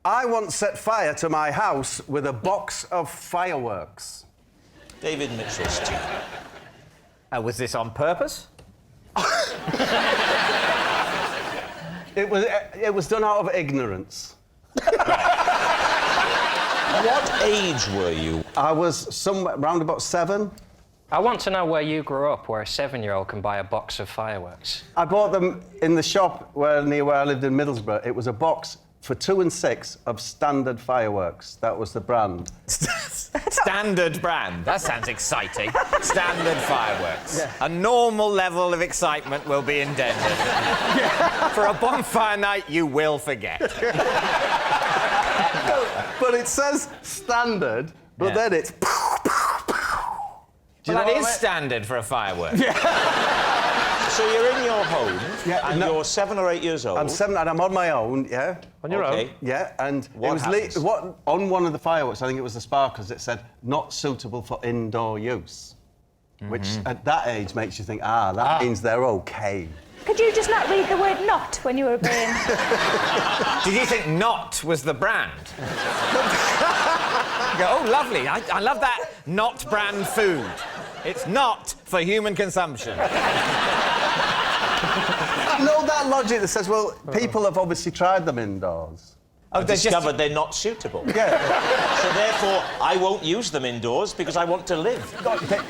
I once set fire to my house with a box of fireworks. David Mitchell's team. Was this on purpose? It was done out of ignorance. What age were you? I was somewhere around about 7. I want to know where you grew up, where a 7-year-old can buy a box of fireworks. I bought them in the shop near where I lived in Middlesbrough. It was a box for 2 and 6 of standard fireworks. That was the brand. Standard brand. That sounds exciting. Standard fireworks. Yeah. A normal level of excitement will be endangered. Yeah. For a bonfire night, you will forget. But it says standard, but then it's... Well, that is standard for a firework. Yeah. So you're in your home, and you're 7 or 8 years old. I'm 7 and I'm on my own, yeah. On your own? Yeah, and what it was on one of the fireworks, I think it was the sparklers, it said, not suitable for indoor use. Which, at that age, makes you think, that means they're OK. Could you just not read the word not when you were being... Did you think not was the brand? You go, oh, lovely, I love that not brand food. It's not for human consumption. You know that logic that says, well, people have obviously tried them indoors. I've discovered they're not suitable. Yeah. So therefore, I won't use them indoors because I want to live.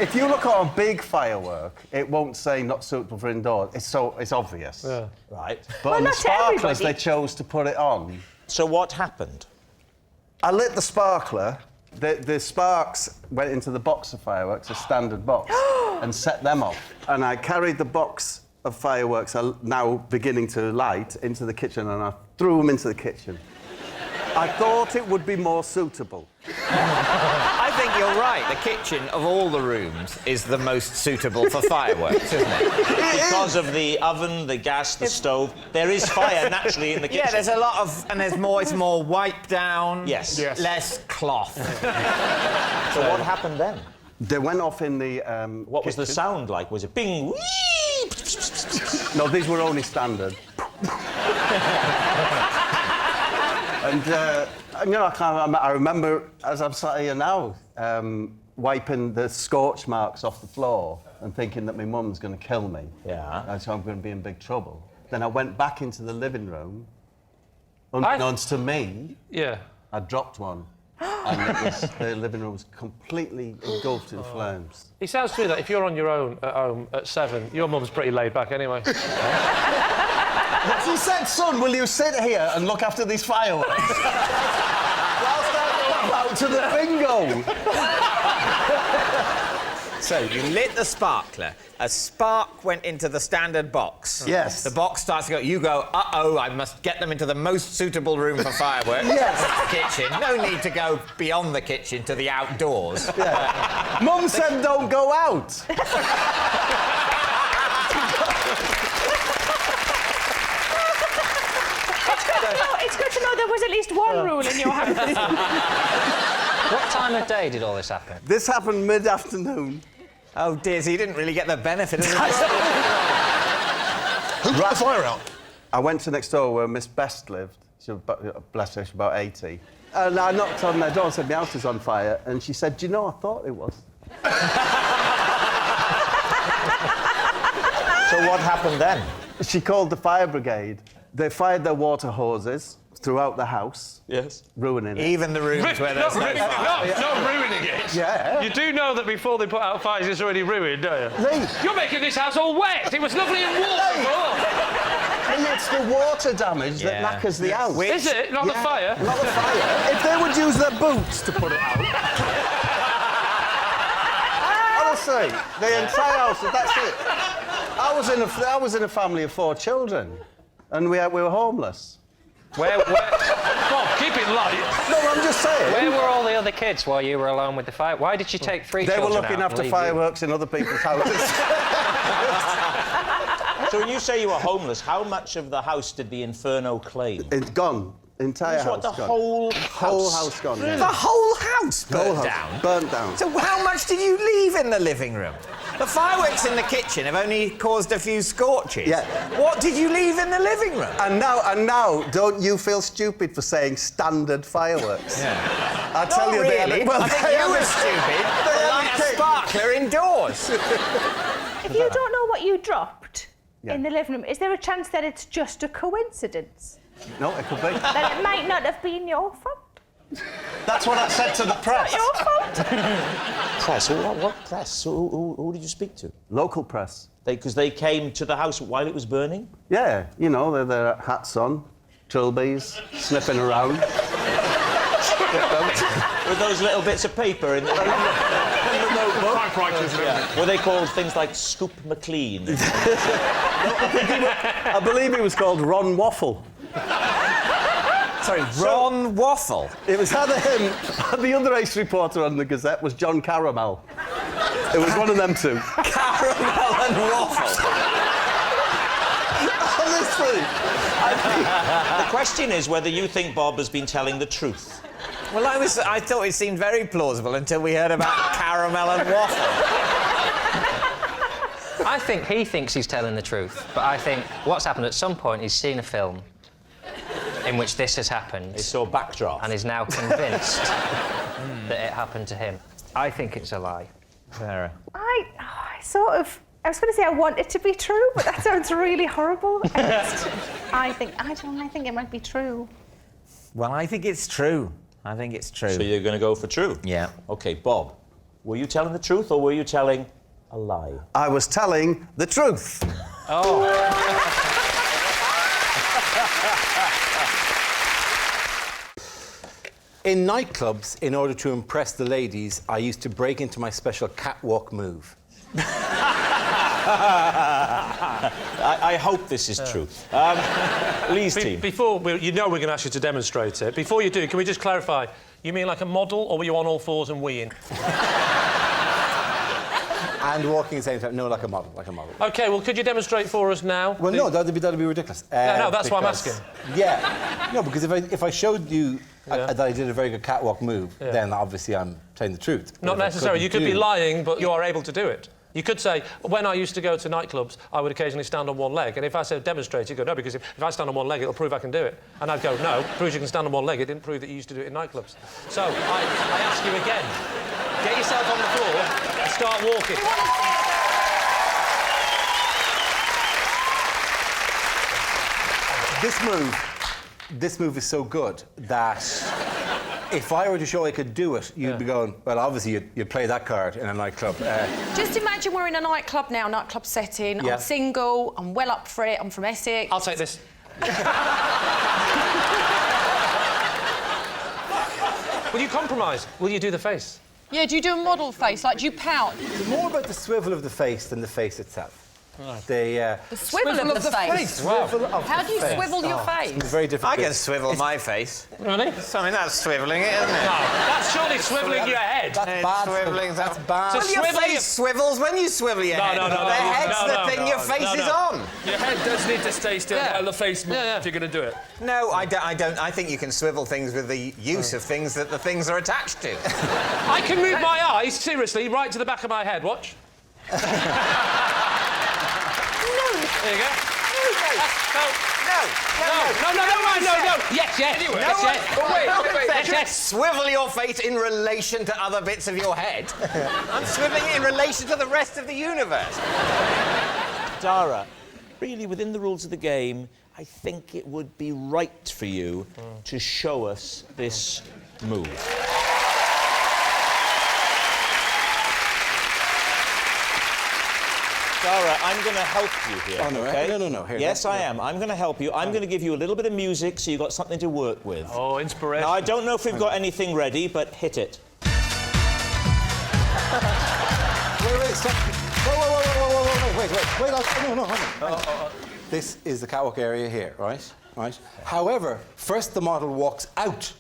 If you look at a big firework, it won't say not suitable for indoors. It's obvious. Yeah. Right. But well, on the not sparklers, everybody. they chose to put it on. So what happened? I lit the sparkler. The sparks went into the box of fireworks, a standard box, and set them off. And I carried the box of fireworks, now beginning to light, into the kitchen, and I threw them into the kitchen. I thought it would be more suitable. I think you're right. The kitchen, of all the rooms, is the most suitable for fireworks, isn't it? Because of the oven, the gas, the stove. There is fire naturally in the kitchen. Yeah, there's a lot of... And there's more... It's more wipe down. Yes. Less cloth. So what happened then? They went off in the What was the sound like? Was it bing, wee? No, these were only standard. And, you know, I remember, as I'm sat here now, wiping the scorch marks off the floor and thinking that my mum's going to kill me. Yeah. And so I'm going to be in big trouble. Then I went back into the living room. Unbeknownst to me, I dropped one. And the living room was completely engulfed in flames. It sounds to me that if you're on your own at home at 7, your mum's pretty laid back anyway. She said, son, will you sit here and look after these fireworks? Whilst I go out to the bingo. So, you lit the sparkler. A spark went into the standard box. Yes. The box starts to go... You go, uh-oh, I must get them into the most suitable room for fireworks. Yes. The kitchen. No need to go beyond the kitchen to the outdoors. Yeah. Mum said don't go out. It's good to know there was at least one rule in your house. What time of day did all this happen? This happened mid-afternoon. Oh, dear, so you didn't really get the benefit of the... Who put the fire out? I went to next door where Miss Best lived. She was bless her, she was about 80. And I knocked on their door and said, my house is on fire. And she said, do you know, I thought it was. So what happened then? She called the fire brigade. They fired their water hoses throughout the house. Yes. Ruining it. Even the rooms where there's no fire. Not ruining it. Yeah. You do know that before they put out fires, it's already ruined, don't you? Lee. You're making this house all wet. It was lovely and warm before. Lee, it's the water damage that knackers the house. Is it? Not the fire? Not the fire. If they would use their boots to put it out... Honestly, the entire house, that's it. I was in a family of 4 children, and we were homeless. Where... Come on, keep it light. No, I'm just saying. Where were all the other kids while you were alone with the fire? Why did you take 3 children out? They were looking after fireworks in other people's houses. So when you say you were homeless, how much of the house did the inferno claim? It's gone. Entire house The gone. whole house gone. Yeah. The whole house burnt down? Burnt down. So how much did you leave in the living room? The fireworks in the kitchen have only caused a few scorches. Yeah. What did you leave in the living room? And now, don't you feel stupid for saying standard fireworks? Yeah. I tell Not you, really. well, I think you were stupid. They light a sparkler indoors. If you don't know what you dropped Yeah. in the living room, is there a chance that it's just a coincidence? No, it could be. That it might not have been your fault? That's what I said to the press. Not your fault? Press? What press? Who did you speak to? Local press. Because they came to the house while it was burning? Yeah, you know, they're their hats on, trilbies, sniffing around. With those little bits of paper in the Typewriters. Were they called things like Scoop McLean? I believe he was called Ron Waffle. Sorry, Ron Waffle. It was either him, the other ace reporter on the Gazette was John Caramel. It was one of them two. Caramel and waffle. Honestly. The question is whether you think Bob has been telling the truth. Well, I thought it seemed very plausible until we heard about caramel and waffle. I think he thinks he's telling the truth, but I think what's happened at some point, he's seen a film in which this has happened. They saw backdraft. And is now convinced that it happened to him. I think it's a lie. Sarah. I was going to say I want it to be true, but that sounds really horrible. I think it might be true. Well, I think it's true. I think it's true. So you're going to go for true? Yeah. OK, Bob, were you telling the truth or were you telling a lie? I was telling the truth. Oh. In nightclubs, in order to impress the ladies, I used to break into my special catwalk move. I hope this is true. Lee's team. Before, you know we're going to ask you to demonstrate it. Before you do, can we just clarify? You mean like a model, or were you on all fours and weeing? And walking at the same time. No, like a model, like a model. OK, well, could you demonstrate for us now? Well, no, that'd be ridiculous. No, that's why I'm asking. Yeah. No, because if I showed you that I did a very good catwalk move, then obviously I'm telling the truth. But Not if I necessarily. You could couldn't be lying, but you are able to do it. You could say, when I used to go to nightclubs, I would occasionally stand on one leg. And if I said demonstrate, you'd go, no, because if I stand on one leg, it'll prove I can do it. And I'd go, no, proves you can stand on one leg. It didn't prove that you used to do it in nightclubs. So I ask you again, get yourself on the floor and start walking. This move is so good that if I were to show I could do it, you'd be going, well, obviously you'd play that card in a nightclub. Just imagine we're in a nightclub now, nightclub setting. Yeah. I'm single, I'm well up for it, I'm from Essex. I'll take this. Will you compromise? Will you do the face? Yeah, do you do a model face? Like, do you pout? It's more about the swivel of the face than the face itself. Right. The swivel of the face? Swivel of How the do you face. swivel your face? It's very difficult. I can swivel my face. Really? I mean, that's swiveling it, isn't it? No, that's surely swivelling your head. That's bad. Swiveling, That's bad. So Well, your swivel face your- swivels when you swivel your head. no, the head's the thing your face is on. Your head does need to stay still while the face moves if you're going to do it. No, I don't. I think you can swivel things with the use of things that the things are attached to. I can move my eyes, seriously, right to the back of my head. Watch. There you go. No. Yes. Anyway. Yes, yes. Wait. Yes. Swivel your face in relation to other bits of your head. I'm swiveling it in relation to the rest of the universe. Dara, really, within the rules of the game, I think it would be right for you to show us this move. Dara, I'm going to help you here. Oh, no, okay? no. Here, yes, I am. I'm going to help you. I'm going to give you a little bit of music so you've got something to work with. Oh, inspiration. Now, I don't know if we've got anything ready, but hit it. Wait, stop. Whoa, wait. No, hold on. This is the catwalk area here, right? However, first the model walks out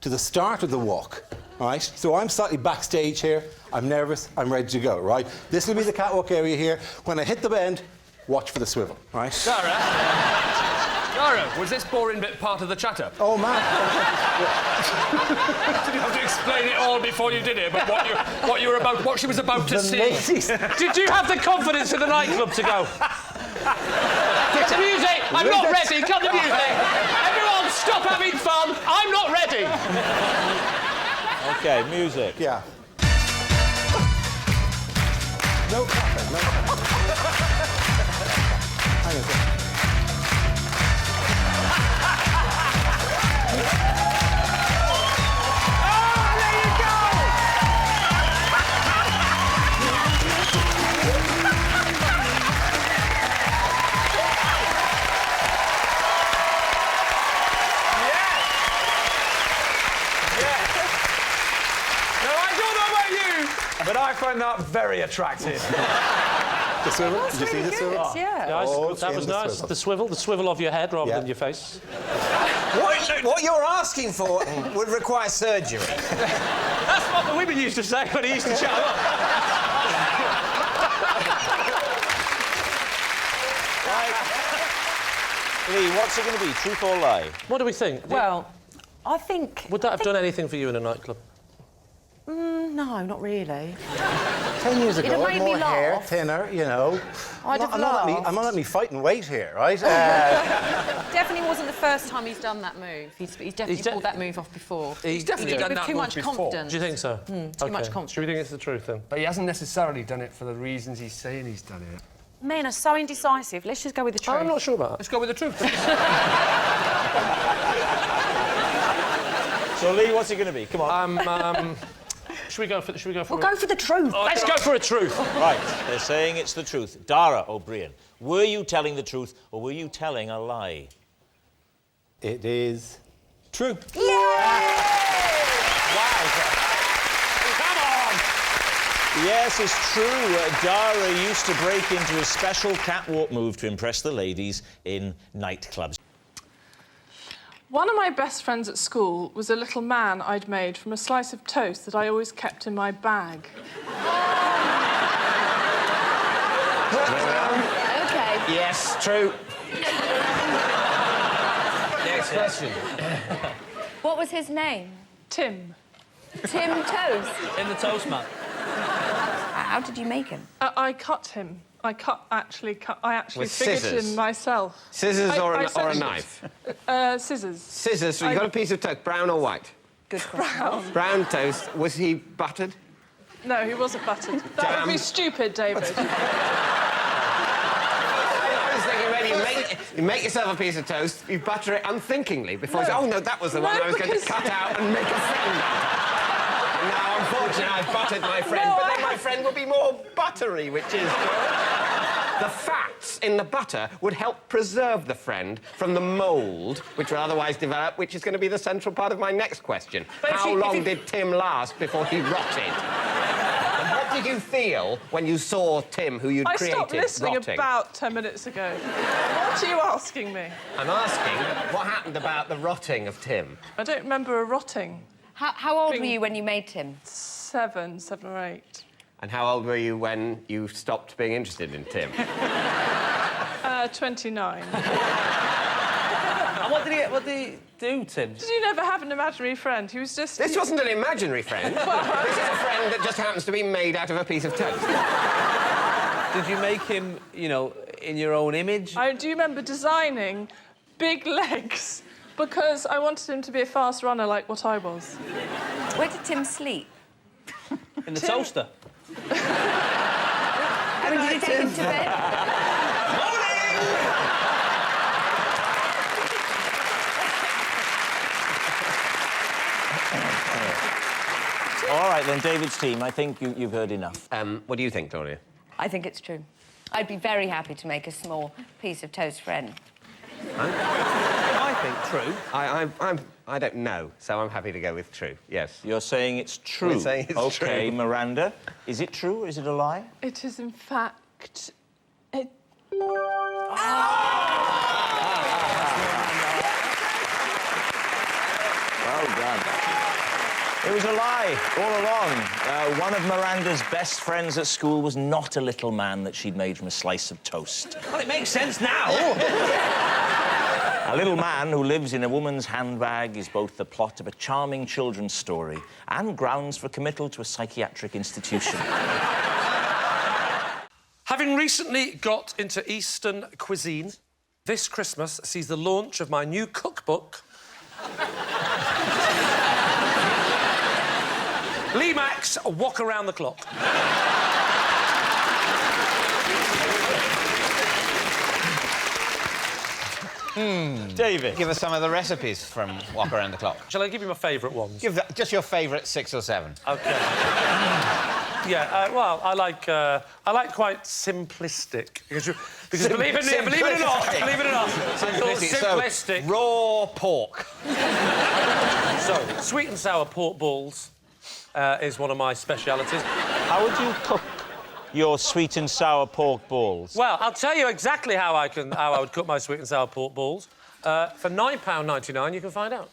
to the start of the walk, right? So I'm slightly backstage here. I'm nervous. I'm ready to go, right? This will be the catwalk area here. When I hit the bend, watch for the swivel, right? Dara, Dara, was this boring bit part of the chatter? Oh, Mack. Did you have to explain it all before you did it? But what she was about to see? Did you have the confidence in the nightclub to go? Get the music! I'm not ready! Cut the music! Everyone, stop having fun! I'm not ready! OK, music. Yeah. No clapping, no clapping. Hang on a second. But I find that very attractive. The swivel? Did you see the swivel? Yeah. That was nice. The swivel of your head rather than your face. What you're asking for would require surgery. That's what the women used to say when he used to show up. Lee, what's it going to be, truth or lie? What do we think? Well, I think... Would that have done anything for you in a nightclub? No, not really. 10 years ago, It'd made me more hair, laugh. thinner, you know. I'd have I'm not at me fighting weight here, right? Definitely wasn't the first time he's done that move. He's definitely pulled that move off before. He's definitely done that too move much before. confidence. Do you think so? Too much confidence. Should we think it's the truth then? But he hasn't necessarily done it for the reasons he's saying he's done it. Men are so indecisive. Let's just go with the truth. I'm not sure about that. Let's go with the truth. So, Lee, what's it going to be? Come on. Should we go for We'll go for the truth. Let's go for a truth. Right, they're saying it's the truth. Dara O'Brien, were you telling the truth or were you telling a lie? It is true. Yes, it's true. Dara used to break into a special catwalk move to impress the ladies in nightclubs. One of my best friends at school was a little man I'd made from a slice of toast that I always kept in my bag. Okay. Yes, true. Next question. What was his name? Tim. Tim Toast. In the toast man. How did you make him? I cut him. I actually With figured scissors? him myself. Scissors or a certainly- knife? Scissors. Scissors, so you got a piece of toast, brown or white? Good question. Brown toast. Was he buttered? No, he wasn't buttered. That would be stupid, David. I was thinking maybe you make yourself a piece of toast, you butter it unthinkingly before you say, oh, no, that was the one I was going to cut out and make a friend out of. And now, unfortunately, I've buttered my friend, but then my friend will be more buttery, which is the fats in the butter would help preserve the friend from the mould, which will otherwise develop, which is going to be the central part of my next question. How long did Tim last before he rotted? And what did you feel when you saw Tim, who you'd I created, stopped listening rotting? about 10 minutes ago. What are you asking me? I'm asking what happened about the rotting of Tim. I don't remember a rotting. How old were you when you made Tim? 7 or 8. And how old were you when you stopped being interested in Tim? 29. And what did he do, Tim? Did you never have an imaginary friend? He was just... This wasn't an imaginary friend. This is a friend that just happens to be made out of a piece of toast. Did you make him, you know, in your own image? I do remember designing big legs because I wanted him to be a fast runner like what I was. Where did Tim sleep? In the toaster? I mean, did you take him to bed? All right, then, David's team, I think you've heard enough. What do you think, Gloria? I think it's true. I'd be very happy to make a small piece of toast friend. I think true. I don't know, so I'm happy to go with true, yes. You're saying it's true? I'm saying it's true. OK, Miranda, is it true or is it a lie? It is, in fact... Well done. It was a lie all along. One of Miranda's best friends at school was not a little man that she'd made from a slice of toast. Well, it makes sense now. A little man who lives in a woman's handbag is both the plot of a charming children's story and grounds for committal to a psychiatric institution. Having recently got into Eastern cuisine, this Christmas sees the launch of my new cookbook. Lee Mack's Walk Around the Clock. David, give us some of the recipes from Walk Around the Clock. Shall I give you my favourite ones? Give just your favourite 6 or 7. OK. Yeah, well, I like quite simplistic. Because believe it or not, simplistic. So, raw pork. So, sweet and sour pork balls is one of my specialities. How would you cook your sweet and sour pork balls? Well, I'll tell you exactly how I would cook my sweet and sour pork balls. For £9.99, you can find out.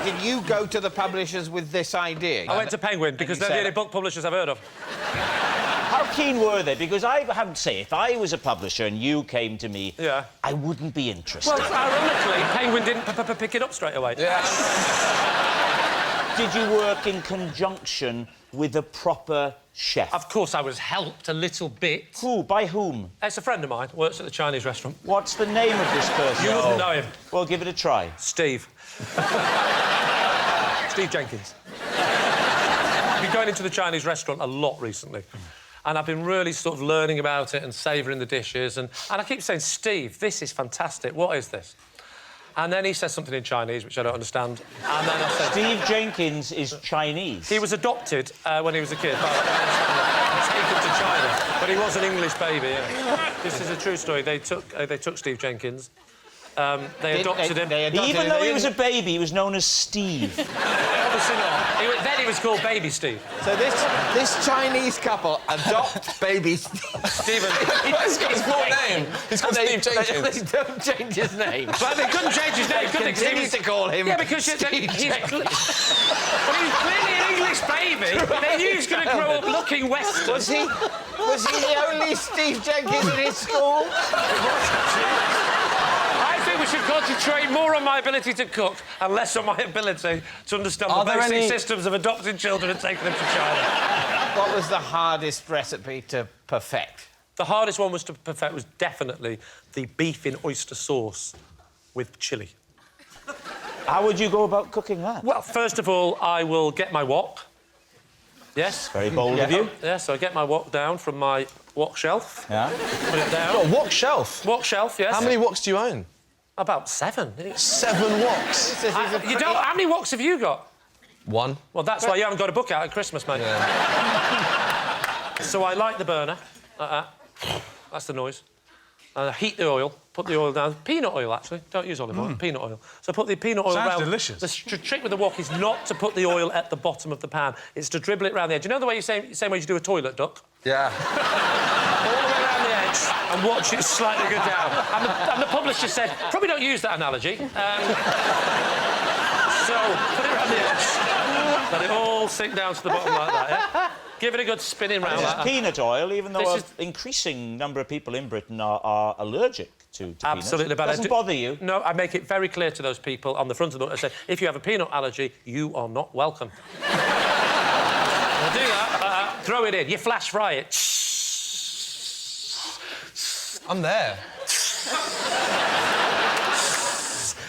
Did you go to the publishers with this idea? I went to Penguin because they're the only book publishers I've heard of. How keen were they? Because I have to say, if I was a publisher and you came to me, I wouldn't be interested. Well, ironically, Penguin didn't pick it up straight away. Yeah. Did you work in conjunction with a proper chef? Of course, I was helped a little bit. Who? By whom? It's a friend of mine, works at the Chinese restaurant. What's the name of this person? You wouldn't know him. Well, give it a try. Steve. Steve Jenkins. I've been going into the Chinese restaurant a lot recently. And I've been really sort of learning about it and savouring the dishes. And I keep saying, Steve, this is fantastic. What is this? And then he says something in Chinese, which I don't understand. And then I said... Steve Jenkins is Chinese. He was adopted when he was a kid. Taken to China. But he was an English baby, yeah. This is a true story. They took Steve Jenkins. They adopted him. Even though he was a baby, he was known as Steve. Obviously not. Then he was called Baby Steve. So this Chinese couple adopt baby Stephen. He's got his full name. He's called Steve Jenkins. They don't change his name. But they couldn't change his name, could they? Continue to call him. Yeah, because he's clearly an English baby. They knew he was going to grow up looking Western. Was he the only Steve Jenkins in his school? I think we should concentrate more on my ability to cook and less on my ability to understand the basic systems of adopting children and taking them to China. What was the hardest recipe to perfect? The hardest one to perfect was definitely the beef in oyster sauce with chilli. How would you go about cooking that? Well, first of all, I will get my wok. Yes. Very bold of you. Yeah, so I get my wok down from my wok shelf. Yeah. Put it down. Got a wok shelf? Wok shelf, yes. How many woks do you own? About 7. 7 woks? How many woks have you got? 1. Well, that's why you haven't got a book out at Christmas, mate. Yeah. So I light the burner, like that. That's the noise. And I heat the oil, put the oil down. Peanut oil, actually. Don't use olive oil, peanut oil. So put the peanut oil around. Sounds delicious. The trick with the wok is not to put the oil at the bottom of the pan. It's to dribble it around the edge. You know the way same way you do a toilet duck? Yeah. All the way around the edge and watch it slightly go down. And the publisher said, probably don't use that analogy. So put it around the edge. Let it all sink down to the bottom like that, yeah? Give it a good spinning round. This is peanut oil, even though an increasing number of people in Britain are allergic to peanuts. Absolutely, but doesn't bother you. No, I make it very clear to those people on the front of the book. I say, if you have a peanut allergy, you are not welcome. I'll do that. Throw it in. You flash fry it. I'm there.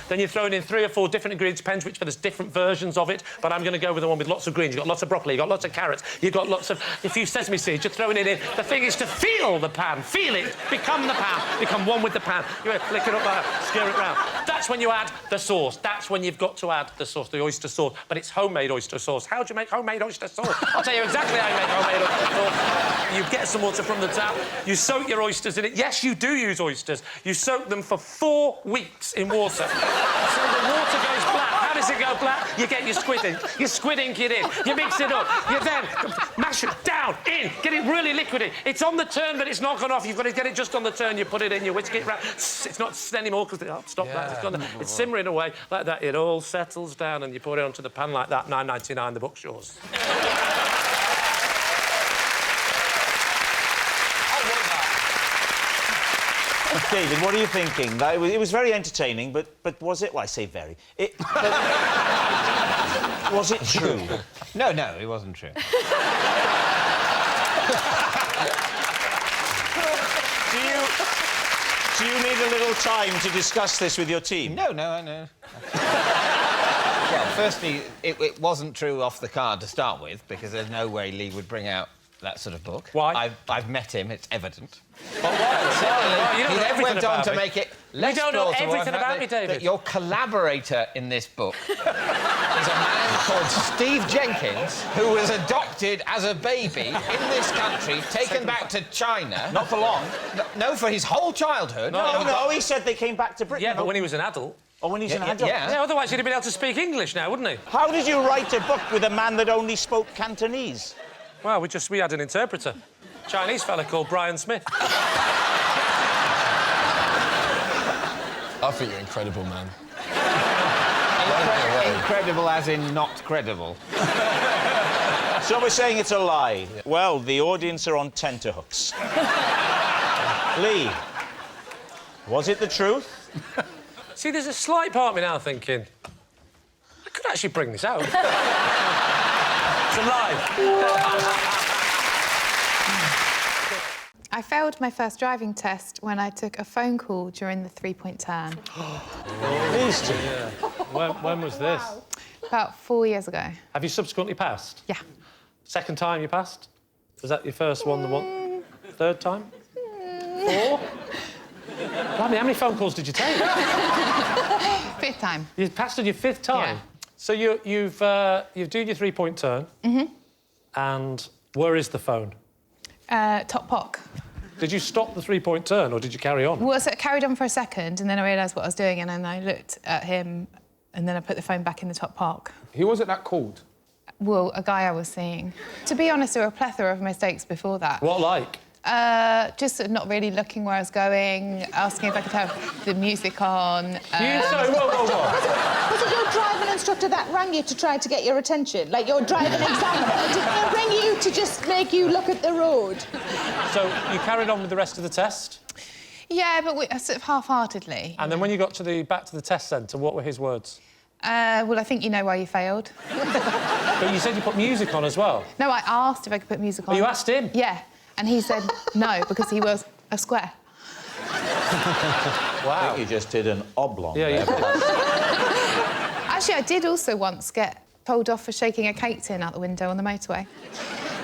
Then you're throwing in 3 or 4 different ingredients, depends which, but there's different versions of it. But I'm going to go with the one with lots of greens. You've got lots of broccoli, you've got lots of carrots, you've got lots of a few sesame seeds. You're throwing it in. The thing is to feel the pan, feel it, become the pan, become one with the pan. You flick it up like that, stir it round. That's when you add the sauce. That's when you've got to add the sauce, the oyster sauce. But it's homemade oyster sauce. How do you make homemade oyster sauce? I'll tell you exactly how you make homemade oyster sauce. You get some water from the tap, you soak your oysters in it. Yes, you do use oysters. You soak them for 4 weeks in water. So the water goes black. How does it go black? You get your squid ink. You squid ink it in. You mix it up. You then mash it down, in. Get it really liquidy. It's on the turn, but it's not gone off. You've got to get it just on the turn. You put it in, you whisk it round. It's not anymore because stop that. It's gone. It's simmering away like that. It all settles down and you pour it onto the pan like that. £9.99, the book's yours. David, what are you thinking? It was very entertaining, but was it? Well, I say very. Was it true? No, it wasn't true. Do you need a little time to discuss this with your team? No, I know. Well, firstly, it wasn't true off the card to start with, because there's no way Lee would bring out that sort of book. Why? I've met him, it's evident. But why? You don't know He then everything went on about to me. make it less You don't know plausible everything about me, David. that your collaborator in this book is a man called Steve Jenkins, who was adopted as a baby in this country, taken back to China. Not for long. No, for his whole childhood. No, he said they came back to Britain. Yeah, but when he was an adult. Oh, when he's an adult? Yeah, otherwise he'd have been able to speak English now, wouldn't he? How did you write a book with a man that only spoke Cantonese? Well, we had an interpreter. Chinese fella called Brian Smith. I think you're incredible, man. Incredible as in not credible. So we're saying it's a lie. Yeah. Well, the audience are on tenterhooks. Lee, was it the truth? See, there's a slight part of me now thinking, I could actually bring this out. It's a lie. I failed my first driving test when I took a phone call during the three-point turn. These two? Yeah. When was this? About 4 years ago. Have you subsequently passed? Yeah. Second time you passed? Was that your first one, the one? Third time? 4? Blimey, how many phone calls did you take? Fifth time. You passed on your 5th time? Yeah. So you've done your three-point turn. Mm-hmm. And where is the phone? Top pock. Did you stop the three-point turn, or did you carry on? Well, so it carried on for a second, and then I realised what I was doing, and then I looked at him, and then I put the phone back in the top pock. Who was it that called? Well, a guy I was seeing. To be honest, there were a plethora of mistakes before that. What like? Just not really looking where I was going, asking if I could have the music on. Sorry, whoa. Was it your driving instructor that rang you to try to get your attention? Like your driving examiner? Did they ring you to just make you look at the road? So you carried on with the rest of the test? Yeah, but sort of half-heartedly. And then when you got back to the test centre, what were his words? Well, I think you know why you failed. But you said you put music on as well? No, I asked if I could put music on. Oh, you asked him? Yeah, and he said no, because he was a square. Wow. I think you just did an oblong there. Actually, I did also once get told off for shaking a cake tin out the window on the motorway.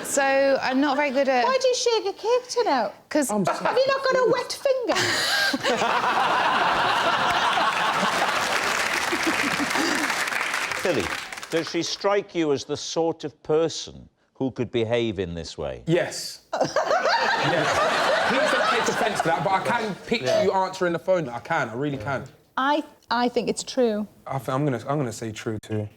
So I'm not very good at... Why do you shake a cake tin out? Because... Have you not got a wet finger? Billy, does she strike you as the sort of person who could behave in this way? Yes. Yes. Please don't take offence to that, but I can picture you answering the phone. I really can. I think it's true. I'm gonna say true too.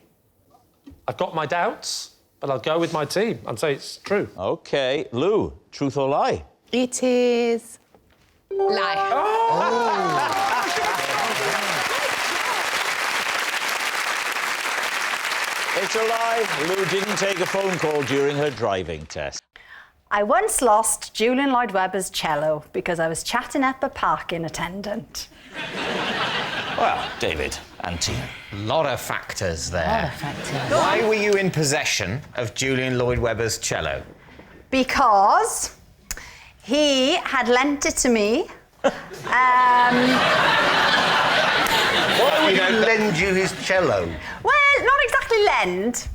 I've got my doubts, but I'll go with my team and say it's true. OK. Lou, truth or lie? It is... lie. It's a lie. Lou didn't take a phone call during her driving test. I once lost Julian Lloyd Webber's cello because I was chatting up a parking attendant. Well, David and team. A lot of factors there. A lot of factors. Why were you in possession of Julian Lloyd Webber's cello? Because he had lent it to me. Why would he lend you his cello? Well, not exactly lend.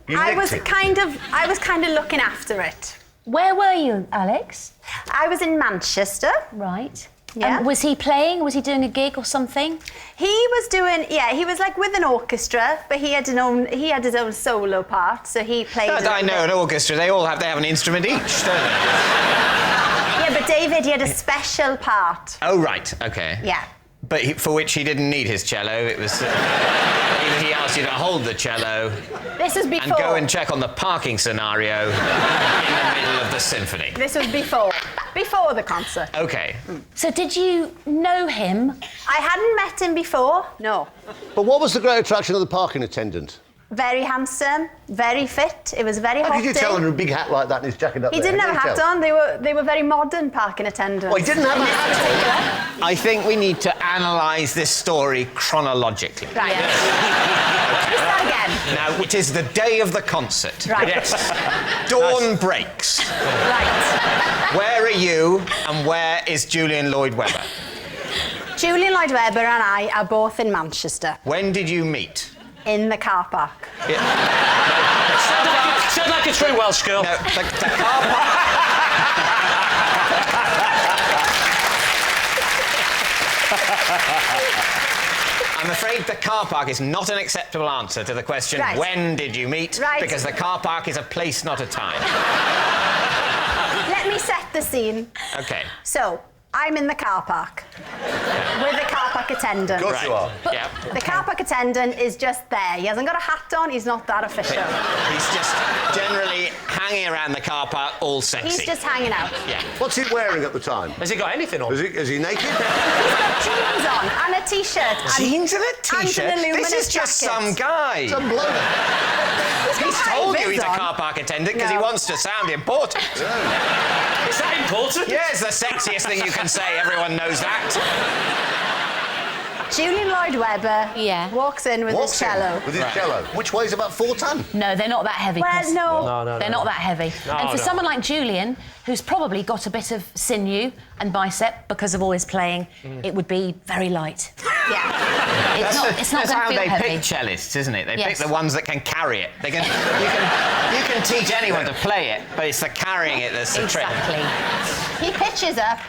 I was kind of looking after it. Where were you, Alex? I was in Manchester. Right. Yeah. Was he playing? Was he doing a gig or something? He was doing, he was like with an orchestra, but he had his own solo part, so he played. I know an orchestra. They have an instrument each, don't they? Yeah, but David, he had a special part. Oh right, okay. Yeah. But for which he didn't need his cello. It was he asked you to hold the cello. This was before. And go and check on the parking scenario in the middle of the symphony. This was before the concert. Okay. So did you know him? I hadn't met him before. No. But what was the great attraction of the parking attendant? very handsome, very fit. It was a very hot How did you day. tell under a big hat like that and his jacket up He there? didn't How have a did you hat tell? on. They were very modern parking attendants. Oh, he didn't have a hat on? I think we need to analyse this story chronologically. Right. Just that again. Now, it is the day of the concert. Right. Yes. Dawn breaks. Right. Where are you and where is Julian Lloyd-Webber? Julian Lloyd-Webber and I are both in Manchester. When did you meet? In the car park. Sound like a true Welsh girl. No, the car park. I'm afraid the car park is not an acceptable answer to the question, Right. when did you meet? Right. Because the car park is a place, not a time. Let me set the scene. OK. So, I'm in the car park with a car park attendant. Of course you are. But Yeah. the car park attendant is just there. He hasn't got a hat on. He's not that official. He's just generally hanging around the car park, all sexy. He's just hanging out. Yeah. What's he wearing at the time? Has he got anything on? Is he naked? He's got jeans on and a t-shirt. Jeans and a t-shirt? And an This luminous is just jacket. some guy. Some bloke. He's told you he's a on. car park attendant because he No. wants to sound important. Is that important? Yeah, it's the sexiest thing you can say. Everyone knows that. Julian Lloyd-Webber walks in with his cello. With his cello. Which weighs about 4 ton. No, they're not that heavy. Well, Chris. no. They're not that heavy. And for someone like Julian, who's probably got a bit of sinew and bicep because of all his playing, it would be very light. Yeah. It's not That's going how to feel they heavy. pick cellists, isn't it? They pick Yes. the ones that can carry it. You can teach anyone to play it, but it's the carrying it that's the trick. Exactly. He pitches up.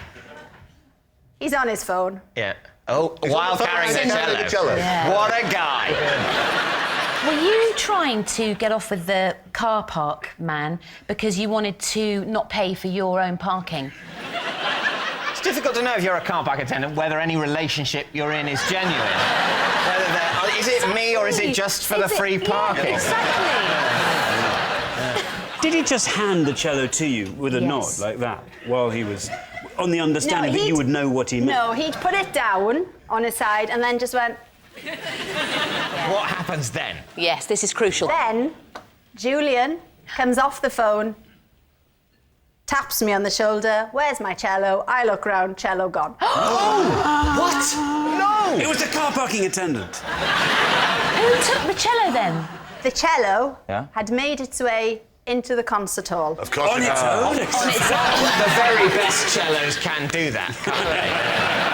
He's on his phone. Yeah. Oh, while carrying the cello. Yeah. What a guy. Were you trying to get off with the car park man because you wanted to not pay for your own parking? It's difficult to know if you're a car park attendant whether any relationship you're in is genuine. Is it me or is it just for the free parking? Exactly. Did he just hand the cello to you with a nod like that while he was on the understanding that you would know what he meant? No, he'd put it down on his side and then just went... What happens then? Yes, this is crucial. Then Julian comes off the phone, taps me on the shoulder. Where's my cello? I look round, cello gone. What? No! It was the car parking attendant. Who took the cello then? The cello Yeah? had made its way into the concert hall. Of course On its own? On its own. The very best cellos can do that, can't they?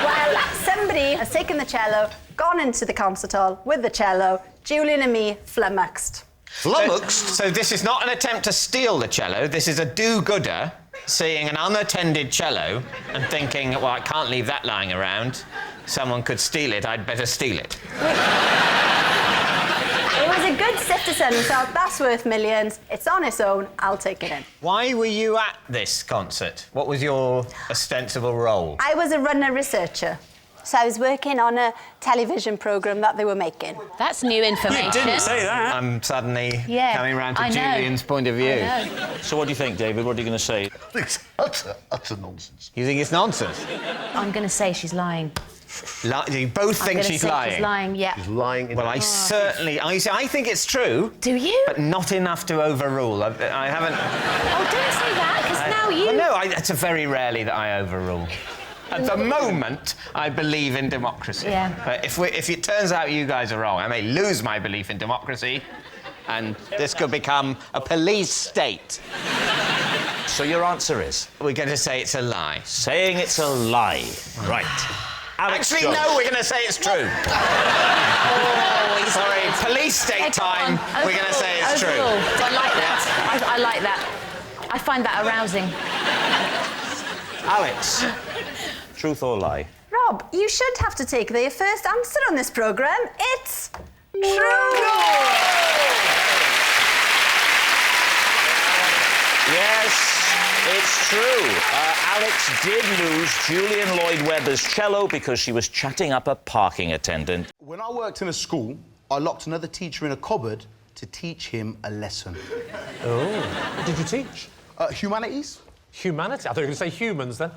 Well, somebody has taken the cello, gone into the concert hall with the cello. Julian and me flummoxed. Flummoxed? So this is not an attempt to steal the cello. This is a do-gooder seeing an unattended cello and thinking, well, I can't leave that lying around. Someone could steal it. I'd better steal it. It was a good citizen who thought, that's worth millions. It's on its own. I'll take it in. Why were you at this concert? What was your ostensible role? I was a runner researcher. So I was working on a television programme that they were making. That's new information. You didn't say that. I'm suddenly coming round to I know. Julian's point of view. I know. So what do you think, David? What are you going to say? It's utter nonsense. You think it's nonsense? I'm going to say she's lying. You both I'm think gonna she's say lying? She's lying, yeah. He's lying in Well, I certainly... I think it's true. Do you? But not enough to overrule. I haven't... Oh, don't say that, because now you... Well, no, it's very rarely that I overrule. At the moment, I believe in democracy. Yeah. But if it turns out you guys are wrong, I may lose my belief in democracy, and this could become a police state. So your answer is? We're going to say it's a lie. Saying it's a lie. Right. Alex Actually, Jones. no, we're going to say it's true. Sorry, police state time, we're going to say it's true. I like that. I like that. I find that arousing. Alex, truth or lie? Rob, you should have to take the first answer on this programme. It's true! Yes, it's true. Alex did lose Julian Lloyd-Webber's cello because she was chatting up a parking attendant. When I worked in a school, I locked another teacher in a cupboard to teach him a lesson. Oh. What did you teach? Humanities. Humanity? I thought you were going to say humans then.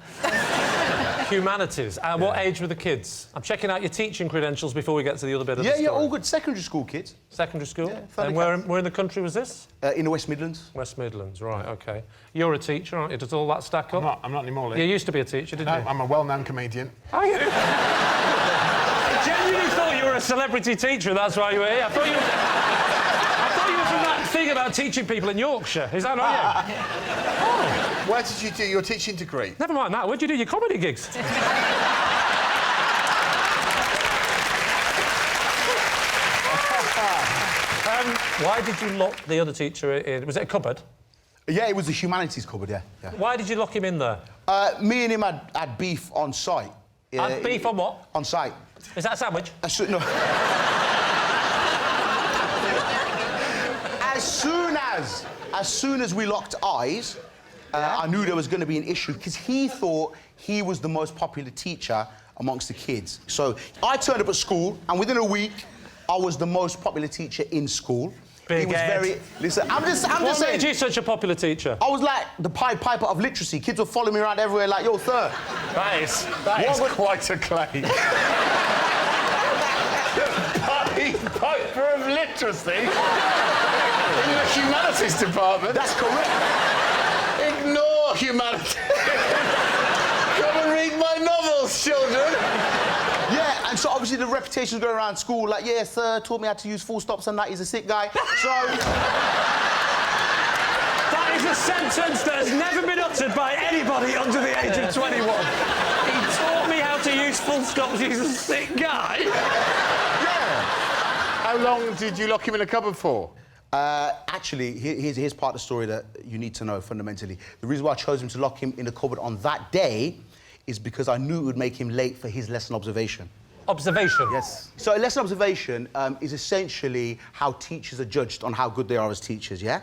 Humanities. And what age were the kids? I'm checking out your teaching credentials before we get to the other bit of the story. Yeah, all good. Secondary school kids. Secondary school? Yeah, and where in the country was this? In the West Midlands. West Midlands, right, OK. You're a teacher, aren't you? Does all that stack up? I'm not anymore, Lee. You used to be a teacher, didn't you? I'm a well-known comedian. Are you? I genuinely thought you were a celebrity teacher, and that's why you were here. I thought you were from that thing about teaching people in Yorkshire. Is that right? Oh. Where did you do your teaching degree? Never mind that. Where'd you do your comedy gigs? Why did you lock the other teacher in? Was it a cupboard? Yeah, it was a humanities cupboard, yeah. Why did you lock him in there? Me and him had beef on site. Had beef on what? On site. Is that a sandwich? No. As soon as we locked eyes, I knew there was going to be an issue because he thought he was the most popular teacher amongst the kids. So I turned up at school, and within a week, I was the most popular teacher in school. Big he was head. very... Listen, I'm just saying... What made you such a popular teacher? I was like the Pied Piper of literacy. Kids would follow me around everywhere like, yo, sir. That is quite a claim. Pied Piper of literacy? In the humanities department? That's correct. Ignore humanities. Come and read my novels, children. Yeah, and so obviously the reputation's going around school, like, yeah, sir, taught me how to use full stops and that, he's a sick guy. So... That is a sentence that has never been uttered by anybody under the age of 21. He taught me how to use full stops, he's a sick guy. Yeah. How long did you lock him in a cupboard for? Actually, here's part of the story that you need to know fundamentally. The reason why I chose him to lock him in the cupboard on that day is because I knew it would make him late for his lesson observation. Observation? Yes. So a lesson observation is essentially how teachers are judged on how good they are as teachers, yeah?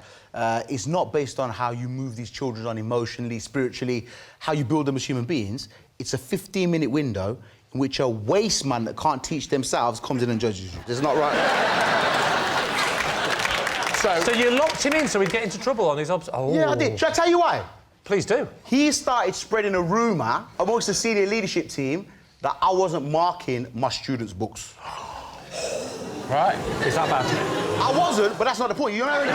It's not based on how you move these children on emotionally, spiritually, how you build them as human beings. It's a 15-minute window in which a waste man that can't teach themselves comes in and judges you. It's not right. So you locked him in so he'd get into trouble on his Oh. Yeah, I did. Should I tell you why? Please do. He started spreading a rumour amongst the senior leadership team that I wasn't marking my students' books. Right. Is that bad? I wasn't, but that's not the point. You know what I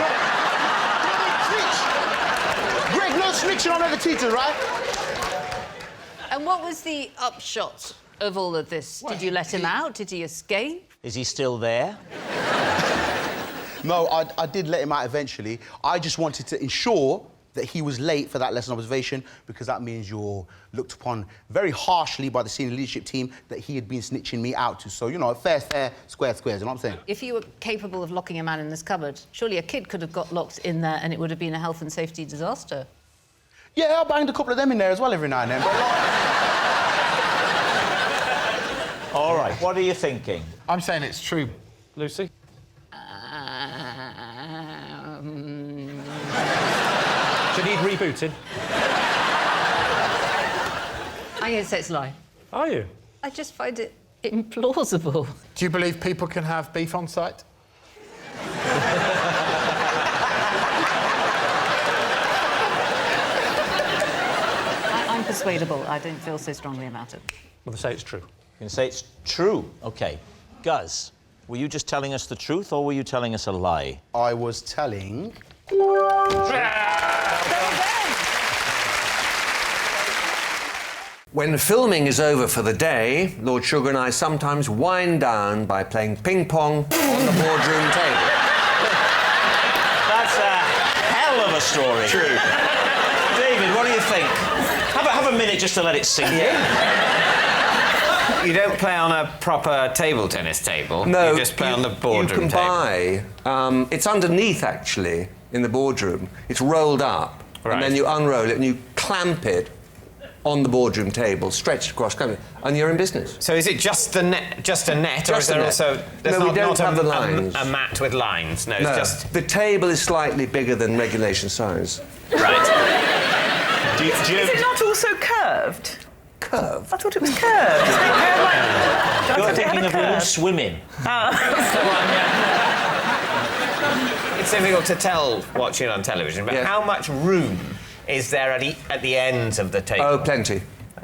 mean? Greg, no snitching on other teachers, right? And what was the upshot of all of this? Did you let him out? Did he escape? Is he still there? No, I did let him out eventually. I just wanted to ensure that he was late for that lesson observation because that means you're looked upon very harshly by the senior leadership team that he had been snitching me out to. So, you know, fair, square, squares, you know what I'm saying? If you were capable of locking a man in this cupboard, surely a kid could have got locked in there and it would have been a health and safety disaster. Yeah, I banged a couple of them in there as well every now and then, but... All right, what are you thinking? I'm saying it's true. Lucy? Do you need rebooting? I'm going to say it's a lie. Are you? I just find it implausible. Do you believe people can have beef on site? I'm persuadable. I don't feel so strongly about it. Well, they say it's true. You can say it's true. OK. Guz, were you just telling us the truth or were you telling us a lie? I was telling... When filming is over for the day, Lord Sugar and I sometimes wind down by playing ping pong on the boardroom table. That's a hell of a story. True. David, what do you think? Have a minute just to let it sink in. You don't play on a proper table tennis table. No, you just play on the boardroom you can table. buy. It's underneath, actually, in the boardroom. It's rolled up, Right. and then you unroll it and you clamp it on the boardroom table, stretched across, and you're in business. So is it just a net, or is there net. also... There's No, we not, don't not have a, the lines. A mat with lines? No, No, it's just... the table is slightly bigger than regulation size. Right. Do you... Is it not also curved? Curved? I thought it was curved. Isn't it curved like... You're thinking of women swimming. It's difficult to tell watching on television, but how much room is there at the ends of the table? Oh, plenty.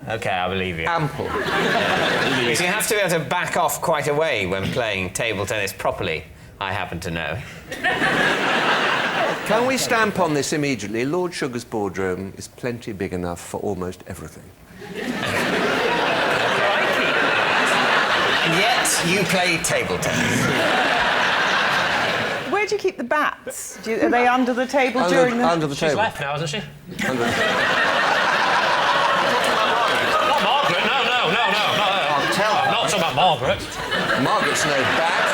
OK, I believe you. Ample. Because you have to be able to back off quite a way when playing table tennis properly, I happen to know. Can we stamp on this immediately? Lord Sugar's boardroom is plenty big enough for almost everything. And yet, you play table tennis. Where do you keep the bats? Are they under the table during the... Under the She's table. left now, hasn't she? Under the... Not Margaret, no. I'll tell her. I'm not talking about Margaret. Margaret's no bat.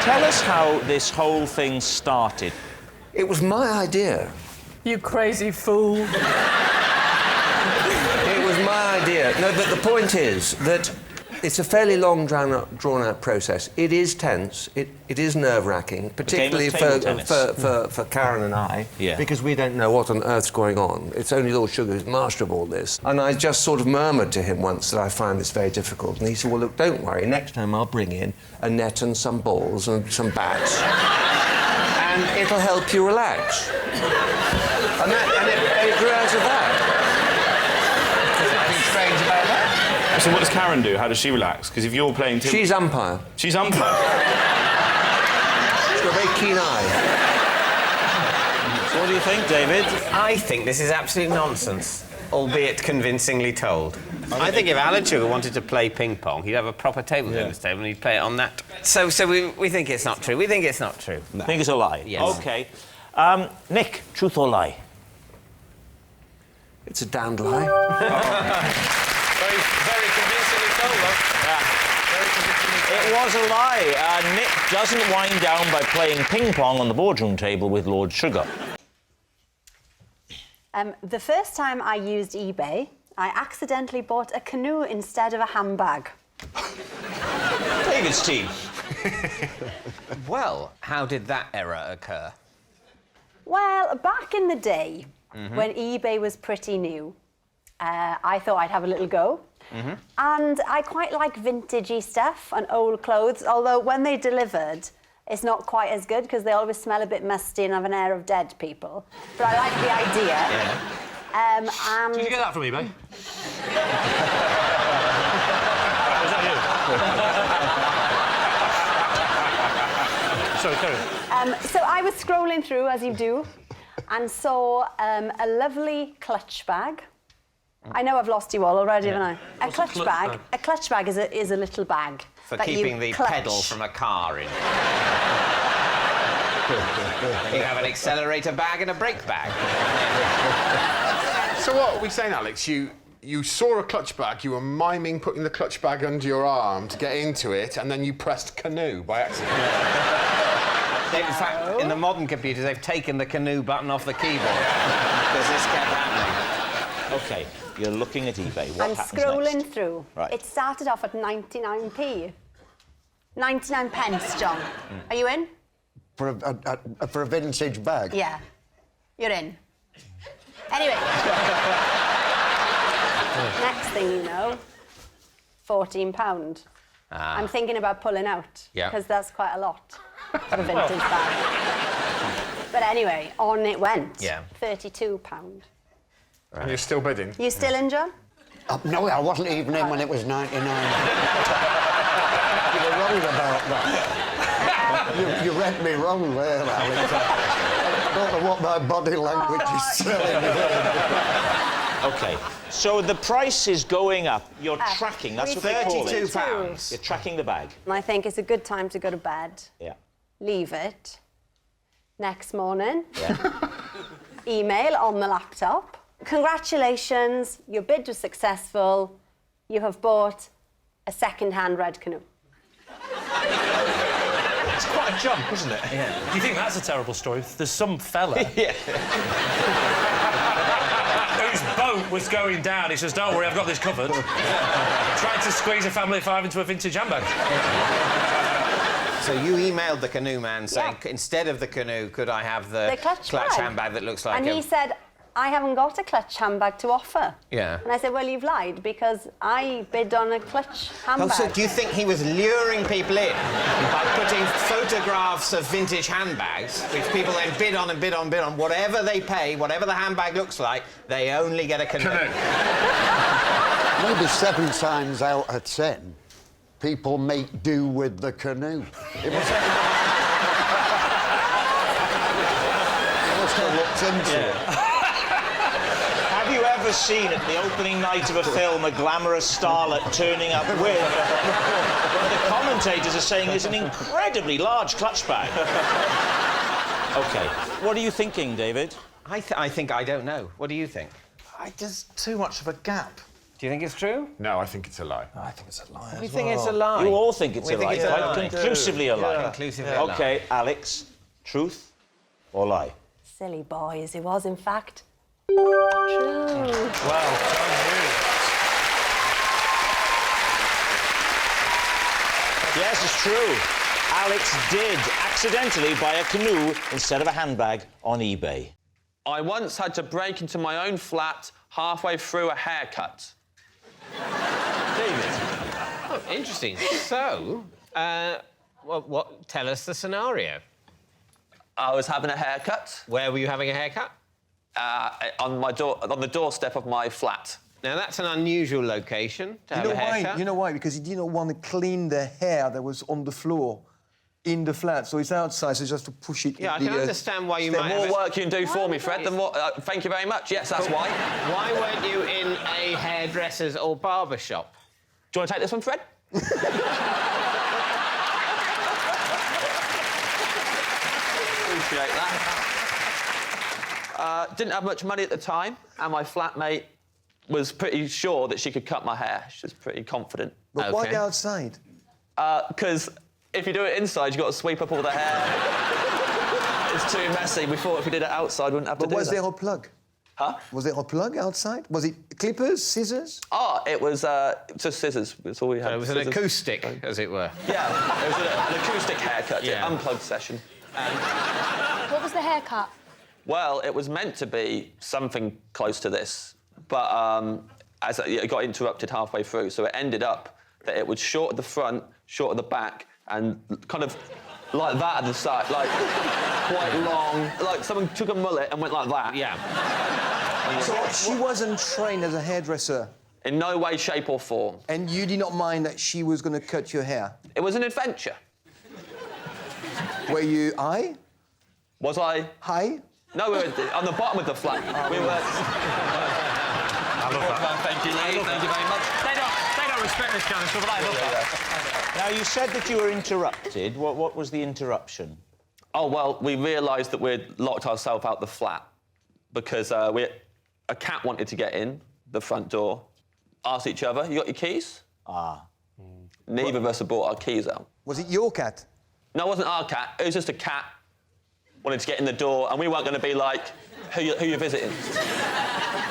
Tell us how this whole thing started. It was my idea. You crazy fool. It was my idea. No, but the point is that it's a fairly long, drawn-out process. It is tense. It is nerve-wracking, particularly for Karen and I, because we don't know what on earth's going on. It's only Lord Sugar who's master of all this. And I just sort of murmured to him once that I find this very difficult. And he said, well, look, don't worry. Next time I'll bring in a net and some balls and some bats. And it'll help you relax. And it grew out of that. There's nothing strange about that. So what does Karen do? How does she relax? Because if you're playing... She's umpire. She's umpire? She's got a very keen eye. So what do you think, David? I think this is absolute nonsense, albeit convincingly told. I think if Alan Sugar wanted to play ping pong, he'd have a proper table tennis table and he'd play it on that. So we think it's not true. We think it's not true. No. Think it's a lie? Yes. OK. Nick, truth or lie? It's a damned lie. Very convincingly told, though. Very convincingly told. It was a lie. Nick doesn't wind down by playing ping pong on the boardroom table with Lord Sugar. The first time I used eBay, I accidentally bought a canoe instead of a handbag. David's team. Well, how did that error occur? Well, back in the day, when eBay was pretty new, I thought I'd have a little go. And I quite like vintagey stuff and old clothes, although when they delivered, it's not quite as good because they always smell a bit musty and have an air of dead people. But I like the idea. Did you get that from eBay? Was that you? Sorry, carry on. So I was scrolling through, as you do, and saw a lovely clutch bag. I know I've lost you all already, haven't I? A clutch bag. A clutch bag is a little bag. For that keeping the clutch. pedal from a car in. You have an accelerator bag and a brake bag. So what are we saying, Alex? You saw a clutch bag, you were miming putting the clutch bag under your arm to get into it, and then you pressed canoe by accident. In fact, in the modern computers, they've taken the canoe button off the keyboard because this kept happening. OK, you're looking at eBay. What I'm happens scrolling next? through. Right. It started off at 99p. 99 pence, John. Are you in? For a vintage bag? Yeah. You're in. Anyway. Next thing you know, £14. I'm thinking about pulling out. Yeah. Because that's quite a lot for a vintage bag. But anyway, on it went. Yeah. £32. And you're still bidding? You still in, John? No, I wasn't even in when it was 99. You were wrong about that. You read me wrong there, Alex. I don't know what my body language is telling me. OK, so the price is going up. You're tracking, that's what they call it. £32. You're tracking the bag. And I think it's a good time to go to bed. Yeah. Leave it. Next morning, email on the laptop. Congratulations, your bid was successful. You have bought a second-hand red canoe. It's quite a jump, isn't it? Yeah. Do you think that's a terrible story? There's some fella whose boat was going down. He says, don't worry, I've got this covered. Tried to squeeze a family of 5 into a vintage handbag. So you emailed the canoe man saying, instead of the canoe, could I have the clutch clutch bag. handbag that looks like And a... he said, I haven't got a clutch handbag to offer. Yeah. And I said, well, you've lied because I bid on a clutch handbag. So do you think he was luring people in by putting photographs of vintage handbags, which people then bid on and bid on, bid on, whatever they pay, whatever the handbag looks like, they only get a canoe. Maybe 7 times out of 10, people make do with the canoe. It must have looked into it. Have you ever seen at the opening night of a film a glamorous starlet turning up with what the commentators are saying is an incredibly large clutch bag? OK. What are you thinking, David? I think I don't know. What do you think? There's too much of a gap. Do you think it's true? No, I think it's a lie. I think it's a lie. We think it's a lie. You all think it's We a think lie. it's a Quite lie. conclusively a lie. Yeah. Conclusively a lie. OK, Alex, truth or lie? Silly boys, it was, in fact, true. Well, yes, it's true. Alex did accidentally buy a canoe instead of a handbag on eBay. I once had to break into my own flat halfway through a haircut. David. Oh, interesting. So, tell us the scenario. I was having a haircut. Where were you having a haircut? On the doorstep of my flat. Now, that's an unusual location to have a haircut. You know why? Because he didn't want to clean the hair that was on the floor in the flat, so it's outside, so just to push it. Yeah, I can understand why you might There's have... more work you can do for me, Fred. Thank you very much. Yes, that's why. Why weren't you in a hairdresser's or barber shop? Do you want to take this one, Fred? Appreciate that. Didn't have much money at the time, and my flatmate was pretty sure that she could cut my hair. She was pretty confident. But why outside? Because if you do it inside, you've got to sweep up all the hair. It's too messy. We thought if we did it outside, we wouldn't have to do that. But was there a plug? Huh? Was there a plug outside? Was it clippers, scissors? Oh, it was just scissors. That's all we had. So it was an acoustic, as it were. Yeah, it was an acoustic haircut, unplugged session. What was the haircut? Well, it was meant to be something close to this, but as it got interrupted halfway through, so it ended up that it was short at the front, short at the back, and kind of like that at the side, like quite long. Like someone took a mullet and went like that. Yeah. So she wasn't trained as a hairdresser? In no way, shape or form. And you did not mind that she was going to cut your hair? It was an adventure. Were you high? Was I? High? No, we were on the bottom of the flat. We were... I love that. Thank you, Lee. Thank you very much. They don't respect this kind of stuff, but I love that. Now, you said that you were interrupted. What was the interruption? Oh, well, we realised that we'd locked ourselves out the flat because a cat wanted to get in the front door. Asked each other, you got your keys? Neither of us had brought our keys out. Was it your cat? No, it wasn't our cat. It was just a cat wanted to get in the door, and we weren't going to be like, who you visiting?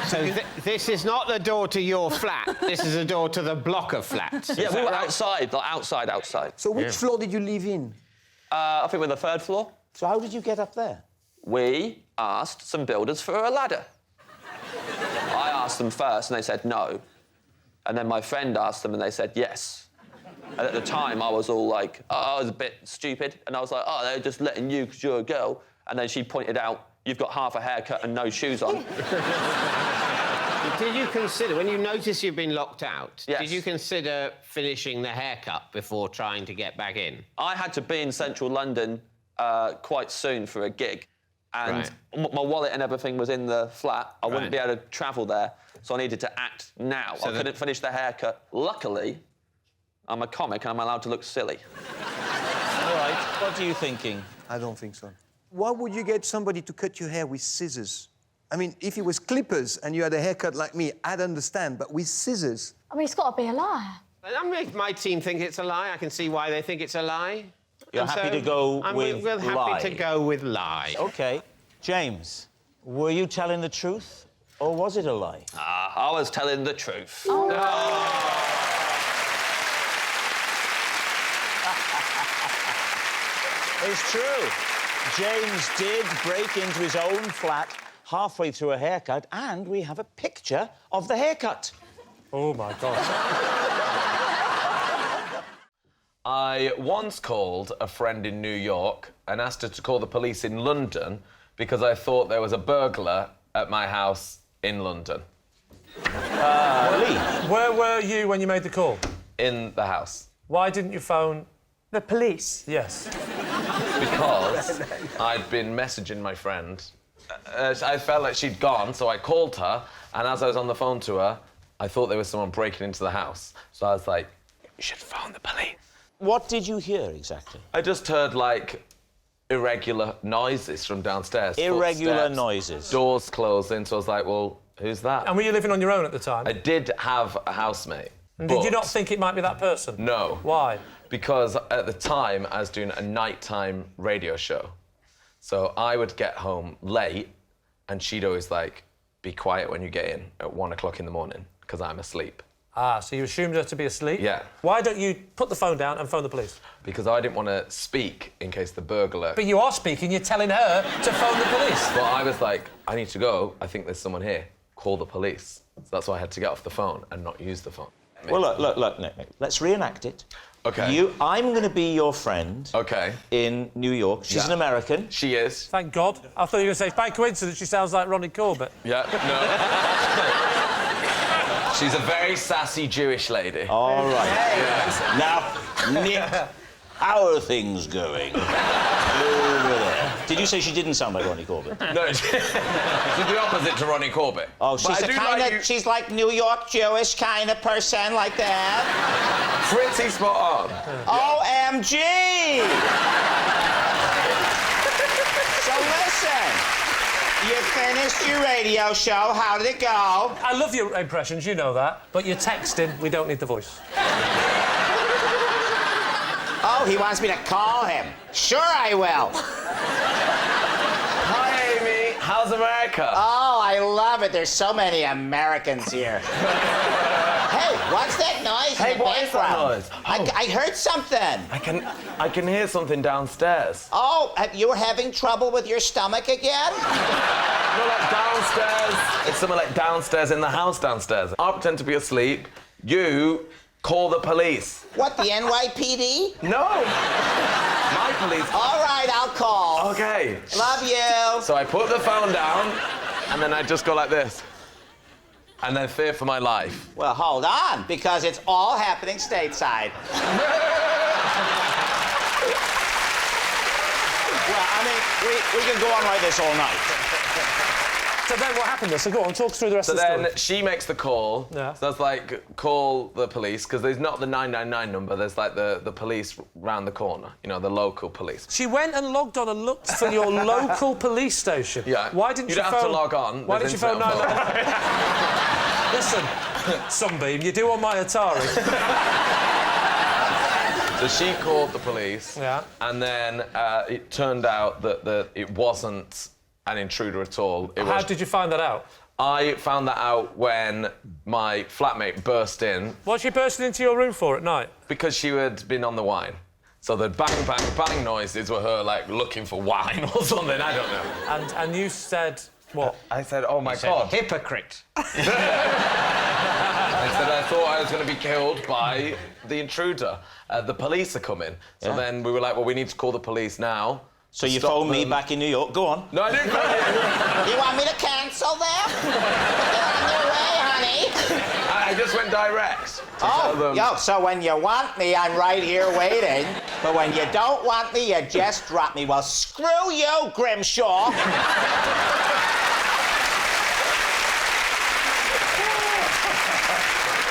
So this is not the door to your flat. This is the door to the block of flats. Yeah, we were outside, like outside. So which floor did you live in? I think we're the 3rd floor. So how did you get up there? We asked some builders for a ladder. I asked them first, and they said no. And then my friend asked them, and they said yes. And at the time, I was all like, I was a bit stupid. And I was like, oh, they're just letting you because you're a girl. And then she pointed out, you've got half a haircut and no shoes on. Did you consider, when you noticed you'd been locked out, yes. Did you consider finishing the haircut before trying to get back in? I had to be in central London quite soon for a gig. And my wallet and everything was in the flat. I wouldn't be able to travel there, so I needed to act now. So I couldn't finish the haircut. Luckily, I'm a comic and I'm allowed to look silly. All right, what are you thinking? I don't think so. Why would you get somebody to cut your hair with scissors? I mean, if it was clippers and you had a haircut like me, I'd understand, but with scissors... I mean, it's got to be a liar. My team think it's a lie. I can see why they think it's a lie. You're happy to go with we're lie? happy to go with lie. OK. James, were you telling the truth, or was it a lie? I was telling the truth. Oh. It's true. James did break into his own flat halfway through a haircut, and we have a picture of the haircut. Oh, my God. I once called a friend in New York and asked her to call the police in London because I thought there was a burglar at my house in London. Lee. Where were you when you made the call? In the house. Why didn't you phone... The police? Yes. Because I'd been messaging my friend. I felt like she'd gone, so I called her, and as I was on the phone to her, I thought there was someone breaking into the house. So I was like, you should phone the police. What did you hear exactly? I just heard, like, irregular noises from downstairs. Irregular Footsteps, noises. Doors closing, so I was like, well, who's that? And were you living on your own at the time? I did have a housemate. And did you not think it might be that person? No. Why? Because at the time, I was doing a nighttime radio show. So I would get home late, and she'd always, like, be quiet when you get in at 1 o'clock in the morning, because I'm asleep. Ah, so you assumed her to be asleep? Yeah. Why don't you put the phone down and phone the police? Because I didn't want to speak in case the burglar... But you are speaking, you're telling her to phone the police. Well, I was like, I need to go. I think there's someone here. Call the police. So that's why I had to get off the phone and not use the phone. Well, look, Nick. Let's reenact it. OK. I'm going to be your friend. OK. In New York. She's an American. She is. Thank God. I thought you were going to say, by coincidence, she sounds like Ronnie Corbett. Yeah, no. She's a very sassy Jewish lady. All right. Yes. Now, Nick, how are things going over there? Did you say she didn't sound like Ronnie Corbett? No, she's the opposite to Ronnie Corbett. Oh, she's But the kind of... She's like New York Jewish kind of person like that. Pretty spot on. OMG! So listen, you finished your radio show. How did it go? I love your impressions, you know that. But you're texting, we don't need the voice. Oh, he wants me to call him. Sure I will. Hi, Amy. How's America? Oh, I love it. There's so many Americans here. Hey, what's that noise in the what is that background? noise? I heard something. I can hear something downstairs. Oh, you were having trouble with your stomach again? No, like downstairs. It's something like downstairs in the house downstairs. I'll pretend to be asleep. You call the police. What, the NYPD? No. My police. All right, I'll call. OK. Love you. So I put the phone down, and then I just go like this. And then fear for my life. Well, hold on, because it's all happening stateside. Well, I mean, we can go on like this all night. So then what happened? So go on, talk us through the rest of the story. So then she makes the call. Yeah. So that's like, call the police, because there's not the 999 number, there's like the police round the corner, you know, the local police. She went and logged on and looked for your local police station. Yeah. Why didn't you you don't phone... have to log on. Why didn't you phone 999? Listen, Sunbeam, you do on my Atari. So she called the police. Yeah. And then it turned out that it wasn't an intruder at all. How did you find that out? I found that out when my flatmate burst in. What's she bursting into your room for at night? Because she had been on the wine. So the bang, bang, bang noises were her, like, looking for wine or something, I don't know. And you said what? I said, oh, my God. Hypocrite. I said I thought I was going to be killed by the intruder. The police are coming. So then we were like, well, we need to call the police now. So you phoned me back in New York. Go on. No, I didn't phone you. You want me to cancel that? Get on your way, honey. I just went direct. So when you want me, I'm right here waiting. But when you don't want me, you just drop me. Well, screw you, Grimshaw.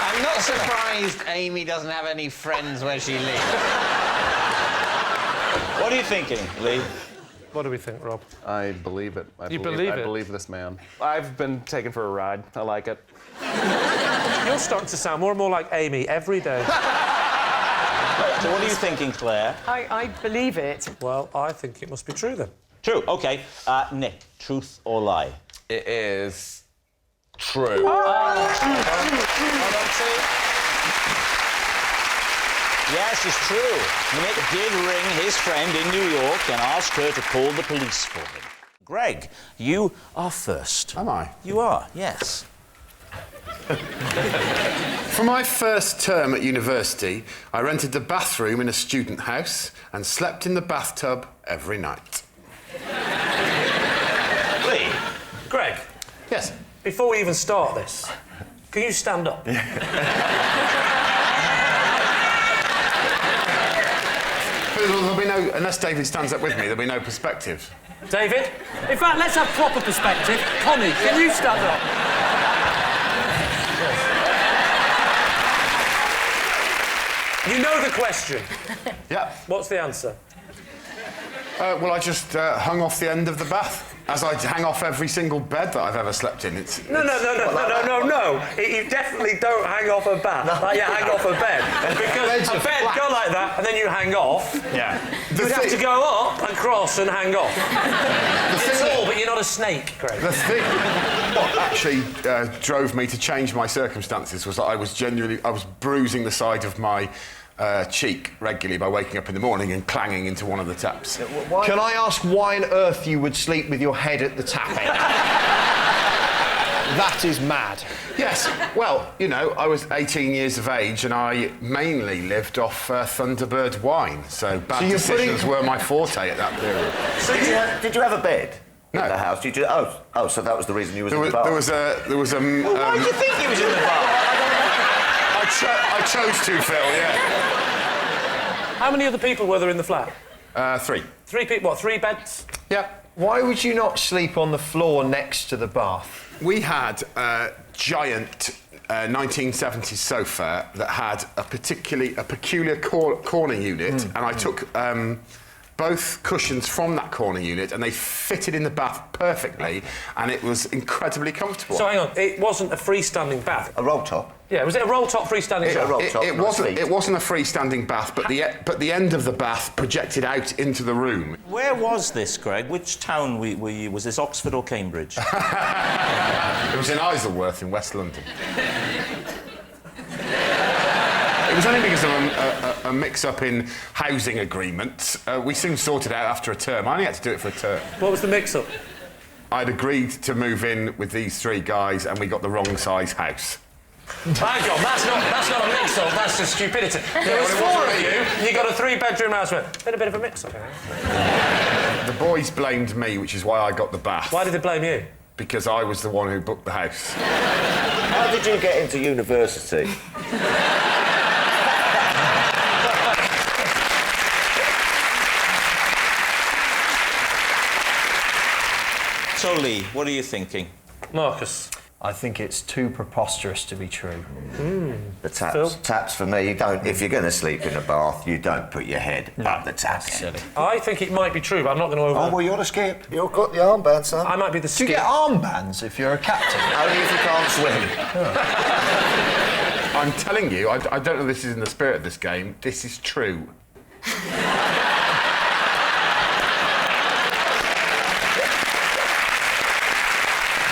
I'm not surprised Amy doesn't have any friends where she lives. What are you thinking, Lee? What do we think, Rob? I believe it. I believe this man. I've been taken for a ride. I like it. You're starting to sound more and more like Amy every day. So what are you thinking, Claire? I believe it. Well, I think it must be true, then. True, OK. Nick, truth or lie? It is true. Yes, it's true. Nick did ring his friend in New York and ask her to call the police for him. Greg, you are first. Am I? You are, yes. For my first term at university, I rented the bathroom in a student house and slept in the bathtub every night. Lee. Greg. Yes? Before we even start this, can you stand up? There'll be no, unless David stands up with me, there'll be no perspective. David? In fact, let's have proper perspective. Connie, can you stand up? You know the question. Yeah. What's the answer? Well, I just hung off the end of the bath, as I hang off every single bed that I've ever slept in. No. You definitely don't hang off a bath like you hang off a bed. Because a bed go like that and then you hang off. Yeah. You'd have to go up and cross and hang off. You're tall, but you're not a snake, Craig. The thing what actually drove me to change my circumstances was that I was bruising the side of my cheek regularly by waking up in the morning and clanging into one of the taps. Can I ask why on earth you would sleep with your head at the tap end? That is mad. Yes, well, you know, I was 18 years of age and I mainly lived off Thunderbird wine, so bad decisions were my forte at that period. So did you have a bed in the house? Did you? Oh, so that was the reason you was in the bath. There was a. Well, why do you think he was in the bath? I chose to, Phil, yeah. How many other people were there in the flat? 3. 3 people, what, 3 beds? Yep. Why would you not sleep on the floor next to the bath? We had a giant 1970s sofa that had a peculiar corner unit, and I took both cushions from that corner unit and they fitted in the bath perfectly and it was incredibly comfortable. So hang on, it wasn't a freestanding bath? A roll top? Yeah, was it a roll top freestanding bath? It wasn't a freestanding bath, but the end of the bath projected out into the room. Where was this, Greg? Which town were you? Was this Oxford or Cambridge? It was in Isleworth in West London. It was only because of a mix-up in housing agreements. We soon sorted it out after a term. I only had to do it for a term. What was the mix-up? I'd agreed to move in with these 3 guys and we got the wrong size house. Hang on, that's not a mix-up, that's just stupidity. There was 4 of you, and you got a 3-bedroom house. Been a bit of a mix-up, The boys blamed me, which is why I got the bath. Why did they blame you? Because I was the one who booked the house. How did you get into university? So, Lee, what are you thinking? Marcus? I think it's too preposterous to be true. The taps for me, you don't. If you're going to sleep in a bath, you don't put your head up the tap end. I think it might be true, but I'm not going to Oh, well, you're the skip. You've got the armband, son. I might be the skip. Do you get armbands if you're a captain? Only if you can't swim. I'm telling you, I don't know if this is in the spirit of this game, this is true.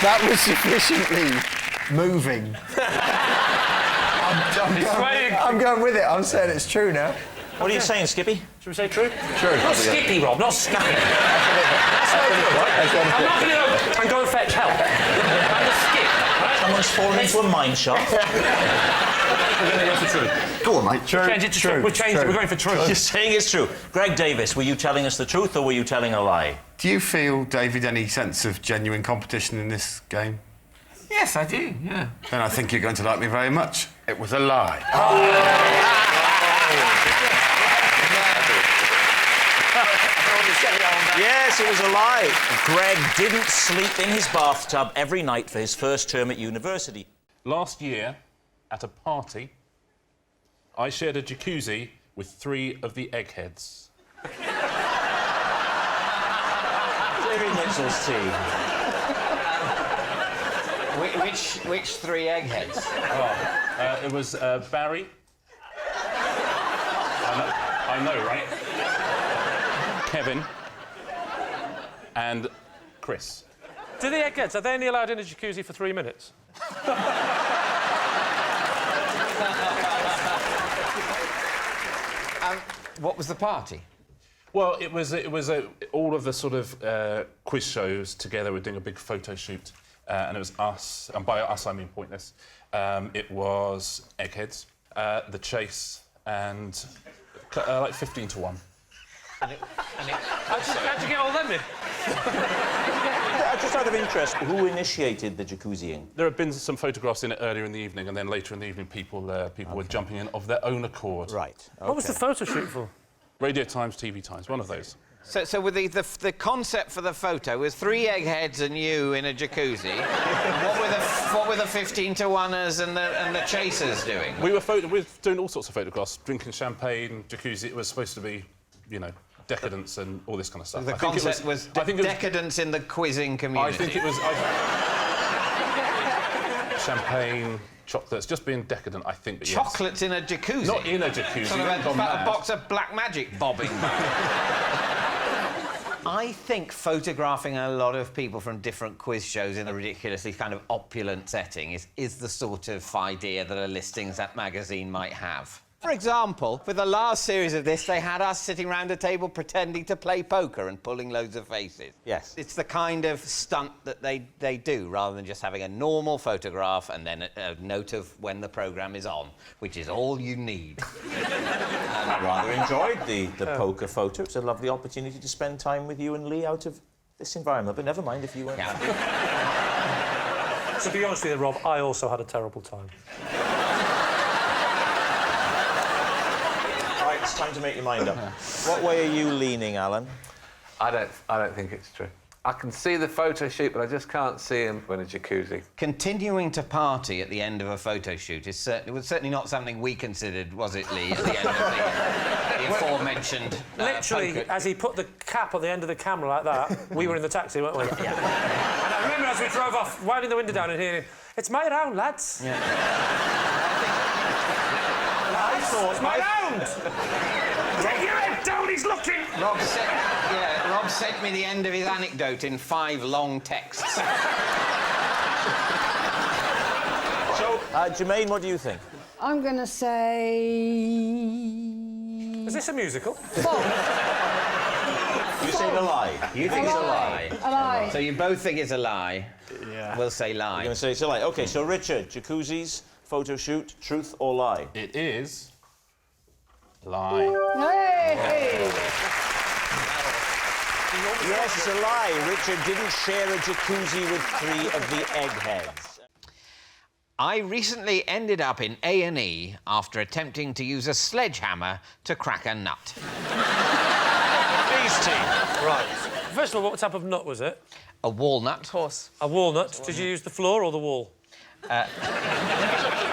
That was sufficiently moving. I'm going with it. I'm saying it's true now. What are you saying, Skippy? Should we say true? True. Not Skippy, Rob, not Skippy. That's no good. I'm not going to go and go and fetch help. I'm the skip. Right? Someone's fallen into a mine shaft. We're going to go for true. Go on, mate. True. Change it to true. We're changing it. We're going for true. You're saying it's true. Greg Davis, were you telling us the truth or were you telling a lie? Do you feel, David, any sense of genuine competition in this game? Yes, I do, yeah. Then I think you're going to like me very much. It was a lie. Yes, it was a lie. Greg didn't sleep in his bathtub every night for his first term at university. Last year, at a party, I shared a jacuzzi with 3 of the Eggheads. Jerry Mitchell's team. Which 3 Eggheads? It was Barry. I know, right? Kevin. And Chris. Do the Eggheads, are they only allowed in a jacuzzi for 3 minutes? What was the party? Well, it was all of the sort of quiz shows together. We're doing a big photo shoot, and it was us, and by us I mean Pointless. It was Eggheads, The Chase, and like 15 to 1. How'd you get all them in? Just out of interest, who initiated the jacuzziing? There have been some photographs in it earlier in the evening, and then later in the evening, people were jumping in of their own accord. Right. Okay. What was the photo shoot for? Radio Times, TV Times, one of those. So with the concept for the photo was 3 Eggheads and you in a jacuzzi. what were the 15 to 1ers and the chasers doing? We were doing all sorts of photographs, drinking champagne, jacuzzi. It was supposed to be, you know, decadence and all this kind of stuff. The concept was decadence in the quizzing community. I think it was champagne, chocolates, just being decadent, I think. But chocolates in a jacuzzi? Not in a jacuzzi. Sort of a box of black magic bobbing I think photographing a lot of people from different quiz shows in a ridiculously kind of opulent setting is the sort of idea that a listings at magazine might have. For example, for the last series of this, they had us sitting round a table pretending to play poker and pulling loads of faces. Yes. It's the kind of stunt that they do, rather than just having a normal photograph and then a note of when the programme is on, which is all you need. I rather enjoyed the poker photo. It's a lovely opportunity to spend time with you and Lee out of this environment, but never mind if you weren't. To be honest with you, Rob, I also had a terrible time. It's time to make your mind up. What way are you leaning, Alan? I don't think it's true. I can see the photo shoot, but I just can't see him in a jacuzzi. Continuing to party at the end of a photo shoot was certainly not something we considered, was it, Lee, at the end of the aforementioned Literally, poker. as he put the cap on the end of the camera like that, we were in the taxi, weren't we? Yeah. And I remember as we drove off, winding the window down and hearing, "It's my round, lads." Yeah. It's my round! Take your head down, he's looking! Rob sent me the end of his anecdote in 5 long texts. So, Jermaine, what do you think? I'm going to say... Is this a musical? You say a lie. You think it's a lie. A lie. So you both think it's a lie? Yeah. We'll say lie. You're going to say it's a lie. OK, so Richard, jacuzzis, photo shoot, truth or lie? It is... lie. Hey! Yes, it's a lie. Richard didn't share a jacuzzi with 3 of the Eggheads. I recently ended up in A&E after attempting to use a sledgehammer to crack a nut. These team. Right. First of all, what type of nut was it? A walnut. Of course. A walnut. Did you use the floor or the wall?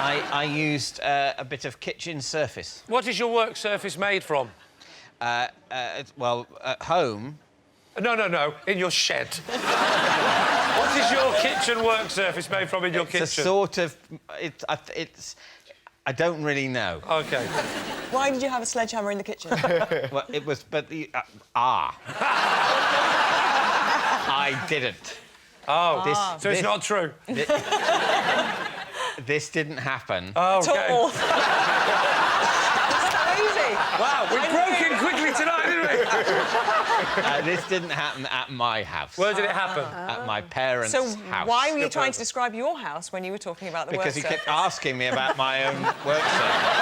I used a bit of kitchen surface. What is your work surface made from? Well, at home... No, in your shed. What is your kitchen work surface made from in your kitchen? It's a sort of... I don't really know. OK. Why did you have a sledgehammer in the kitchen? Well, it was... But I didn't. Oh, so it's not true? This didn't happen. Oh, OK. Easy. Wow, we broke in quickly tonight, didn't we? This didn't happen at my house. Where did it happen? At my parents' So house. why were you trying to describe your house when you were talking about the Because work he kept surface? asking me about my own work surface.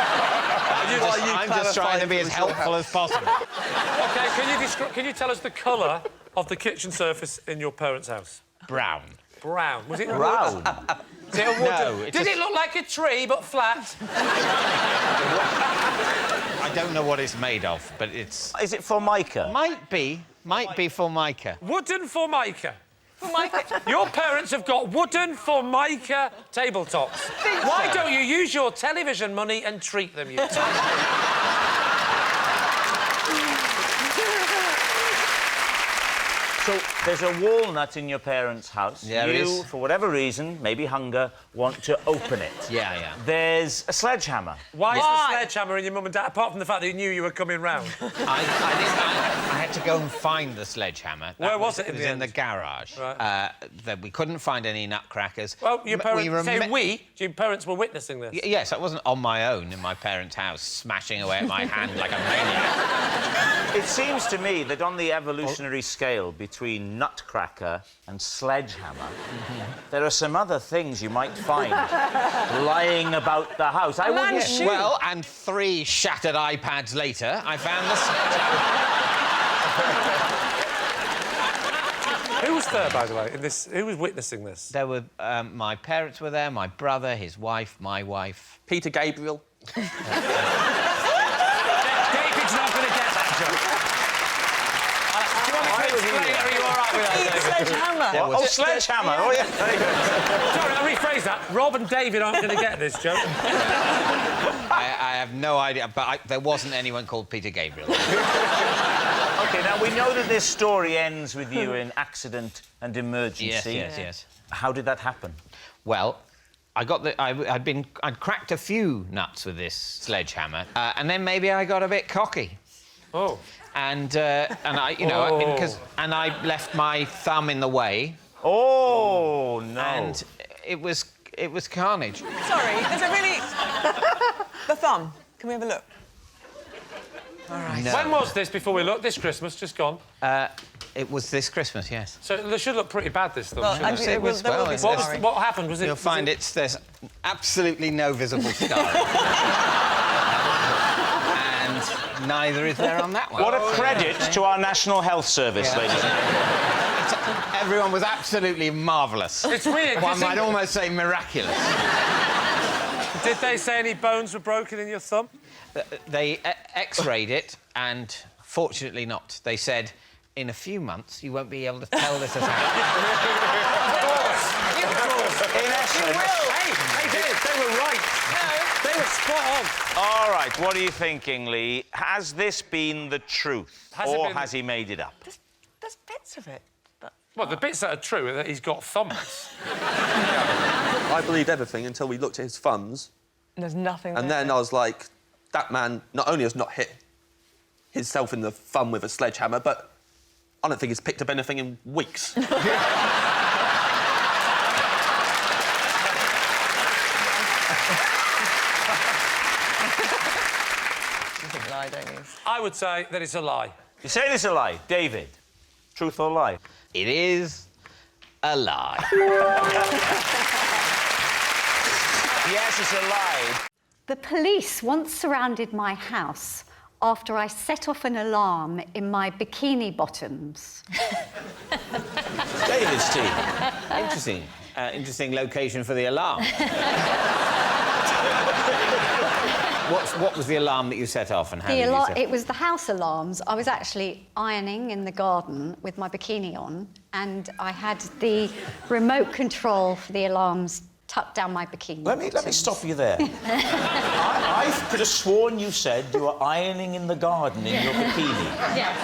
I'm just trying to be as helpful as possible. OK, can you tell us the colour of the kitchen surface in your parents' house? Brown. Brown. Was it Brown? Is it a wooden? No, Did it look like a tree but flat? I don't know what it's made of, but it's... Is it Formica? Might be Formica. Wooden Formica. Formica. Your parents have got wooden Formica tabletops. Why don't you use your television money and treat them, you So there's a walnut in your parents' house. Yeah, there you, is. for whatever reason, maybe hunger, want to open it. Yeah. There's a sledgehammer. Why is the sledgehammer in your mum and dad, apart from the fact that you knew you were coming round? I had to go and find the sledgehammer. Where was it It was in the garage. Right. We couldn't find any nutcrackers. Well, your parents... your parents were witnessing this? Yes, I wasn't on my own in my parents' house, smashing away at my hand like a maniac. It seems to me that on the evolutionary scale between Nutcracker and Sledgehammer, there are some other things you might find lying about the house. I wouldn't... Well, and 3 shattered iPads later, I found the Sledgehammer. Who was there, by the way, in this? Who was witnessing this? There were... my parents were there, my brother, his wife, my wife. Peter Gabriel. David's not going to get that joke. Do you want me to explain it, or are you all right with that, David? Sledgehammer. Oh, Sledgehammer. Oh, yeah. Very good. Sorry, I'll rephrase that. Rob and David aren't going to get this joke. I have no idea, but there wasn't anyone called Peter Gabriel. OK, now, we know that this story ends with you in accident and emergency. Yes. How did that happen? Well, I'd cracked a few nuts with this sledgehammer, and then maybe I got a bit cocky. Oh. And I, you know, and I left my thumb in the way. Oh no! And it was carnage. Sorry, is it really... the thumb? Can we have a look? All right. No. When was this before we looked? This Christmas, just gone? It was this Christmas, yes. So they should look pretty bad, this thing. Well, What happened? Was it... You'll find there's absolutely no visible scar. And neither is there on that one. What a credit to our National Health Service, ladies and gentlemen. Everyone was absolutely marvellous. It's weird. One might almost say miraculous. Did they say any bones were broken in your thumb? They X-rayed it, and fortunately not. They said, in a few months, you won't be able to tell this has happened. Of course. In essence. Hey, they were right. No. They were spot on. All right, what are you thinking, Lee? Has this been the truth, has he made it up? There's bits of it, but... Well, the bits that are true are that he's got thumbs. I believed everything until we looked at his thumbs. There's nothing And then I was like, that man not only has not hit himself in the thumb with a sledgehammer, but I don't think he's picked up anything in weeks. Lie, don't you? I would say that it's a lie. You say it's a lie. David, truth or lie? It is a lie. Yes, it's a lie. The police once surrounded my house after I set off an alarm in my bikini bottoms. David's team. Interesting. Interesting location for the alarm. What was the alarm that you set off, and how did you set It was the house alarms. I was actually ironing in the garden with my bikini on, and I had the remote control for the alarms tucked down my bikini. Let me stop you there. I could have sworn you said you were ironing in the garden in your bikini. Yes.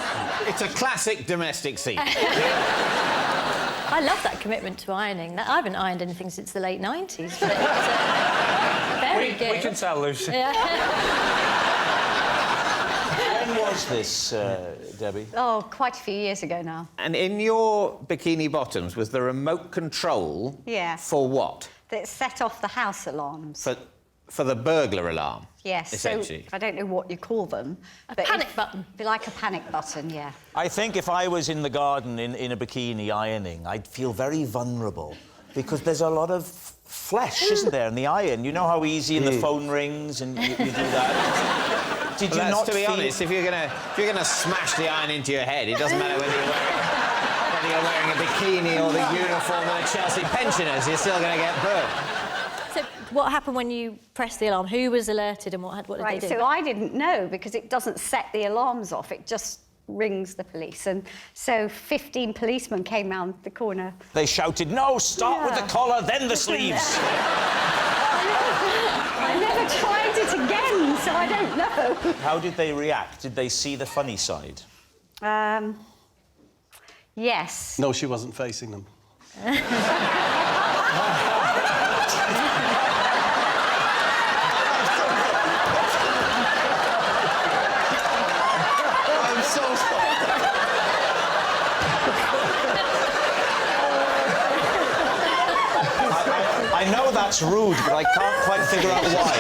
It's a classic domestic scene. I love that commitment to ironing. I haven't ironed anything since the late 90s, but it's very good. We can tell, Lucy. Yeah. When was this, Debbie? Oh, quite a few years ago now. And in your bikini bottoms was the remote control for what? That set off the house alarms. For the burglar alarm? Yes, essentially. So I don't know what you call them. A panic button. Like a panic button, yeah. I think if I was in the garden in a bikini ironing, I'd feel very vulnerable because there's a lot of flesh, isn't there, in the iron? You know how easy the phone rings and you do that? Did you not to be honest, if you're gonna smash the iron into your head, it doesn't matter whether you're wearing a bikini or the uniform of the Chelsea pensioners, you're still gonna get burned. So what happened when you pressed the alarm? Who was alerted and what did they do? So I didn't know because it doesn't set the alarms off. It just rings the police. And so 15 policemen came round the corner. They shouted, no, start with the collar, then the sleeves. I never tried it again, so I don't know. How did they react? Did they see the funny side? Yes. No, she wasn't facing them. I'm so sorry. I know that's rude, but I can't quite figure out why.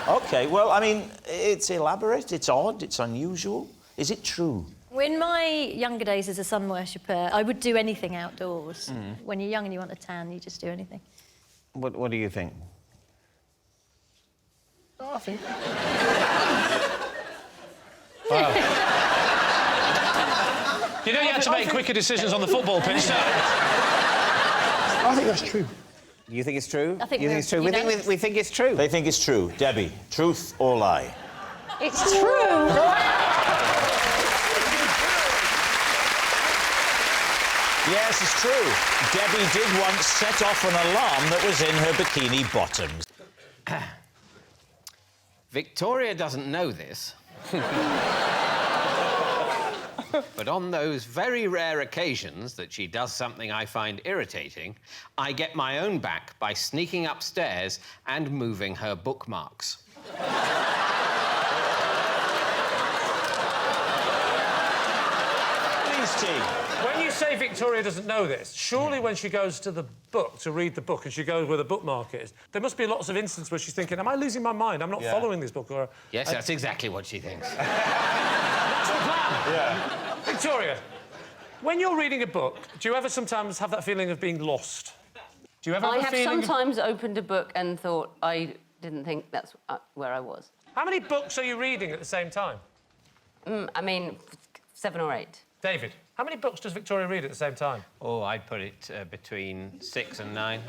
OK, well, I mean, It's elaborate, it's odd, it's unusual. Is it true? In my younger days as a sun worshipper, I would do anything outdoors. When you're young and you want a tan, you just do anything. What do you think? Oh, I think... You know you had to make quicker decisions on the football pitch, don't you? I think that's true. You think it's true? I think you think it's true? We think it's true. They think it's true. Debbie, truth or lie? It's true. Yes, it's true. Debbie did once set off an alarm that was in her bikini bottoms. Victoria doesn't know this. But on those very rare occasions that she does something I find irritating, I get my own back by sneaking upstairs and moving her bookmarks. Please, T. When you say Victoria doesn't know this, surely when she goes to the book to read the book and she goes where the bookmark is, there must be lots of instances where she's thinking, am I losing my mind? I'm not following this book. Or Yes, that's exactly what she thinks. That's the plan. Yeah. Victoria, when you're reading a book, do you ever sometimes have that feeling of being lost? Do you ever I have a have feeling... sometimes opened a book and thought I didn't think that's where I was. How many books are you reading at the same time? I mean, 7 or 8. David, how many books does Victoria read at the same time? Oh, I'd put it between 6 and 9.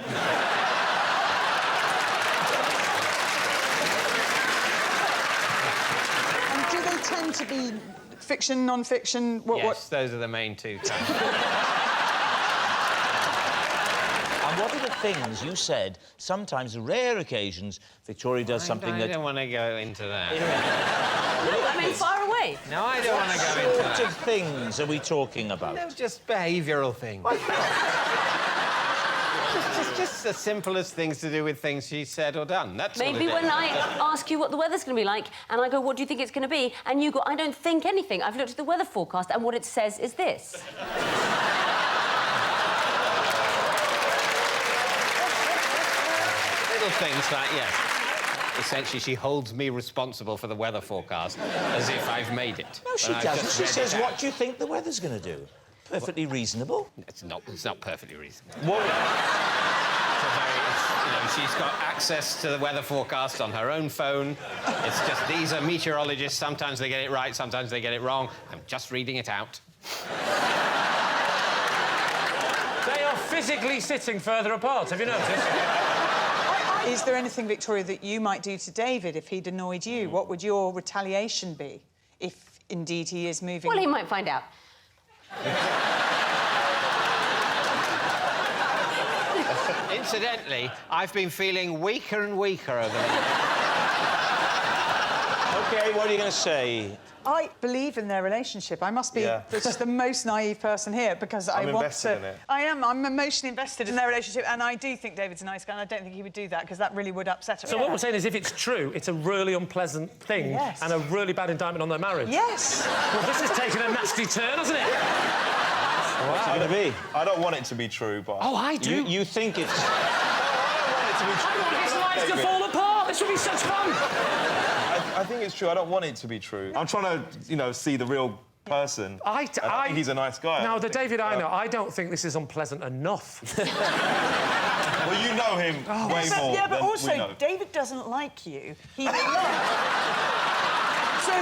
And do they tend to be fiction, non-fiction? Yes, those are the main two. And what are the things you said, sometimes rare occasions, Victoria does something I that... don't want to go into that. I mean, far away. No, I don't want to go into that. What sort of things are we talking about? No, just behavioural things. just the simplest things to do with things she said or done. That's all it Maybe is. when I ask you what the weather's going to be like, and I go, what do you think it's going to be? And you go, I don't think anything. I've looked at the weather forecast, and what it says is this. Little things like, yes. Essentially, she holds me responsible for the weather forecast as if I've made it. No, she doesn't. She says, what do you think the weather's going to do? Perfectly reasonable. It's not perfectly reasonable. What? She's got access to the weather forecast on her own phone. It's just, these are meteorologists. Sometimes they get it right, sometimes they get it wrong. I'm just reading it out. They are physically sitting further apart, have you noticed? Is there anything, Victoria, that you might do to David if he'd annoyed you? What would your retaliation be if, indeed, he is moving... Well, he might find out. Incidentally, I've been feeling weaker and weaker over the... OK, what are you going to say? I believe in their relationship. I must be just the most naive person here because I want to... in it. I am. I'm emotionally invested in their relationship, and I do think David's a nice guy, and I don't think he would do that because that really would upset her. So what we're saying is, if it's true, it's a really unpleasant thing and a really bad indictment on their marriage. Yes. Well, this has taken a nasty turn, hasn't it? What's it going to be? I don't want it to be true, but... Oh, I do. You think it's... I want his life to fall apart. This would be such fun. I think it's true. I don't want it to be true. I'm trying to, see the real person. I think he's a nice guy. Now, the David I know, I don't think this is unpleasant enough. Well, you know him way more Yeah, but than also, we know. David doesn't like you. He loves. So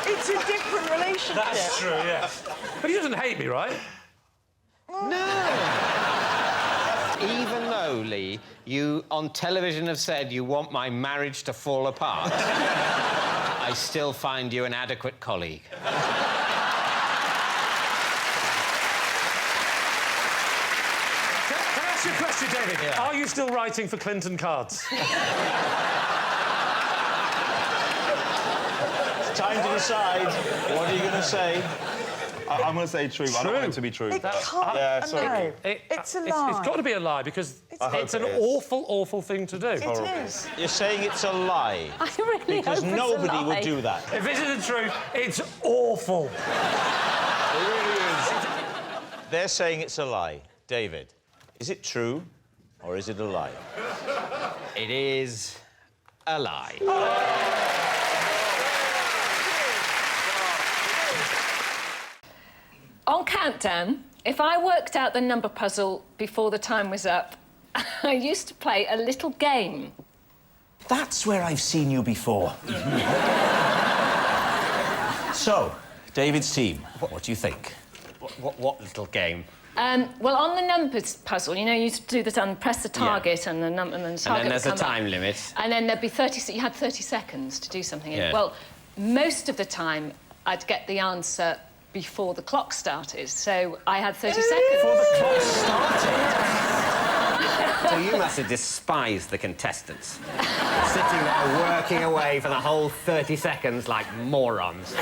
it's a different relationship. That's true, yeah. But he doesn't hate me, right? No. Even though, Lee, you on television have said you want my marriage to fall apart, I still find you an adequate colleague. Can I ask you a question, David? Yeah. Are you still writing for Clinton cards? It's time to decide. What are you going to say? I'm going to say true, but I don't want it to be true. It can't. Yeah, sorry. It's a lie. It's got to be a lie because it's an awful, awful thing to do. It is. You're saying it's a lie. I really Because hope it's a nobody lie. would do that. If this is the truth, it's awful. It really is. They're saying it's a lie. David, is it true or is it a lie? It is a lie. On Countdown, if I worked out the number puzzle before the time was up, I used to play a little game. That's where I've seen you before. So, David's team, what do you think? What little game? Well, on the numbers puzzle, you know, you used to do this and press the target and the number and then the target And then there's a would come time up. limit. And then there'd be 30... You had 30 seconds to do something. Yeah. Well, most of the time, I'd get the answer before the clock started, so I had 30 seconds. Before the clock started? So you must have despised the contestants. Sitting there working away for the whole 30 seconds like morons.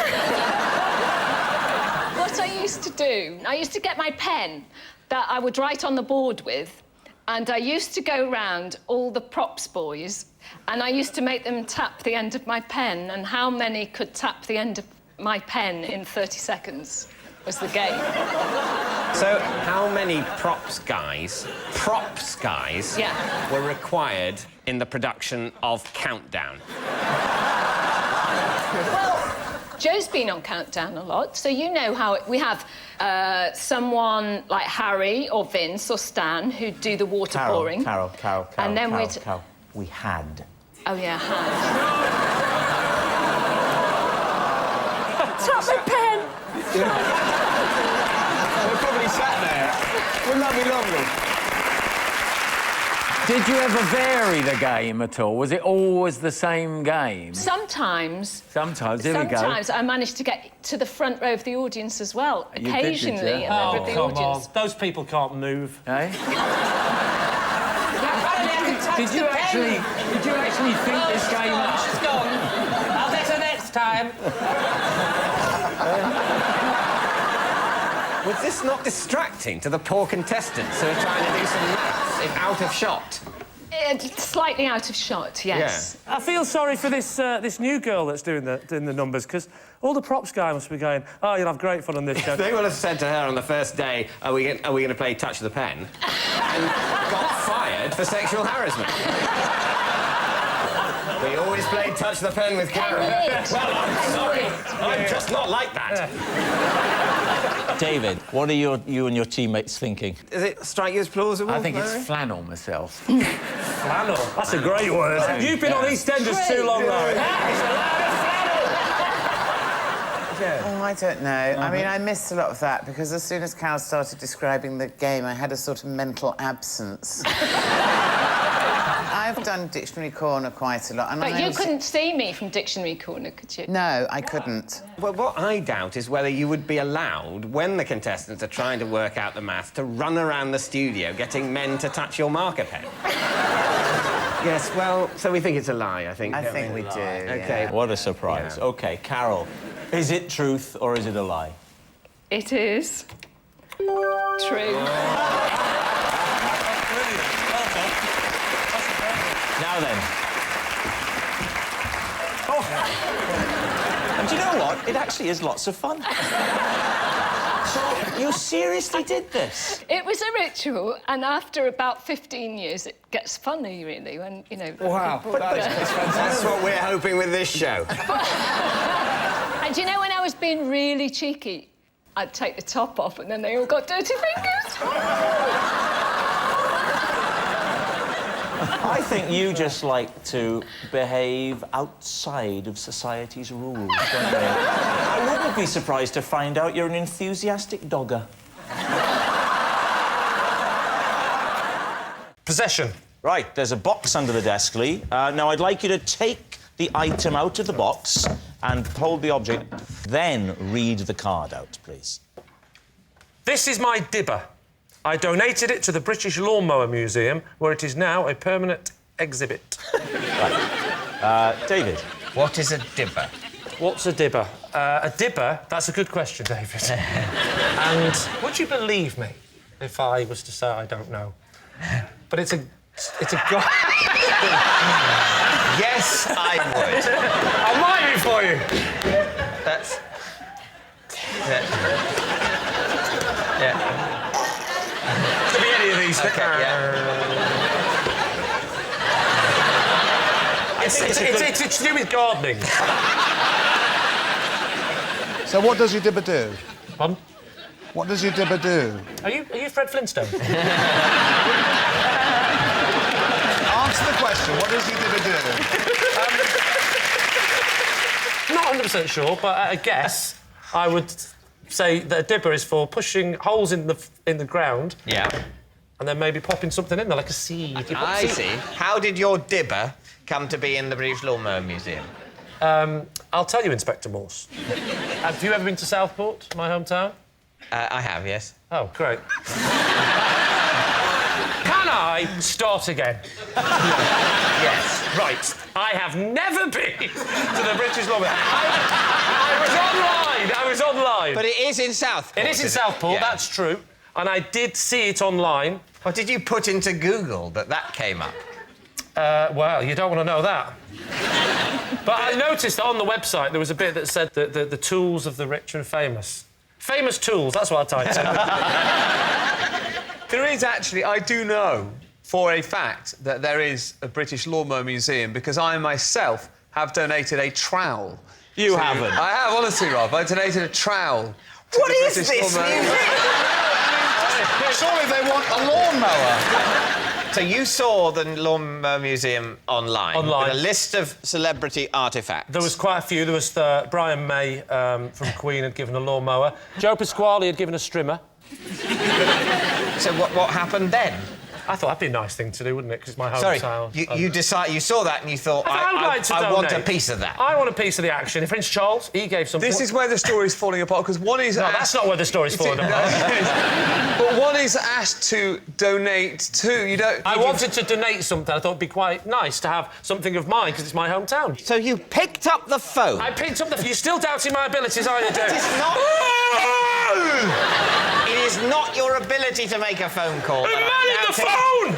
What I used to do, I used to get my pen that I would write on the board with, and I used to go round all the props boys, and I used to make them tap the end of my pen, and how many could tap the end of my pen in 30 seconds was the game. So how many props guys Yeah. were required in the production of Countdown? Well, Joe's been on Countdown a lot, so you know how we have someone like Harry or Vince or Stan who do the water pouring. Carol. And then we had. Oh, yeah, Tap my pen! We're probably sat there. Wouldn't that be lovely? Did you ever vary the game at all? Was it always the same game? Sometimes. Sometimes, here we go. Sometimes I managed to get to the front row of the audience as well. You did, Occasionally, did you? a member of the Come audience. on, those people can't move. Eh? Did you actually think this game up? She's gone. I'll get her next time. Was this not distracting to the poor contestants who are trying to do some maths if out of shot? Slightly out of shot, yes. Yeah. I feel sorry for this new girl that's doing the numbers, because all the props guy must be going, oh, you'll have great fun on this show. They will have said to her on the first day, are we going to play Touch the Pen? And got fired for sexual harassment. We always played Touch the Pen with Karen. Well, I'm sorry. I'm just not like that. David, what are you and your teammates thinking? Does it strike you as plausible? I think it's flannel myself. Flannel? That's a great word. You've been on EastEnders too long, Larry. Oh, I don't know. I mean, I missed a lot of that because as soon as Cal started describing the game, I had a sort of mental absence. I've done Dictionary Corner quite a lot. And But you couldn't see me from Dictionary Corner, could you? No, I couldn't. Well, what I doubt is whether you would be allowed, when the contestants are trying to work out the maths, to run around the studio getting men to touch your marker pen. Yes, well, so we think it's a lie, I think. I think we do, OK. yeah. What a surprise. Yeah. OK, Carol, is it truth or is it a lie? It is true. Now then. Oh. And do you know what? It actually is lots of fun. So, you seriously did this? It was a ritual, and after about 15 years, it gets funny, really, when, you know... Wow, people- that's what we're hoping with this show. And do you know, when I was being really cheeky, I'd take the top off, and then they all got dirty fingers. I think you just like to behave outside of society's rules, don't you? I wouldn't be surprised to find out you're an enthusiastic dogger. Possession. Right, there's a box under the desk, Lee. Now, I'd like you to take the item out of the box and hold the object, then read the card out, please. This is my dibber. I donated it to the British Lawnmower Museum, where it is now a permanent exhibit. Right. David. What is a dibber? What's a dibber? A dibber? That's a good question, David. And would you believe me if I was to say I don't know? But it's a Yes, I would. I'll mime it for you. That's... Yeah. Could be any of these. Okay, It's to do with gardening. So what does your dibber do? Pardon? What does your dibber do? Are you Fred Flintstone? Answer the question. What does your dibber do? Not 100% sure, but at a guess, I would say that a dibber is for pushing holes in the ground. Yeah. And then maybe popping something in there, like a seed. I see. How did your dibber come to be in the British Lawnmower Museum? I'll tell you, Inspector Morse. Have you ever been to Southport, my hometown? I have, yes. Oh, great. Can I start again? Yes. Right. I have never been to the British Lawnmower. I was online. But it is in Southport. It is in Southport, Yeah. that's true. And I did see it online. What did you put into Google that came up? Well, you don't want to know that. But I noticed that on the website there was a bit that said the tools of the rich and famous. Famous tools, that's what I typed in. There is actually, I do know for a fact that there is a British Lawnmower Museum because I myself have donated a trowel. You haven't? I have, honestly, Rob. I donated a trowel. What is this museum? Surely they want a lawnmower. So you saw the Lawnmower Museum online? Online. With a list of celebrity artefacts? There was quite a few. There was Brian May from Queen had given a lawnmower. Joe Pasquale had given a strimmer. So what happened then? I thought that'd be a nice thing to do, wouldn't it? Because it's my Sorry, hometown. you saw that and you thought, I want a piece of that. I want a piece of the action. Prince Charles, he gave something. This is where the story's falling apart, because one is No, that's not where the story's falling apart. But one is asked to donate to. You don't... I wanted to donate something. I thought it'd be quite nice to have something of mine, because it's my hometown. So you picked up the phone? I picked up the phone. You're still doubting my abilities, are you, Dave? It's not... It is not your ability to make a phone call. The man in the phone!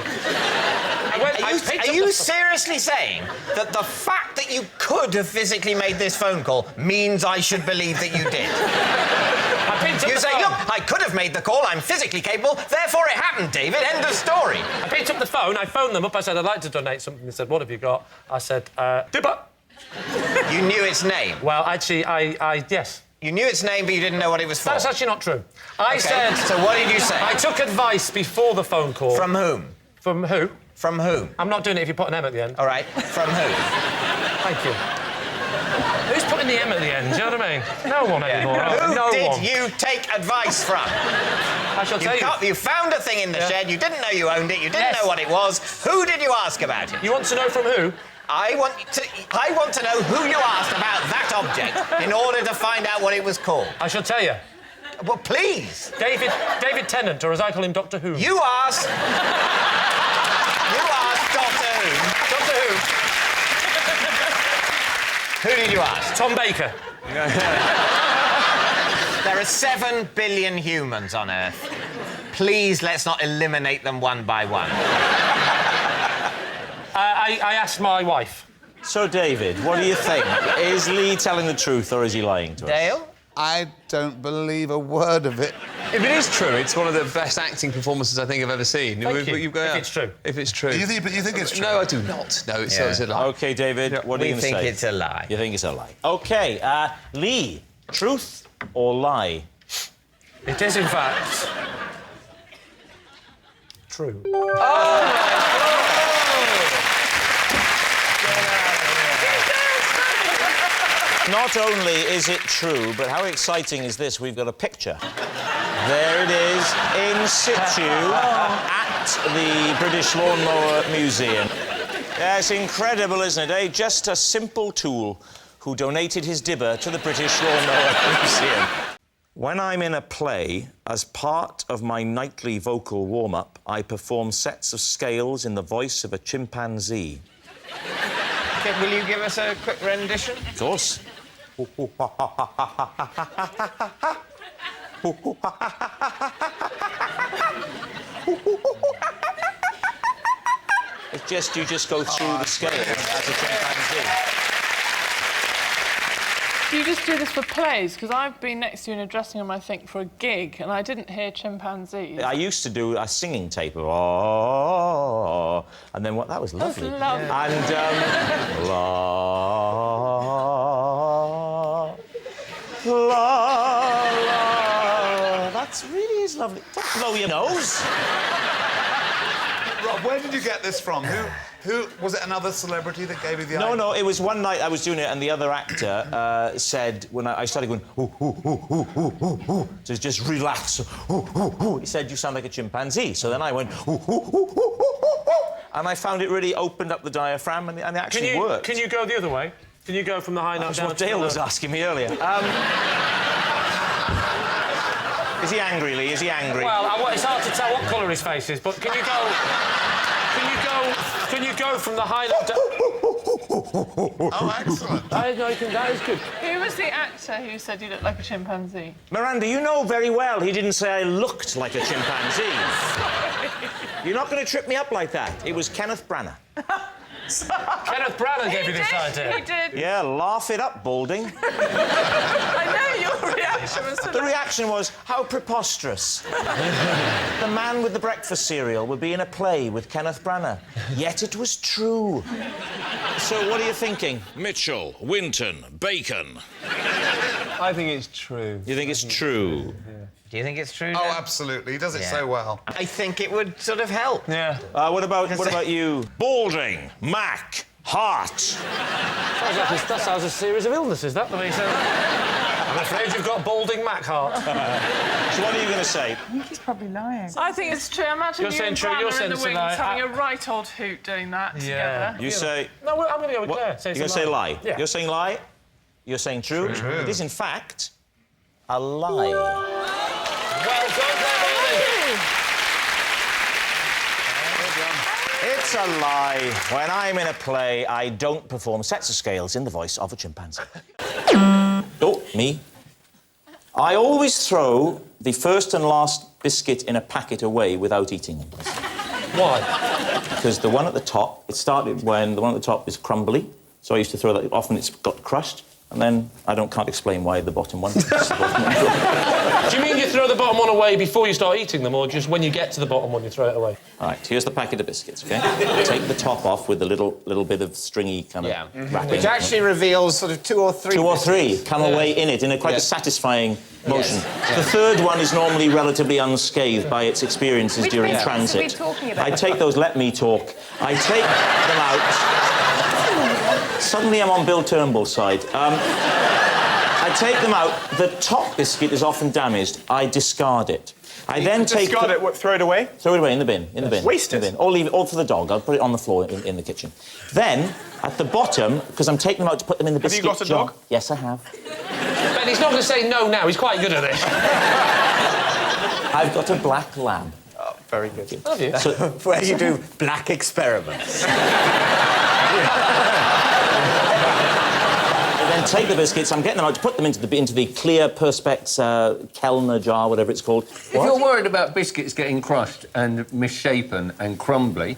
Are you seriously saying that the fact that you could have physically made this phone call means I should believe that you did? You say, look, I could have made the call, I'm physically capable, therefore it happened, David, end of story. I picked up the phone, I phoned them up, I said, I'd like to donate something. They said, what have you got? I said, dibber. You knew its name? Well, actually, yes. You knew its name, but you didn't know what it was for? That's actually not true. I said... So what did you say? I took advice before the phone call. From whom? From who? From whom? I'm not doing it if you put an M at the end. All right. From who? Thank you. Who's putting the M at the end? Do you know what I mean? No one anymore. Who did you take advice from? I shall tell you. You found a thing in the shed, you didn't know you owned it, you didn't know what it was. Who did you ask about it? You want to know from who? I want to know who you asked about that object in order to find out what it was called. I shall tell you. Well, please. David Tennant, or as I call him, Doctor Who. You asked... Doctor Who. Doctor Who. Who did you ask? Tom Baker. There are 7 billion humans on Earth. Please, let's not eliminate them one by one. I asked my wife. So, David, what do you think? Is Lee telling the truth or is he lying to us? Dale? I don't believe a word of it. If it is true, it's one of the best acting performances I think I've ever seen. Thank you. If it's true. If it's true. You think it's true? No, I do not. No, it's a lie. OK, David, what are you going to say? We think it's a lie. You think it's a lie. OK, Lee, truth or lie? It is, in fact... true. Not only is it true, but how exciting is this? We've got a picture. There it is, in situ, at the British Lawnmower Museum. Yeah, it's incredible, isn't it, eh? Just a simple tool who donated his dibber to the British Lawnmower Museum. When I'm in a play, as part of my nightly vocal warm-up, I perform sets of scales in the voice of a chimpanzee. Okay, will you give us a quick rendition? Of course. It's just, you just go through the scale as a chimpanzee. Do you just do this for plays? Because I've been next to you in a dressing room, I think, for a gig, and I didn't hear chimpanzees. I used to do a singing tape of oh, and then what? That was lovely. That's lovely. And la, la, It really is lovely. Don't blow your nose. Rob, where did you get this from? Who was it? Another celebrity that gave you the idea? No, it was one night I was doing it, and the other actor said when I started going, ooh, ooh, ooh, ooh, ooh, ooh, ooh, to just relax. Ooh, ooh, ooh. He said, "You sound like a chimpanzee." So then I went, ooh, ooh, ooh, ooh, ooh, ooh, and I found it really opened up the diaphragm, and it actually worked. Can you go the other way? Can you go from the high note down? That's what Dale was asking me earlier. Is he angry, Lee? Is he angry? Well, it's hard to tell what colour his face is, but can you go? Can you go from the high note down? Oh, excellent. That is good. Who was the actor who said you looked like a chimpanzee? Miranda, you know very well he didn't say I looked like a chimpanzee. You're not going to trip me up like that. It was Kenneth Branagh. Kenneth Branagh gave you this idea. He did. Yeah, laugh it up, Balding. I know your reaction was... The reaction was, how preposterous. The man with the breakfast cereal would be in a play with Kenneth Branagh. Yet it was true. So what are you thinking? Mitchell, Winton, Bacon. I think it's true. You think it's true? Do you think it's true? Oh, absolutely. He does it so well. I think it would sort of help. Yeah. What about you? Balding, Mack, Heart. That sounds a series of illnesses, that. I'm afraid you've got balding Mack heart. So what are you going to say? I think he's probably lying. I think it's true. Imagine You're you saying and true, you're Branagh in the saying wings it's a lie. having a right old hoot doing that together. You say... No, I'm going to go with Claire. You're going to say lie? Yeah. You're saying lie? You're saying true? It is, in fact, a lie. Well done, It's a lie. When I'm in a play, I don't perform sets of scales in the voice of a chimpanzee. Oh, me. I always throw the first and last biscuit in a packet away without eating them. Why? Because the one at the top, it started when the one at the top is crumbly, so I used to throw that. Often it's got crushed, and then can't explain why the bottom one. Do you mean you throw the bottom one away before you start eating them, or just when you get to the bottom one you throw it away? All right, here's the packet of biscuits, OK? Take the top off with the little bit of stringy kind of wrapping. Which actually reveals sort of 2 or 3 2 or 3 come away in it in a quite a satisfying motion. The third one is normally relatively unscathed by its experiences during transit. What are we talking about? I take those... Let me talk. I take them out... Suddenly I'm on Bill Turnbull's side. I take them out. The top biscuit is often damaged. I discard it. I then take... Discard it? What, throw it away? Throw it away in the bin. In the bin. Waste it. Or leave it. Or for the dog. I'll put it on the floor in the kitchen. Then, at the bottom, because I'm taking them out to put them in the biscuit jar... Have you got a dog? Yes, I have. Ben, he's not going to say no now. He's quite good at this. I've got a black lab. Oh, very good. Have you? So, where you do black experiments. Then take the biscuits. I'm getting them out to put them into the clear Perspex Kellner jar, whatever it's called. If you're worried about biscuits getting crushed and misshapen and crumbly,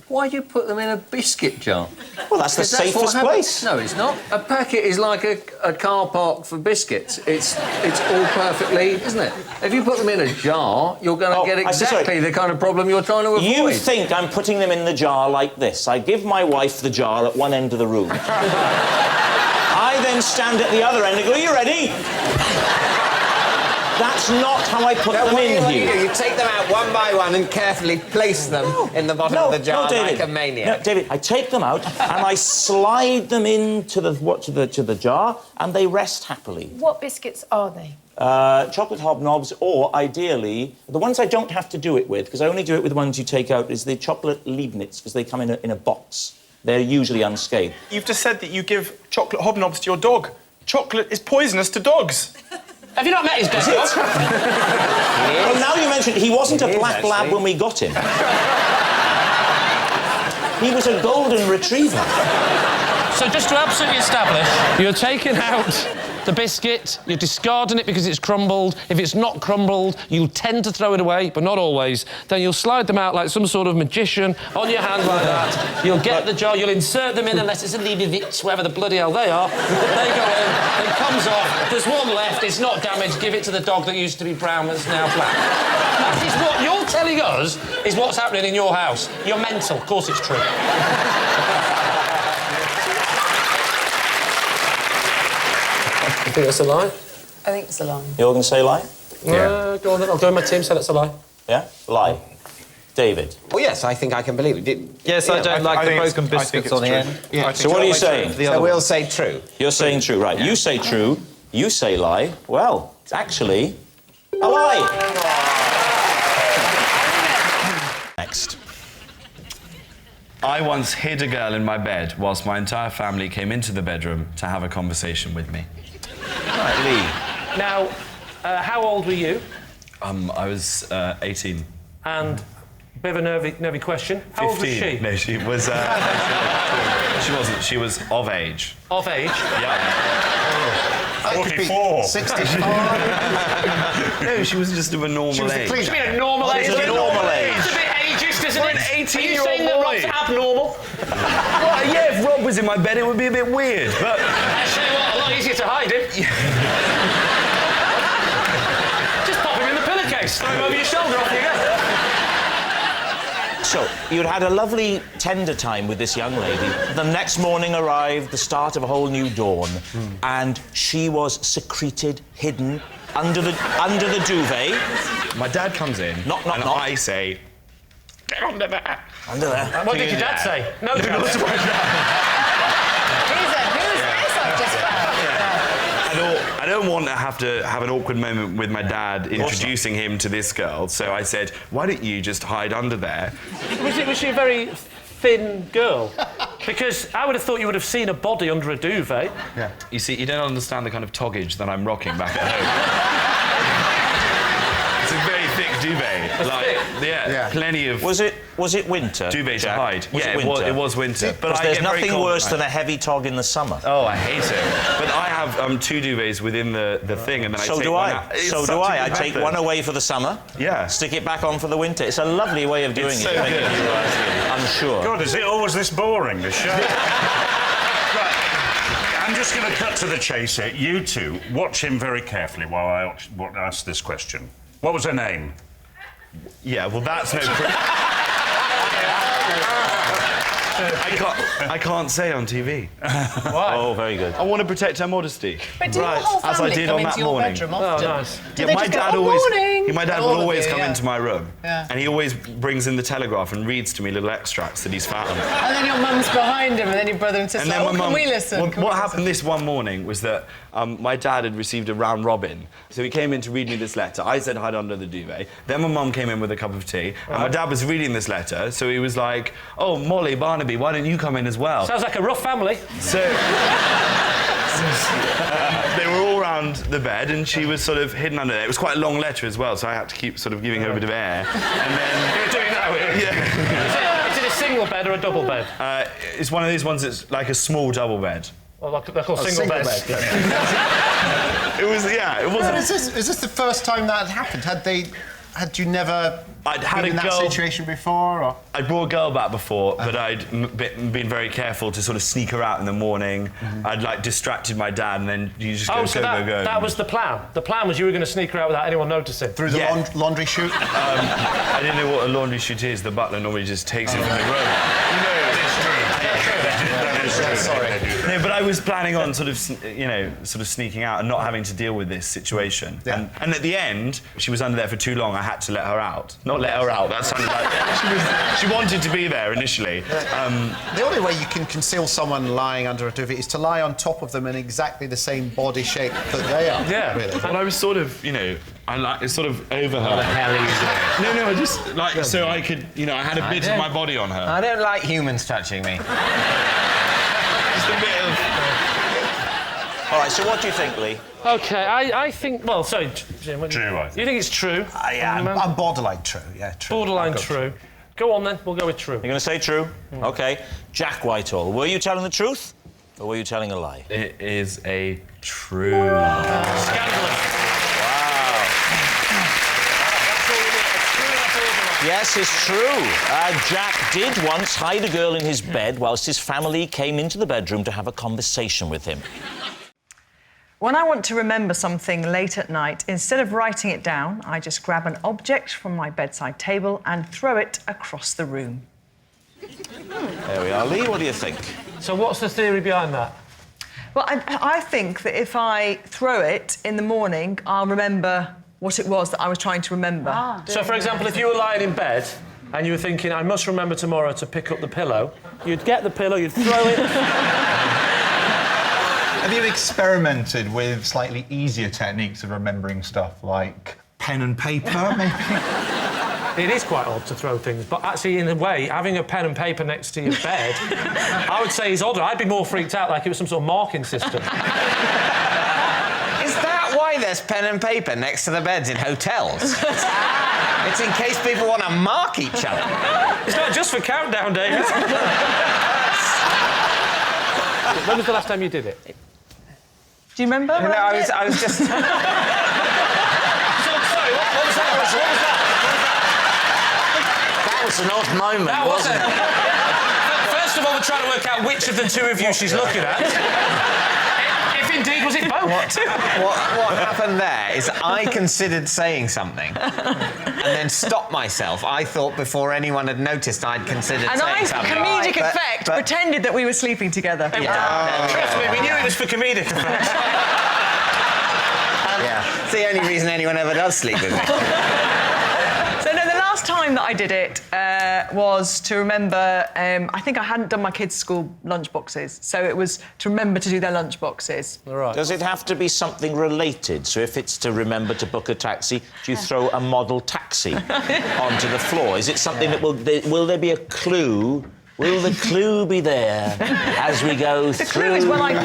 why do you put them in a biscuit jar? Well, that's the safest place. No, it's not. A packet is like a car park for biscuits. It's all perfectly, isn't it? If you put them in a jar, you're going to get exactly the kind of problem you're trying to avoid. You think I'm putting them in the jar like this. I give my wife the jar at one end of the room. I then stand at the other end and go, "Are you ready?" That's not how I put them in here. You take them out one by one and carefully place them in the bottom of the jar like a maniac. No, David, I take them out and I slide them into the jar and they rest happily. What biscuits are they? Chocolate hobnobs, or ideally, the ones I don't have to do it with, because I only do it with the ones you take out, is the chocolate Leibniz, because they come in a box. They're usually unscathed. You've just said that you give chocolate hobnobs to your dog. Chocolate is poisonous to dogs. Have you not met his dog? Well, now you mention he wasn't a black lab when we got him. He was a golden retriever. So just to absolutely establish, you're taking out the biscuit, you're discarding it because it's crumbled. If it's not crumbled, you'll tend to throw it away, but not always. Then you'll slide them out like some sort of magician on your hand like that. You'll get the jar, you'll insert them in, unless it's a Leibniz, wherever the bloody hell they are. They go in, it comes off. There's one left, it's not damaged. Give it to the dog that used to be brown that's now black. That is what you're telling us is what's happening in your house. You're mental. Of course it's true. You think that's a lie? I think it's a lie. You're going to say lie? Go on then. I'll go with my team, say that's a lie. Yeah? Lie. David? Oh, yes, I think I can believe it. Yes, I don't like the broken biscuits on the end. Yeah. So what are you saying? So we'll say true. You're saying true, right. Yeah. You say true, you say lie. Well, it's actually a lie. Next. I once hid a girl in my bed whilst my entire family came into the bedroom to have a conversation with me. Right, Lee. Now, how old were you? I was 18. And a bit of a nervy question. How old was she? No, she was... she wasn't. She was of age. Of age? Yeah. 44. 65. No, she was just of a normal age. She mean a normal age? It's a normal age. It's a bit ageist, isn't it? An 18-year-old Are you saying that Rob's abnormal? Well, yeah, if Rob was in my bed, it would be a bit weird, but... Actually, what, a lot easier to hide him. Just pop him in the pillowcase, throw him over your shoulder, off you go. So, you'd had a lovely tender time with this young lady. The next morning arrived, the start of a whole new dawn, and she was secreted, hidden, under the duvet. My dad comes in, and I say, get under there. Under there. And what did your dad say? No, Who's this I've just found? I don't want to have an awkward moment with my dad introducing him to this girl, so I said, why don't you just hide under there? Was she a very thin girl? Because I would have thought you would have seen a body under a duvet. Yeah. You see, you don't understand the kind of toggage that I'm rocking back at home. It's a very thick duvet. Like, yeah, plenty of... Was it winter? Duvet to Jack? hide. Yeah, it was winter. But there's nothing worse than a heavy tog in the summer. Oh, I hate it. But I have two duvets within the thing, and then I take one out. So do I. I take one away for the summer. Yeah. Stick it back on for the winter. It's a lovely way of doing It's it. so good. I'm sure. God, is it always this boring, this show? Right. I'm just going to cut to the chase here. You two, watch him very carefully while I ask this question. What was her name? Yeah, well, that's no proof. I can't say on TV. Why? Oh, very good. I want to protect her modesty. But do your whole as I family did come on into that your morning. bedroom often? Oh, nice. Do they my just go, dad "Oh, always. morning"? My dad All will of always you, come yeah. into my room, Yeah. and he always brings in the Telegraph and reads to me little extracts that he's found. And then your mum's behind him, and then your brother and sister, And then can we listen? What happened this one morning was that my dad had received a round robin, so he came in to read me this letter. I said hide under the duvet. Then my mum came in with a cup of tea, and my dad was reading this letter, so he was like, "Oh, Molly, Barnaby, why don't you come in as well?" Sounds like a rough family. So they were all round the bed, and she was sort of hidden under there. It was quite a long letter as well, so I had to keep sort of giving her a bit of air. And then You're doing that, were you? Yeah. Is it a single bed or a double bed? It's one of these ones that's like a small double bed. Well, they're called single beds. It was, it wasn't. Is this the first time that had happened? Had you never been in that situation before? Or? I'd brought a girl back before, but I'd been very careful to sort of sneak her out in the morning. I'd like distracted my dad, and then you just go, so go. That was the plan. The plan was you were going to sneak her out without anyone noticing. Through the laundry chute? I didn't know what a laundry chute is. The butler normally just takes it from the room. Sorry. No, but I was planning on sort of sneaking out and not having to deal with this situation. Yeah. And at the end, she was under there for too long. I had to let her out. Not let her out. That sounded like she wanted to be there initially. The only way you can conceal someone lying under a duvet is to lie on top of them in exactly the same body shape that they are. Yeah. Really. Well, I was sort of, sort of over her. What the hell are you doing? No, I just so I could, I had a bit of my body on her. I don't like humans touching me. Just a bit of... All right, so what do you think, Lee? OK, I think... Well, sorry, Jim. True, I think. You think it's true? I'm borderline true, yeah, true. Borderline true. Go on, then. We'll go with true. You're going to say true? OK. Jack Whitehall, were you telling the truth, or were you telling a lie? It is a true. Scandalous. Yes, it's true. Jack did once hide a girl in his bed whilst his family came into the bedroom to have a conversation with him. When I want to remember something late at night, instead of writing it down, I just grab an object from my bedside table and throw it across the room. There we are. Lee, what do you think? So what's the theory behind that? Well, I think that if I throw it in the morning, I'll remember what it was that I was trying to remember. So, for example, if you were lying in bed and you were thinking, I must remember tomorrow to pick up the pillow, you'd get the pillow, you'd throw it... Have you experimented with slightly easier techniques of remembering stuff, like pen and paper, maybe? It is quite odd to throw things, but actually, in a way, having a pen and paper next to your bed, I would say is odder. I'd be more freaked out like it was some sort of marking system. Is that why there's pen and paper next to the beds in hotels? It's in case people want to mark each other. It's not just for countdown, David. When was the last time you did it? Do you remember? No, I was just... Sorry, what was that? What was that? That was an odd moment, wasn't it? First of all, we're trying to work out which of the two of you she's looking at. If indeed was it both. What happened there is I considered saying something and then stopped myself. I thought before anyone had noticed I'd considered saying something. And I, comedic effect, pretended that we were sleeping together. Trust me, we knew it was for comedic effect. It's the only reason anyone ever does sleep with me. So, no, the last time that I did it was to remember... I think I hadn't done my kids' school lunch boxes, so it was to remember to do their lunch boxes. Right. Does it have to be something related? So if it's to remember to book a taxi, do you throw a model taxi onto the floor? Is it something that will there be a clue? Will the clue be there as we go through? The clue is when I'm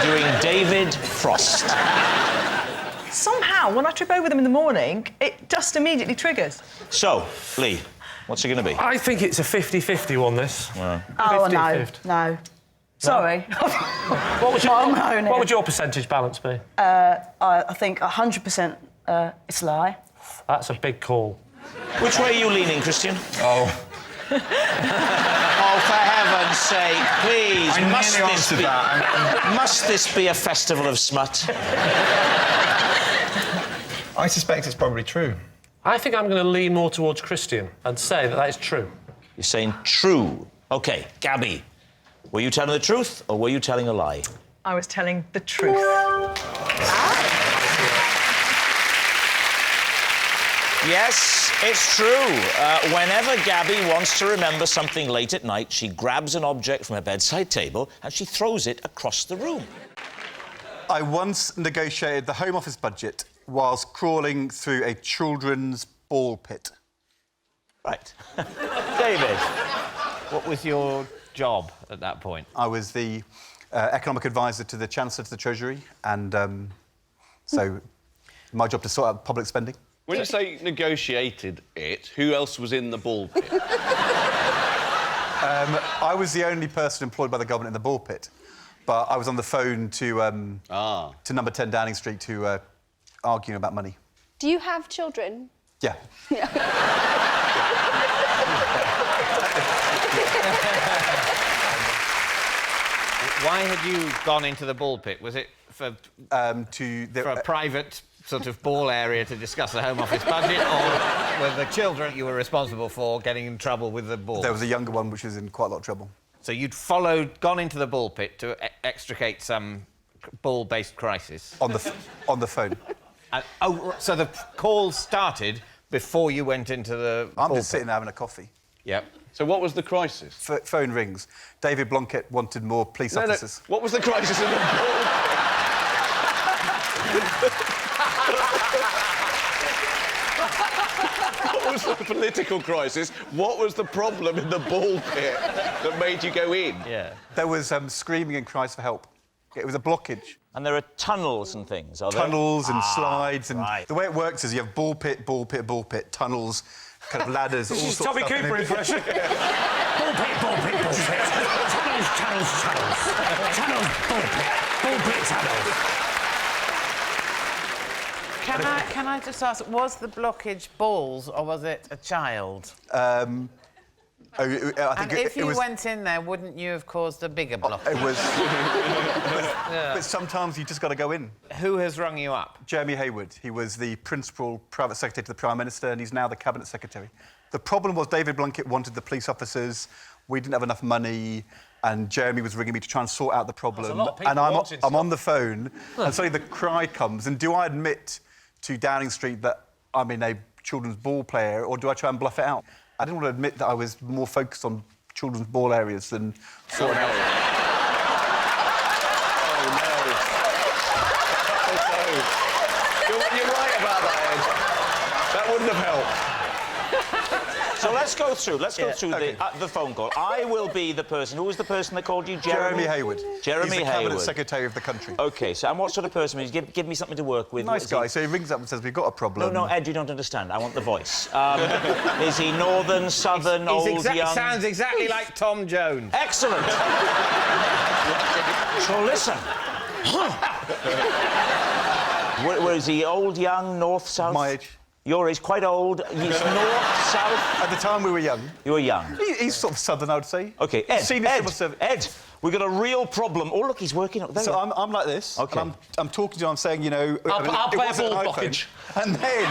doing David Frost. Somehow, when I trip over them in the morning, it just immediately triggers. So, Lee, what's it going to be? I think it's a 50-50 one, this. Well. Oh, 50-50. no. Sorry. What would your percentage balance be? I think 100% it's a lie. That's a big call. Which way are you leaning, Christian? Oh, for heaven's sake, please, must this be a festival of smut? I suspect it's probably true. I think I'm going to lean more towards Christian and say that is true. You're saying true. OK, Gabby, were you telling the truth or were you telling a lie? I was telling the truth. Yes, it's true. Whenever Gabby wants to remember something late at night, she grabs an object from her bedside table and she throws it across the room. I once negotiated the Home Office budget whilst crawling through a children's ball pit. Right. David, what was your job at that point? I was the economic advisor to the Chancellor to the Treasury, and so my job to sort out public spending. When you say negotiated it, who else was in the ball pit? I was the only person employed by the government in the ball pit, but I was on the phone to number 10 Downing Street to arguing about money. Do you have children? Yeah. Why had you gone into the ball pit? Was it for a private sort of ball area to discuss the Home Office budget, or were the children you were responsible for getting in trouble with the ball? There was a younger one which was in quite a lot of trouble. So you'd gone into the ball pit to extricate some ball-based crisis? On the phone. So the call started before you went into the I'm ball just pit. sitting there having a coffee. Yep. So what was the crisis? Phone rings. David Blunkett wanted more police officers. What was the crisis in the ball? What was the political crisis? What was the problem in the ball pit that made you go in? Yeah. There was screaming and cries for help. It was a blockage. And there are tunnels and things, are there? Tunnels and slides, and right. the way it works is you have ball pit, tunnels, kind of ladders, all sorts of Tommy stuff. Cooper impression. Ball pit, ball pit, ball pit. Tunnels, tunnels, tunnels. Tunnels, ball pit, tunnels. Can I just ask, was the blockage balls or was it a child? I think and if you went in there, wouldn't you have caused a bigger blockage? It was... But sometimes you just got to go in. Who has rung you up? Jeremy Hayward. He was the principal private secretary to the Prime Minister, and he's now the Cabinet Secretary. The problem was David Blunkett wanted the police officers, we didn't have enough money, and Jeremy was ringing me to try and sort out the problem. That's a lot of people and I'm wanting on the phone, and suddenly the cry comes, and do I admit to Downing Street that I'm in a children's ball play area, or do I try and bluff it out? I didn't want to admit that I was more focused on children's ball areas than sorting out... You're right about that, Ed. That wouldn't have helped. So let's go through the phone call. I will be the person. Who was the person that called you? Jeremy Hayward. Jeremy He's the Hayward. Cabinet Secretary of the country. OK, so and what sort of person is he? Give me something to work with. Nice guy. So he rings up and says, we've got a problem. No, Ed, you don't understand. I want the voice. Is he northern, southern, old, young? Sounds exactly like Tom Jones. Excellent. So listen. Where is he? Old, young, north, south? My age. Your age, quite old. He's north, south. At the time we were young. You were young. He's sort of southern, I would say. OK, Ed, we've got a real problem. Oh, look, he's working up there. So I'm like this. OK. And I'm talking to him, I'm saying, you know... I'll play a ball blockage. And then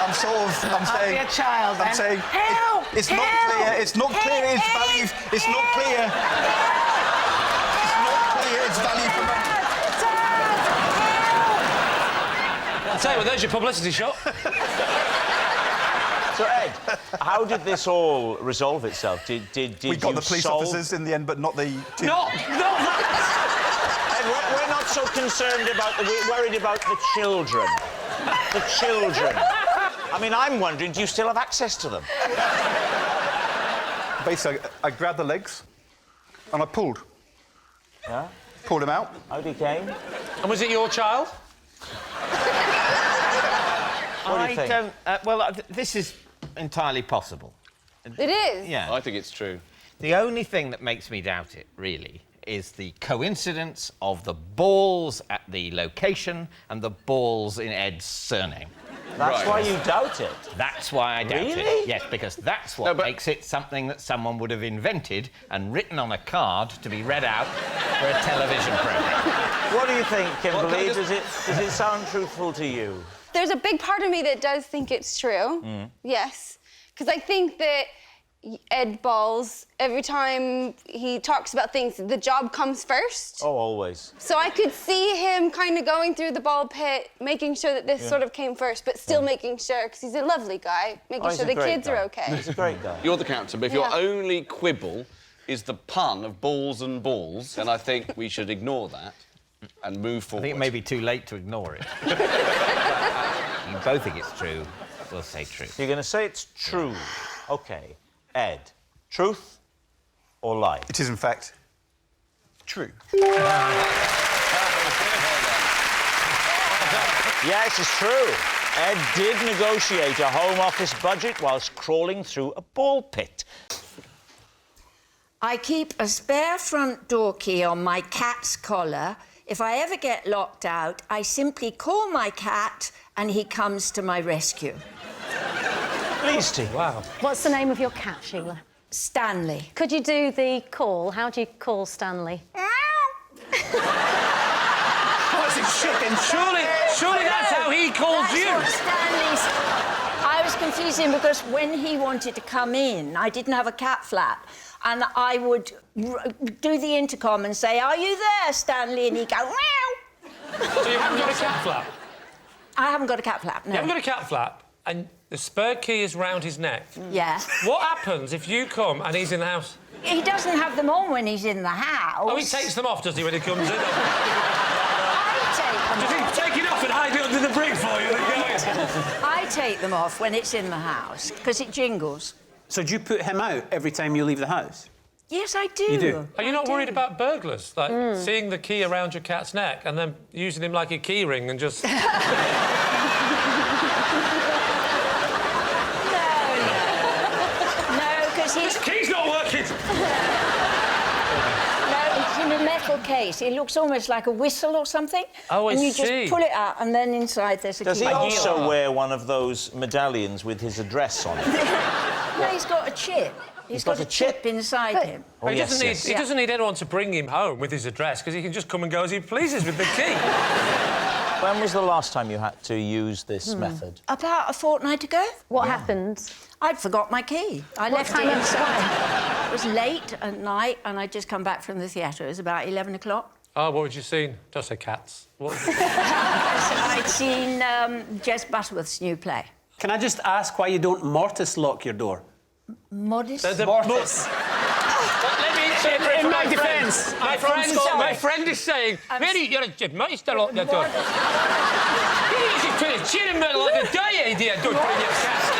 I'm saying... I'll be a child, I'm saying... Help! It's not clear, it's not clear its value... It's not clear... It's not clear its value for money. I'll tell you what, there's your publicity shot. So, Ed, how did this all resolve itself? Did we got the police officers in the end, but not the... Not Ed, we're not so concerned about we're worried about the children. The children. I mean, I'm wondering, do you still have access to them? Basically, I grabbed the legs and I pulled. Yeah? Pulled him out. Out he came. And was it your child? What do you think? This is entirely possible. It is? Yeah. I think it's true. The only thing that makes me doubt it, really, is the coincidence of the balls at the location and the balls in Ed's surname. That's why you doubt it? That's why I doubt Really? it. Yes, because that's what makes it something that someone would have invented and written on a card to be read out for a television programme. What do you think, Kimberly? Does it sound truthful to you? There's a big part of me that does think it's true. Yes. Because I think that Ed Balls, every time he talks about things, the job comes first. Oh, always. So I could see him kind of going through the ball pit, making sure that this sort of came first, but still making sure, because he's a lovely guy, making sure the kids are okay. He's a great guy. You're the captain, but if your only quibble is the pun of balls and balls, then I think we should ignore that and move forward. I think it may be too late to ignore it. You both think it's true. We'll say true. You're going to say it's true. OK. Ed, truth or lie? It is, in fact, true. Yes, it's true. Ed did negotiate a Home Office budget whilst crawling through a ball pit. I keep a spare front door key on my cat's collar. If I ever get locked out, I simply call my cat and he comes to my rescue. Please, Steve. Wow. What's the name of your cat, Sheila? Stanley. Could you do the call? How do you call Stanley? What's it chicken? Surely that's how he calls you. Stanley's... I was confusing because when he wanted to come in, I didn't have a cat flap. And I would do the intercom and say, "Are you there, Stanley?" And he'd go, "Meow." So you haven't got a cat flap? I haven't got a cat flap, no. You haven't got a cat flap, and the spare key is round his neck. Yeah. What happens if you come and he's in the house? He doesn't have them on when he's in the house. Oh, he takes them off, does he, when he comes in? Does he take it off and hide it under the brick for you? I take them off when it's in the house, because it jingles. So do you put him out every time you leave the house? Yes, I do. You do? Are you not worried about burglars? Like, seeing the key around your cat's neck and then using him like a key ring and just... No, because he's... This key's not working! No, it's in a metal case. It looks almost like a whistle or something. Oh, I And you see. just pull it out, and then inside there's a Does key. he also wear one of those medallions with his address on it? No, he's got a chip. He's got a chip inside him. Oh, he doesn't need anyone to bring him home with his address, because he can just come and go as he pleases with the key. When was the last time you had to use this method? About a fortnight ago. What happened? I'd forgot my key. I left it inside. It was late at night, and I'd just come back from the theatre. It was about 11 o'clock. Oh, what had you seen? Don't say cats. What... I I'd seen Jess Butterworth's new play. Can I just ask why you don't mortise lock your door? Modest? Mortise. Let me say, in my defence, my friend is saying, Mary, you're a meister lock your door. You should put a chair in the middle of the day, idea. Don't bring your cast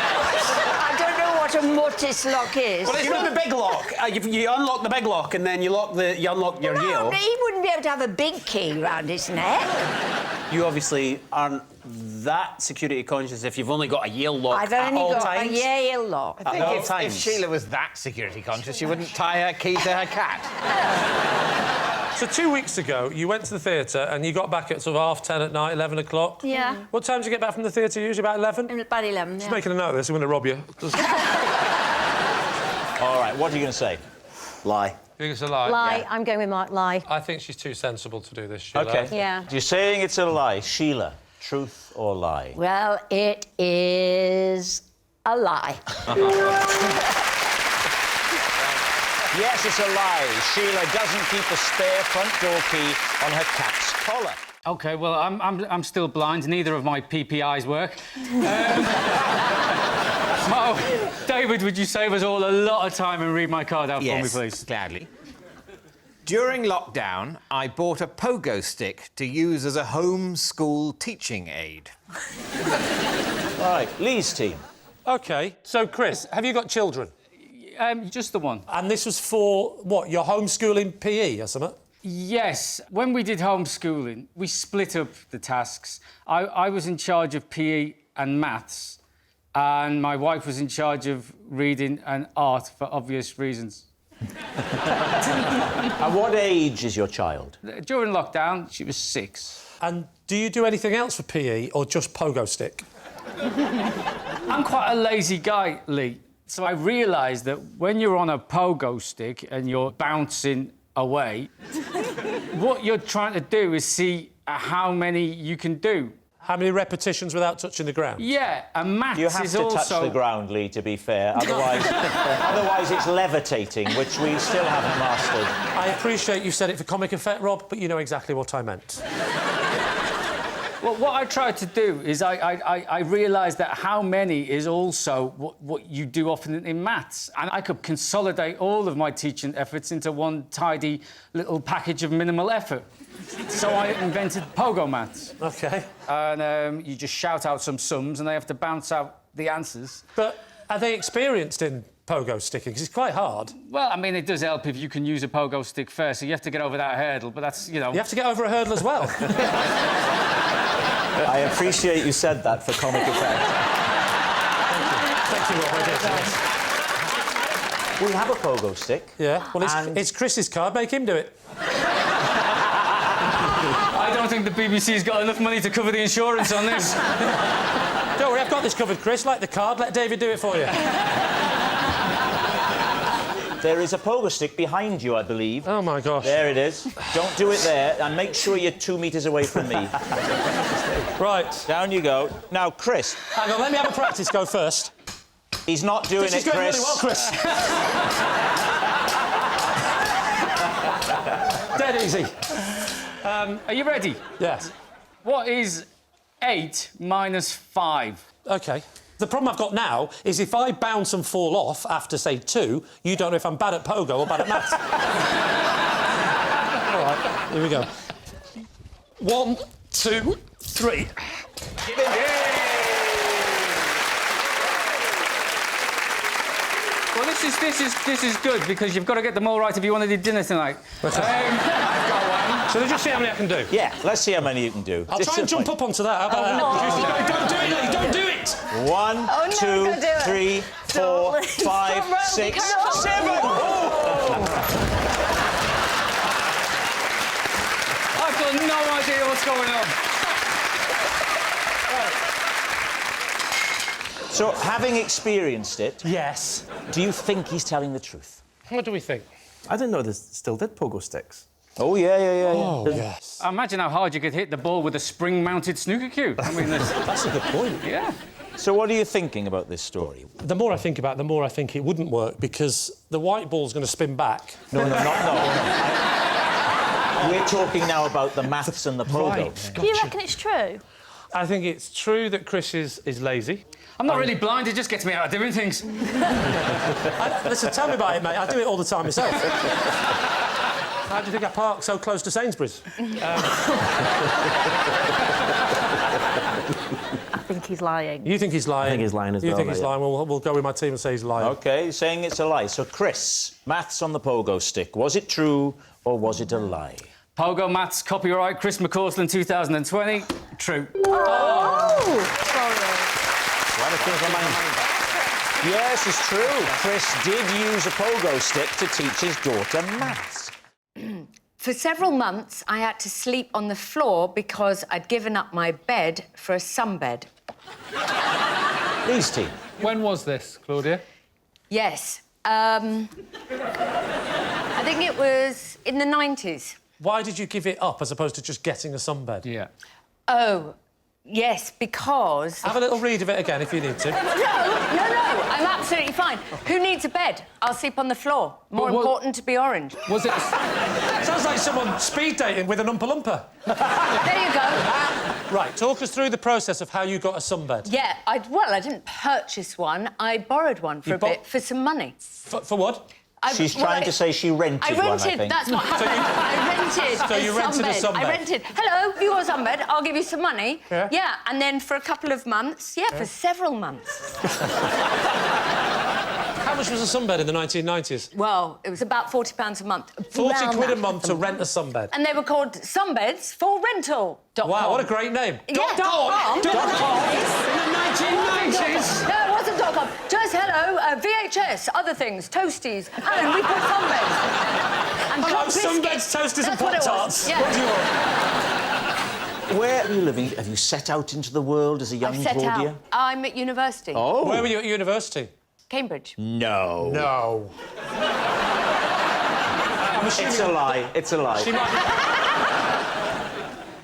I don't know what a mortise lock is. Well, you know the big lock. You unlock the big lock and then you unlock your Yale. He wouldn't be able to have a big key round his neck. You obviously aren't that security conscious if you've only got a Yale lock I've at only all got times. a Yale lock. I think if Sheila was that security conscious, she wouldn't tie her key to her cat. So 2 weeks ago, you went to the theatre and you got back at sort of 10:30 at night, 11 o'clock. Yeah. What time did you get back from the theatre? Usually about 11? About 11, Just making a note of this, I'm going to rob you. All right, what are you going to say? Lie. You think it's a lie? Lie. I'm going with my lie. I think she's too sensible to do this, Sheila. OK. Yeah. You're saying it's a lie. Sheila, truth or lie? Well, it is a lie. Yes, it's a lie. Sheila doesn't keep a spare front door key on her cat's collar. OK, well, I'm still blind. Neither of my PPIs work. David, would you save us all a lot of time and read my card out for me, please? Gladly. During lockdown, I bought a pogo stick to use as a homeschool teaching aid. Right, Lee's team. OK, so, Chris, have you got children? Just the one. And this was for, what, your homeschooling PE or something? Yes. When we did homeschooling, we split up the tasks. I was in charge of PE and maths, and my wife was in charge of reading and art for obvious reasons. At what age is your child? During lockdown, she was 6. And do you do anything else for PE or just pogo stick? I'm quite a lazy guy, Lee. So I realised that when you're on a pogo stick and you're bouncing away, what you're trying to do is see how many you can do. How many repetitions without touching the ground? Yeah, and maths You have is to also... touch the ground, Lee, to be fair. Otherwise it's levitating, which we still haven't mastered. I appreciate you said it for comic effect, Rob, but you know exactly what I meant. Well, what I tried to do is I realised that how many is also what you do often in maths. And I could consolidate all of my teaching efforts into one tidy little package of minimal effort. So I invented pogo maths. OK. And you just shout out some sums and they have to bounce out the answers. But are they experienced in pogo sticking? Because it's quite hard. Well, I mean, it does help if you can use a pogo stick first, so you have to get over that hurdle, but that's, you know... You have to get over a hurdle as well. I appreciate you said that for comic effect. Thank you, Rob. We have a pogo stick. Yeah, well, it's Chris's card. Make him do it. I don't think the BBC's got enough money to cover the insurance on this. Don't worry, I've got this covered, Chris. Like the card, let David do it for you. There is a pogo stick behind you, I believe. Oh, my gosh. There it is. Don't do it there, and make sure you're 2 metres away from me. Right. Down you go. Now, Chris. Hang on, let me have a practice go first. He's not doing it, Chris. This is going really well, Chris. Dead easy. Are you ready? Yes. What is 8 minus 5? OK. The problem I've got now is if I bounce and fall off after, say, 2, you don't know if I'm bad at pogo or bad at maths. All right, here we go. 1, 2, 3. Well, this is good because you've got to get them all right if you want to do dinner tonight. I've got one. So let's just see how many I can do. Yeah, let's see how many you can do. I'll try and jump up onto that. How about that? Don't do it, Lee, don't do it! 1, 2, 3, 4, 5, 6, 7. I've got no idea what's going on. So, having experienced it... Yes. Do you think he's telling the truth? What do we think? I didn't know they still did pogo sticks. Oh, yeah. Oh, yes. Imagine how hard you could hit the ball with a spring-mounted snooker cue. I mean, that's a good point. Yeah. So what are you thinking about this story? The more I think about it, the more I think it wouldn't work because the white ball's going to spin back. No. We're talking now about the maths and the pogo. Do you reckon it's true? I think it's true that Chris is lazy. I'm not really blind, it just gets me out of doing things. Listen, tell me about it, mate. I do it all the time myself. How do you think I park so close to Sainsbury's? I think he's lying. You think he's lying? I think he's lying as well. You think he's yeah. lying? We'll go with my team and say he's lying. OK, saying it's a lie. So, Chris, maths on the pogo stick. Was it true or was it a lie? Pogo maths, copyright, Chris McCausland, 2020. True. Oh! Sorry. Yes, it's true. Chris did use a pogo stick to teach his daughter maths. For several months, I had to sleep on the floor because I'd given up my bed for a sunbed. Please, team. When was this, Claudia? Yes. I think it was in the 90s. Why did you give it up as opposed to just getting a sunbed? Yeah. Oh, yes, because... Have a little read of it again if you need to. No, I'm absolutely fine. Who needs a bed? I'll sleep on the floor. More important to be orange. Was it... Sounds like someone speed dating with an Oompa Loompa. There you go. Right, talk us through the process of how you got a sunbed. Yeah, I didn't purchase one. I borrowed one for a bit, for some money. For what? She's trying to say she rented one, I think. That's what happened. I rented So you rented a sunbed? I rented. Hello, have you got a sunbed? I'll give you some money. Yeah? Yeah, and then for a couple of months, for several months. How much was a sunbed in the 1990s? Well, it was about £40 a month. 40 quid a month to rent a sunbed. And they were called sunbeds for rental. Wow, what a great name. Yeah, .com. In the 1990s? No, it wasn't .com. Just hello, VHS, other things, toasties, and we put sunbeds. And Hello, got biscuits. sunbeds, toasties and That's what it was. Pop-Tarts. Yeah. What do you want? Where are you living? Have you set out into the world as a young I've set Claudia? out. I'm at university. Oh. Where were you at university? Cambridge. No. No. It's a lie. It's a lie.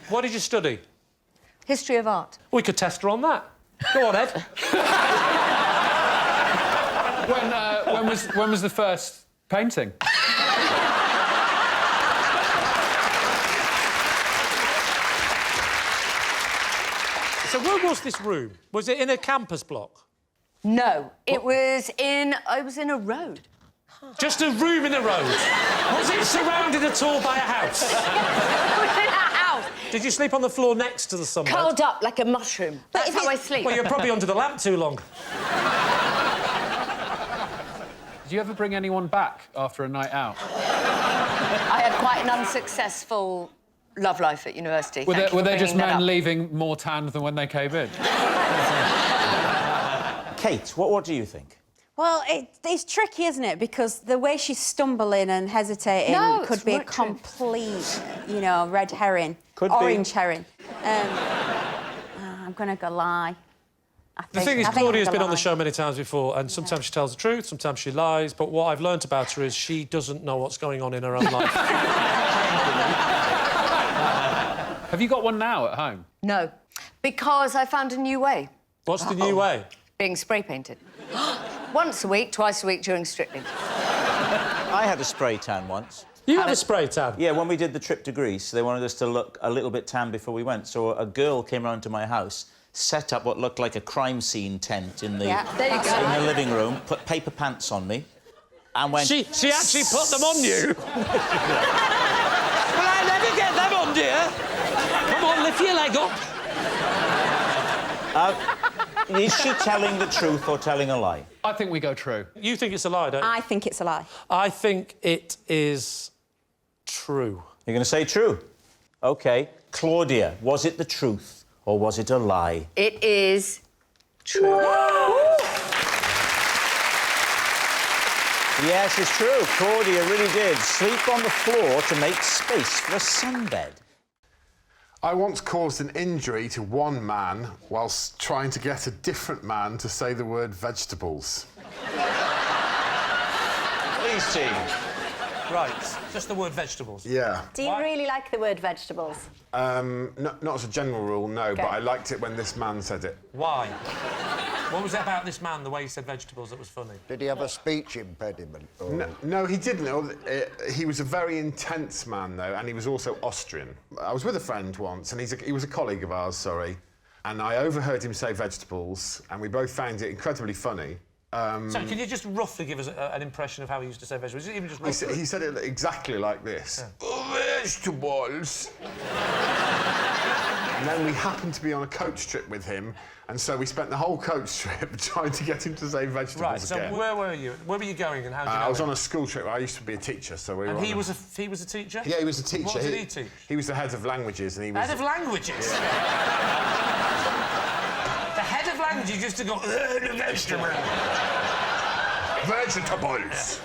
What did you study? History of art. We could test her on that. Go on, Ed. When was the first painting? So where was this room? Was it in a campus block? No, it was in a road. Just a room in a road? Was it surrounded at all by a house? It was in a house. Did you sleep on the floor next to the sunbed? Curled up like a mushroom. That's how I sleep. Well, you're probably under the lamp too long. Did you ever bring anyone back after a night out? I had quite an unsuccessful love life at university. Were there just men leaving more tanned than when they came in? Kate, what do you think? Well, it's tricky, isn't it? Because the way she's stumbling and hesitating could be a complete, red herring. Orange herring. I'm going to go lie. The thing is, Claudia's been on the show many times before, and sometimes she tells the truth, sometimes she lies, but what I've learnt about her is she doesn't know what's going on in her own life. Have you got one now at home? No, because I found a new way. What's the new way? Being spray painted. Once a week, twice a week during Strictly. I had a spray tan once. You had a spray tan? Yeah, when we did the trip to Greece, they wanted us to look a little bit tan before we went. So a girl came round to my house, set up what looked like a crime scene tent in the, there you go. in the living room, put paper pants on me, and went... She actually put them on you? Well, I never get them on, dear. Come on, lift your leg up. Is she telling the truth or telling a lie? I think we go true. You think it's a lie, don't you? I think it's a lie. I think it is true. You're going to say true? OK. Claudia, was it the truth or was it a lie? It is true. Yes, it's true. Claudia really did sleep on the floor to make space for a sunbed. I once caused an injury to one man whilst trying to get a different man to say the word vegetables. Please, team. Right, just the word vegetables. Yeah. Do you really like the word vegetables? Not as a general rule, no, Okay. but I liked it when this man said it. Why? What was it about this man, the way he said vegetables, that was funny? Did he have a speech impediment? Or... No, he didn't. He was a very intense man, though, and he was also Austrian. I was with a friend once, and he was a colleague of ours, sorry, and I overheard him say vegetables, and we both found it incredibly funny. So can you just roughly give us an impression of how he used to say vegetables? Even just He said it exactly like this. Yeah. Vegetables. And then we happened to be on a coach trip with him, and so we spent the whole coach trip trying to get him to say vegetables Right, so again. where were you? Where were you going and how did you know I was him? on a school trip. I used to be a teacher, so we were And on he was a teacher? Yeah, he was a teacher. What did he teach? He was the head of languages, and he was... Head of languages? Yeah. The head of languages used to go, vegetables.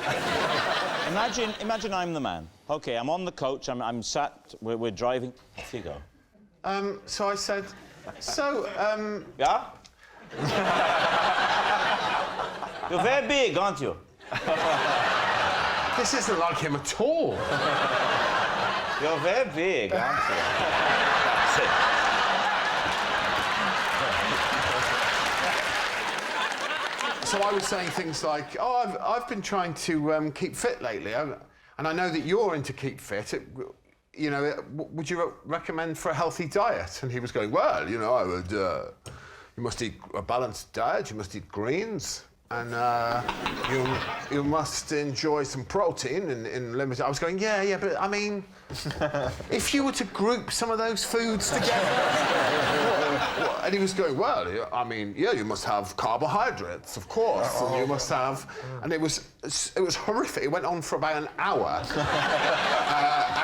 Imagine I'm the man. OK, I'm on the coach, I'm sat, we're driving. Off you go. So I said, Yeah? You're very big, aren't you? This isn't like him at all. You're very big, aren't you? That's it. So I was saying things like, oh, I've been trying to keep fit lately, and I know that you're into keep fit. You know, would you recommend for a healthy diet? And he was going, well, you know, I would... you must eat a balanced diet, you must eat greens, and you must enjoy some protein in limited... I was going, yeah, but I mean, if you were to group some of those foods together... And he was going, well, I mean, yeah, you must have carbohydrates, of course, and you must have... And it was horrific. It went on for about an hour.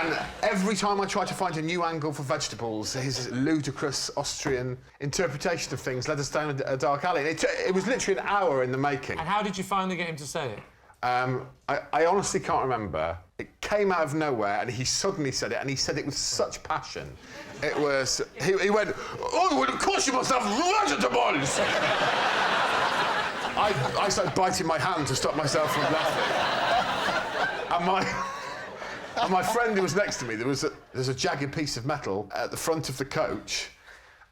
And every time I tried to find a new angle for vegetables, his ludicrous Austrian interpretation of things led us down a dark alley. It was literally an hour in the making. And how did you finally get him to say it? I honestly can't remember. It came out of nowhere, and he suddenly said it, and he said it with such passion. It was... He went, oh, well, of course you must have vegetables! I started biting my hand to stop myself from laughing. And my friend who was next to me, there's a jagged piece of metal at the front of the coach,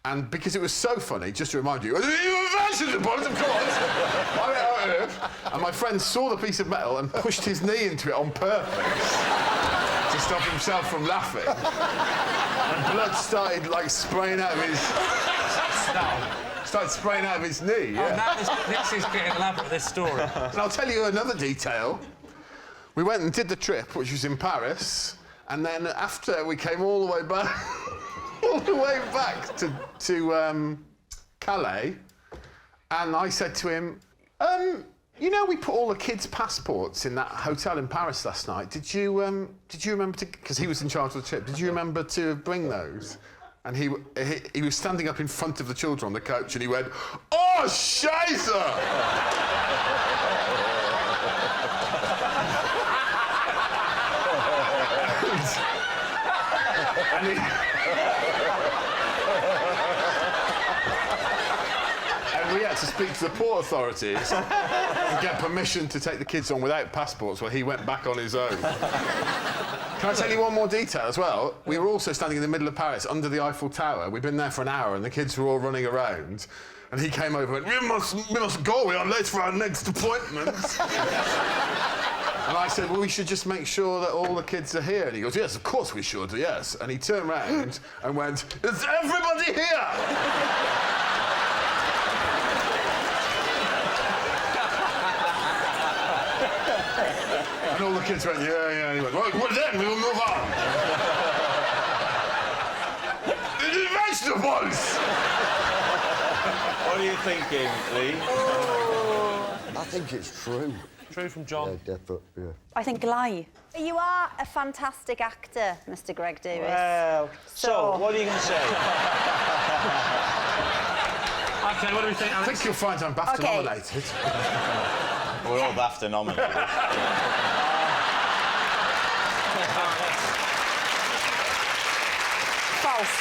and because it was so funny, just to remind you, vegetables, of course! And my friend saw the piece of metal and pushed his knee into it on purpose to stop himself from laughing. And blood started, like, spraying out of his... Started spraying out of his knee, yeah. Oh, now this is getting elaborate, this story. And I'll tell you another detail. We went and did the trip, which was in Paris, and then after we came all the way back... all the way back to Calais, and I said to him, you know, we put all the kids' passports in that hotel in Paris last night. Did you remember to... Because he was in charge of the trip. Did you remember to bring those? And he was standing up in front of the children on the coach, and he went, oh, Scheiße! And we had to speak to the port authorities and get permission to take the kids on without passports, while he went back on his own. Can I tell you one more detail as well? We were also standing in the middle of Paris, under the Eiffel Tower. We'd been there for an hour, and the kids were all running around. And he came over and went, we must go, we are late for our next appointment. And I said, well, we should just make sure that all the kids are here. And he goes, yes, of course we should, yes. And he turned round and went, is everybody here? And all the kids went, yeah. He went, well, then we will move on. Vegetables! What are you thinking, Lee? I think it's true. True from John. Yeah, definitely, yeah. I think lie. You are a fantastic actor, Mr. Greg Davis. Well, so what are you going to say? OK, what do we think, Alex? I think you'll find I'm BAFTA nominated. We're all BAFTA nominated. False.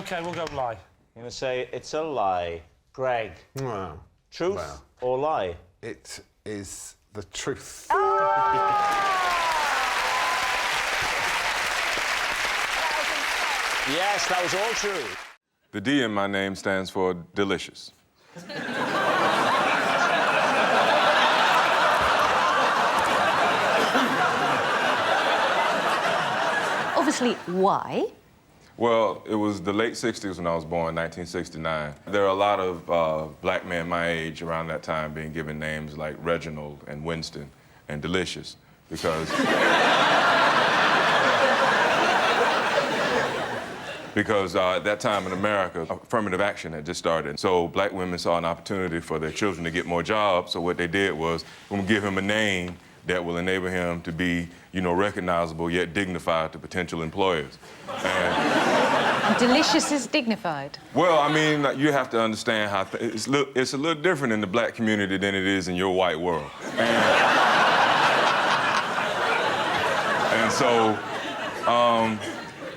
OK, we'll go lie. You're going to say it's a lie. Greg. Well, truth or lie? It is the truth. Yes, that was all true. The D in my name stands for delicious. Obviously, why? Well, it was the late 60s when I was born, 1969. There are a lot of black men my age around that time being given names like Reginald and Winston and Delicious because... because at that time in America, affirmative action had just started. So black women saw an opportunity for their children to get more jobs. So what they did was, we're gonna give him a name that will enable him to be, you know, recognizable yet dignified to potential employers. And Delicious is dignified. well, I mean, you have to understand how it's a little different in the black community than it is in your white world. And so,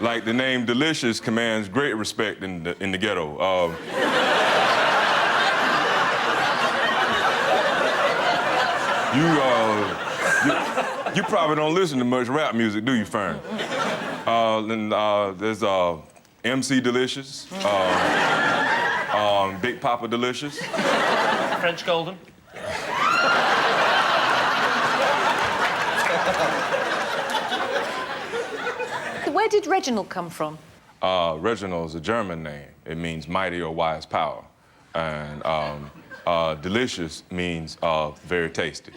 like the name Delicious commands great respect in the ghetto. You probably don't listen to much rap music, do you, Fern? Then there's MC Delicious, Big Papa Delicious. French Golden. Where did Reginald come from? Reginald is a German name. It means mighty or wise power. And delicious means very tasty.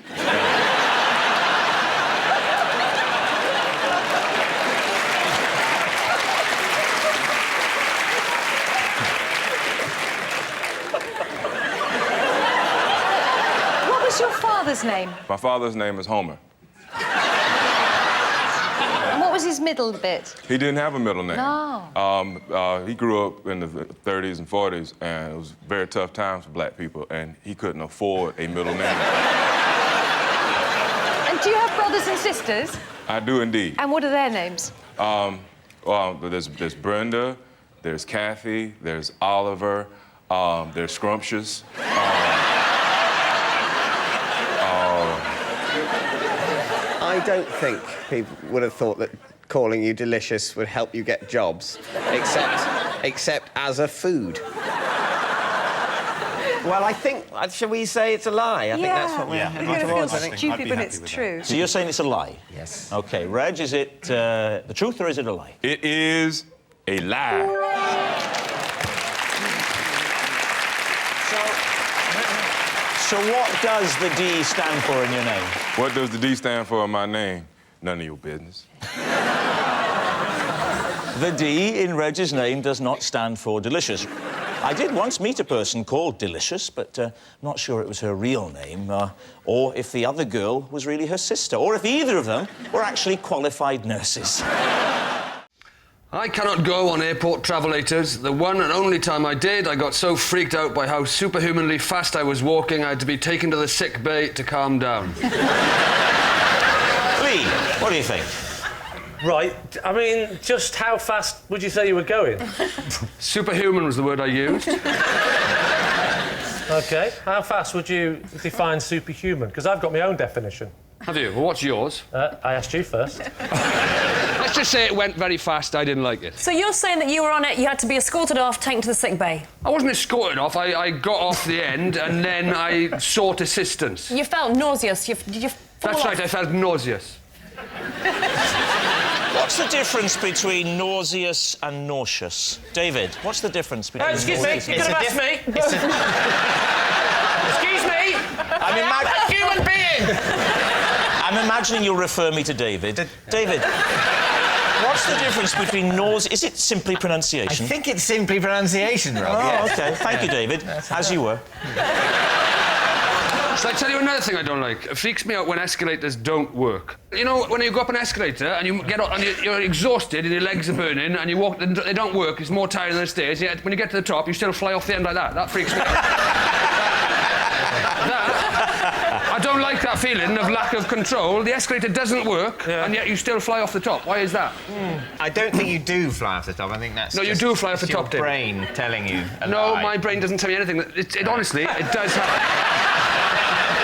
What was your father's name? My father's name is Homer. And what was his middle bit? He didn't have a middle name. No. He grew up in the 30s and 40s, and it was very tough times for black people, and he couldn't afford a middle name. And do you have brothers and sisters? I do indeed. And what are their names? Well, there's Brenda, there's Kathy, there's Oliver, there's Scrumptious. I don't think people would have thought that calling you delicious would help you get jobs, except as a food. Well, I think, shall we say it's a lie? I think that's what we're heading towards. It feels stupid when it's true. So you're saying it's a lie? Yes. OK, Reg, is it the truth or is it a lie? It is a lie. So what does the D stand for in your name? What does the D stand for in my name? None of your business. The D in Reg's name does not stand for delicious. I did once meet a person called Delicious, but not sure it was her real name, or if the other girl was really her sister, or if either of them were actually qualified nurses. I cannot go on airport travelators. The one and only time I did, I got so freaked out by how superhumanly fast I was walking, I had to be taken to the sick bay to calm down. Lee, what do you think? Right, I mean, just how fast would you say you were going? Superhuman was the word I used. OK, how fast would you define superhuman? Because I've got my own definition. Have you? Well, what's yours? I asked you first. Let's just say it went very fast, I didn't like it. So you're saying that you were on it, you had to be escorted off, taken to the sick bay? I wasn't escorted off, I got off the end and then I sought assistance. You felt nauseous, did you fall That's off? right, I felt nauseous. What's the difference between nauseous and nauseous? David, what's the difference between excuse me, you could have asked me. Excuse me! I'm a human being! I'm imagining you'll refer me to David. David, what's the difference between nausea... Is it simply pronunciation? I think it's simply pronunciation, Rob. Oh, OK. Thank you, David. As you were. Shall I tell you another thing I don't like? It freaks me out when escalators don't work. You know, when you go up an escalator and you get up and you're exhausted and your legs are burning and you walk and they don't work, it's more tiring than the stairs, yet when you get to the top, you still fly off the end like that. That freaks me out. I don't like that feeling of lack of control. The escalator doesn't work, and yet you still fly off the top. Why is that? I don't think you do fly off the top. I think that's no, you do fly off the top, your David. brain telling you a No, lie. my brain doesn't tell me anything. It honestly, it does happen.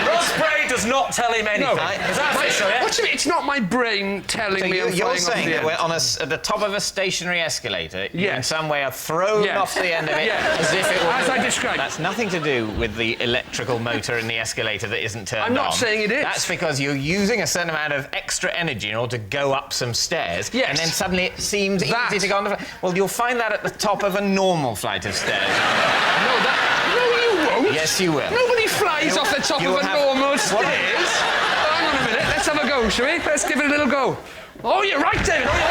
Rob Brydon does not tell him anything. No. Is that official, yeah? What do you mean? It's not my brain telling me I'm You're flying off saying the that end. we're on at the top of a stationary escalator, you in Yes. some way are thrown Yes. off the end of it Yes. as if it were... As I described. That's nothing to do with the electrical motor in the escalator that isn't turned on. I'm not saying it is. That's because you're using a certain amount of extra energy in order to go up some stairs. Yes. And then suddenly it seems That. easy to go on the... Well, you'll find that at the top of a normal flight of stairs. No, you won't. Yes, you will. Nobody flies off the top of a normal stairs. Hang on a minute. Let's have a go, shall we? Let's give it a little go. Oh, you're right, David. Oh, you're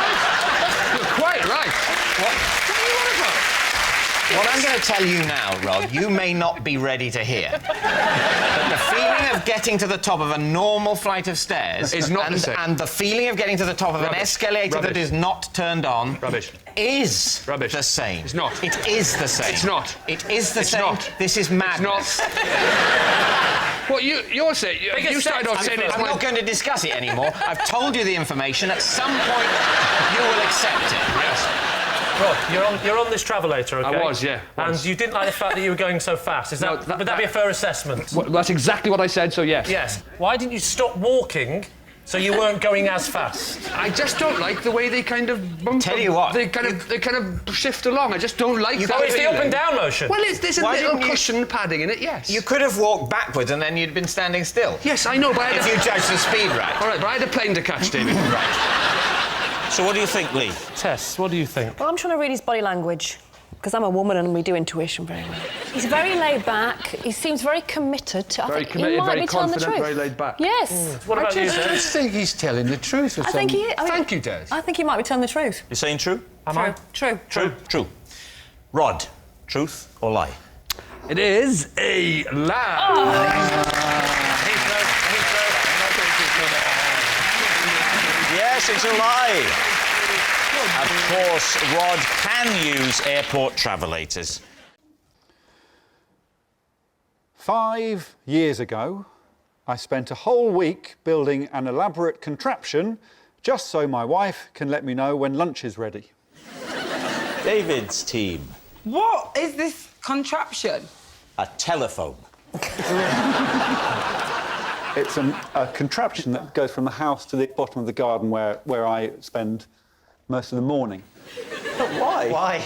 right. You're quite right. What do you want about? What I'm going to tell you now, Rob, you may not be ready to hear. But the feeling of getting to the top of a normal flight of stairs is not the same. And the feeling of getting to the top of an escalator that is not turned on is the same. It's not. It is the same. It's not. It is the It's same. not. This is madness. It's not. What you're saying? You started off saying it's I'm not going to discuss it anymore. I've told you the information. At some point, you will accept it. Yes. Rob, you're on this travelator, OK? I was, yeah. And you didn't like the fact that you were going so fast. Is that, would that be a fair assessment? Well, that's exactly what I said, so yes. Yes. Why didn't you stop walking so you weren't going as fast? I just don't like the way they kind of bump. Tell you what. They kind of shift along. I just don't like that. Oh, it's the feeling. up and down motion. Well, there's a Why little didn't you- cushion padding in it, yes. You could have walked backwards and then you'd been standing still. Yes, I know, but If you judge the speed right. All right, but I had a plane to catch, David. So what do you think, Lee? Tess, what do you think? Well, I'm trying to read his body language, because I'm a woman and we do intuition very well. He's very laid back. He seems very committed. Very I think committed, he might very be telling the confident, truth. very laid back. Yes. What about you, I Des? just think he's telling the truth. I think he is. Thank you, Des. I think he might be telling the truth. You're saying true? Am I? True. True. Rod, truth or lie? It is a lie. Yes, it's a lie. Of course, Rod can use airport travelators. 5 years ago, I spent a whole week building an elaborate contraption just so my wife can let me know when lunch is ready. David's team. What is this contraption? A telephone. It's a contraption that goes from the house to the bottom of the garden where I spend most of the morning. But why? Why?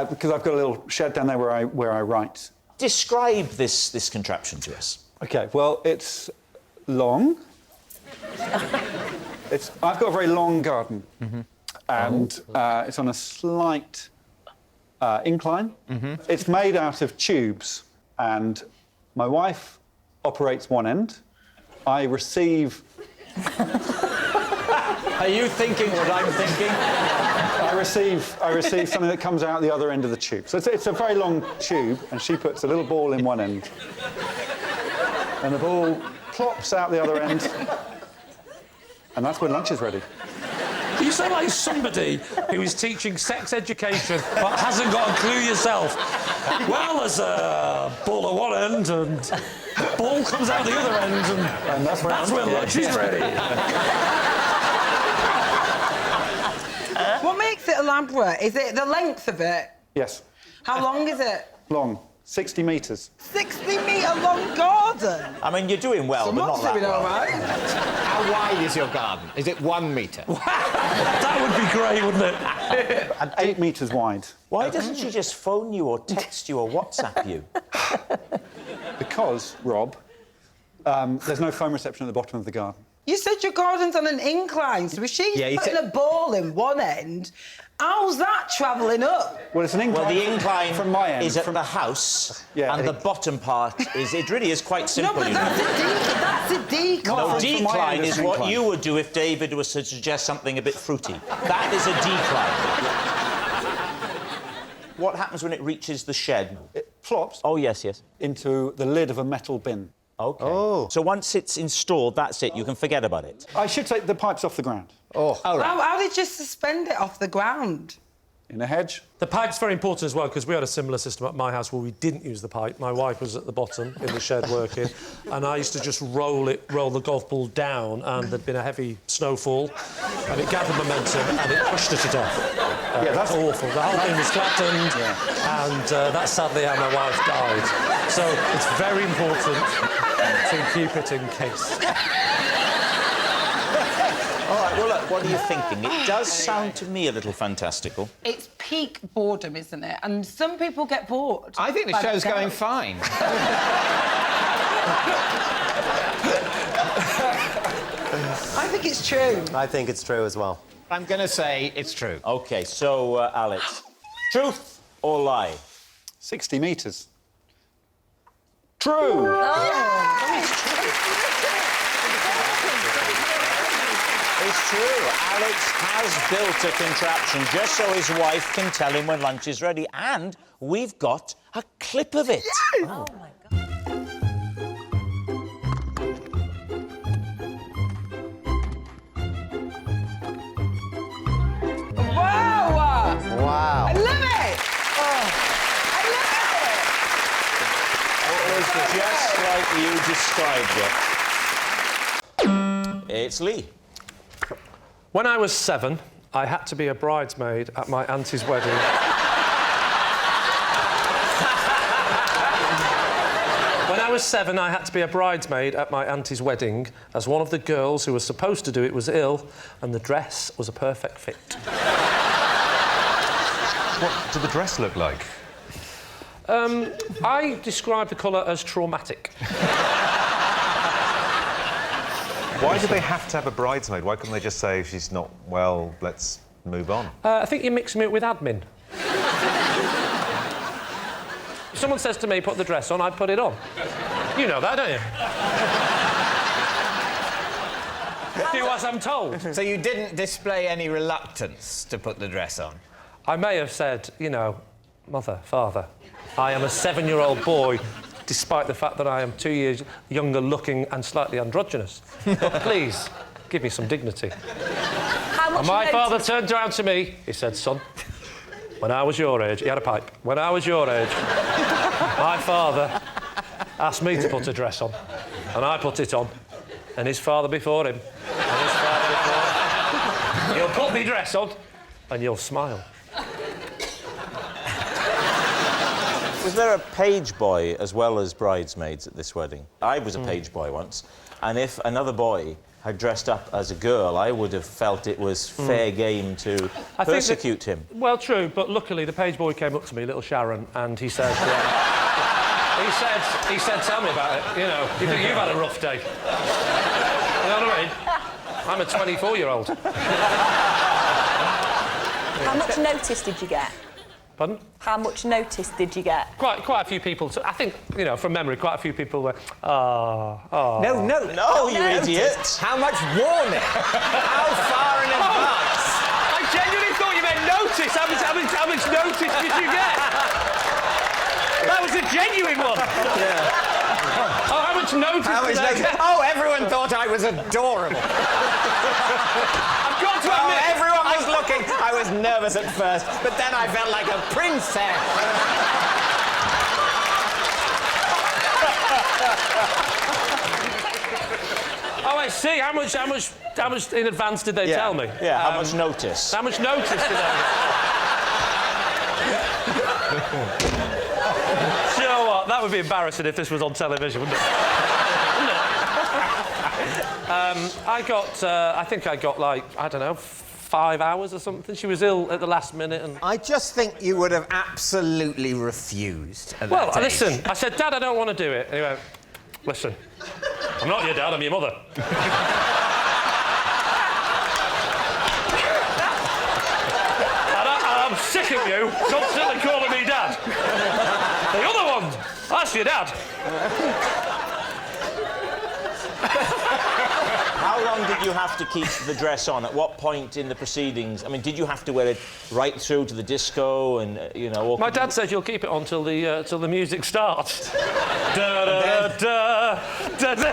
Because I've got a little shed down there where I write. Describe this contraption to us. OK, well, it's long. I've got a very long garden. And it's on a slight incline. It's made out of tubes, and my wife operates one end. I receive... Are you thinking what I'm thinking? I receive something that comes out the other end of the tube. So it's a very long tube, and she puts a little ball in one end. And the ball plops out the other end. And that's when lunch is ready. You sound like somebody who is teaching sex education but hasn't got a clue yourself. Well, there's a ball at one end and the ball comes out the other end and that's when lunch is ready. What makes it elaborate? Is it the length of it? Yes. How long is it? Long. 60 metres. 60-metre long garden? I mean, you're doing well, but not that doing well. all right. How wide is your garden? Is it 1 metre? That would be great, wouldn't it? 8 metres wide. Why doesn't she just phone you or text you or WhatsApp you? Because, Rob, there's no phone reception at the bottom of the garden. You said your garden's on an incline, so if she's putting a ball in one end, how's that travelling up? Well, it's an incline. Well, the incline from my end is at the house, Yeah, and the bottom part is... It really is quite simple, No, but you know. that's a decline. No, from my decline end, it's is an what incline. you would do if David was to suggest something a bit fruity. That is a decline. What happens when it reaches the shed? It plops Oh, yes. into the lid of a metal bin. OK. Oh. So once it's installed, that's it. You can forget about it. I should take the pipes off the ground. Oh. All right. How did you suspend it off the ground? In a hedge. The pipe's very important as well, because we had a similar system at my house where we didn't use the pipe. My wife was at the bottom in the shed working, and I used to just roll the golf ball down, and there'd been a heavy snowfall, and it gathered momentum, and it pushed her to death. That's awful. The whole thing was flattened, and that's sadly how my wife died. So it's very important to keep it in case. All right, well, look, what are you thinking? It does sound to me a little fantastical. It's peak boredom, isn't it? And some people get bored. I think the show's going fine. I think it's true. I think it's true as well. I'm going to say it's true. OK, so, Alex, truth or lie? 60 metres. True! It's true. Alex has built a contraption just so his wife can tell him when lunch is ready. And we've got a clip of it. Yes! Oh, my God. Wow! I love it! Oh. I love it! It was just like you described it. It's Lee. When I was 7, I had to be a bridesmaid at my auntie's wedding. When I was 7, I had to be a bridesmaid at my auntie's wedding, as one of the girls who was supposed to do it was ill, and the dress was a perfect fit. What did the dress look like? I describe the colour as traumatic. Why do they have to have a bridesmaid? Why couldn't they just say, if she's not well, let's move on? I think you're mixing it with admin. If someone says to me, put the dress on, I put it on. You know that, don't you? Do as I'm told. So you didn't display any reluctance to put the dress on? I may have said, you know, mother, father, I am a 7-year-old boy, despite the fact that I am 2 years younger looking and slightly androgynous. But please, give me some dignity. And my father turned around to me, he said, son, when I was your age, he had a pipe, when I was your age, my father asked me to put a dress on, and I put it on, and his father before him, and his father before him. You'll put the dress on, and you'll smile. Was there a page boy as well as bridesmaids at this wedding? I was a page boy once, and if another boy had dressed up as a girl, I would have felt it was fair game to persecute him. Well, true, but luckily the page boy came up to me, little Sharon, and he said, he said, tell me about it. You know, you've had a rough day. You know what I mean? I'm a 24-year-old. How much notice did you get? Pardon? How much notice did you get? Quite a few people. I think, you know, from memory, quite a few people were, No, you idiot! How much warning? How far in advance? I genuinely thought you meant notice. How much notice did you get? That was a genuine one. Yeah. Oh, how much notice did I get? Oh, everyone thought I was adorable. I've got to admit... everyone was looking. I was nervous at first, but then I felt like a princess. Oh, I see. How much in advance did they tell me? Yeah, how much notice? How much notice did I get? Do you know what? That would be embarrassing if this was on television, wouldn't it? I think I got, like, I don't know, 5 hours or something. She was ill at the last minute and... I just think you would have absolutely refused at that age. Listen, I said, Dad, I don't want to do it. And he went, listen, I'm not your dad, I'm your mother. and I'm sick of you constantly calling me Dad. The other one, that's your dad. How long did you have to keep the dress on? At what point in the proceedings? I mean, did you have to wear it right through to the disco and, you know... My dad said you'll keep it on till the music starts. Da, da, da, da, da, da, da,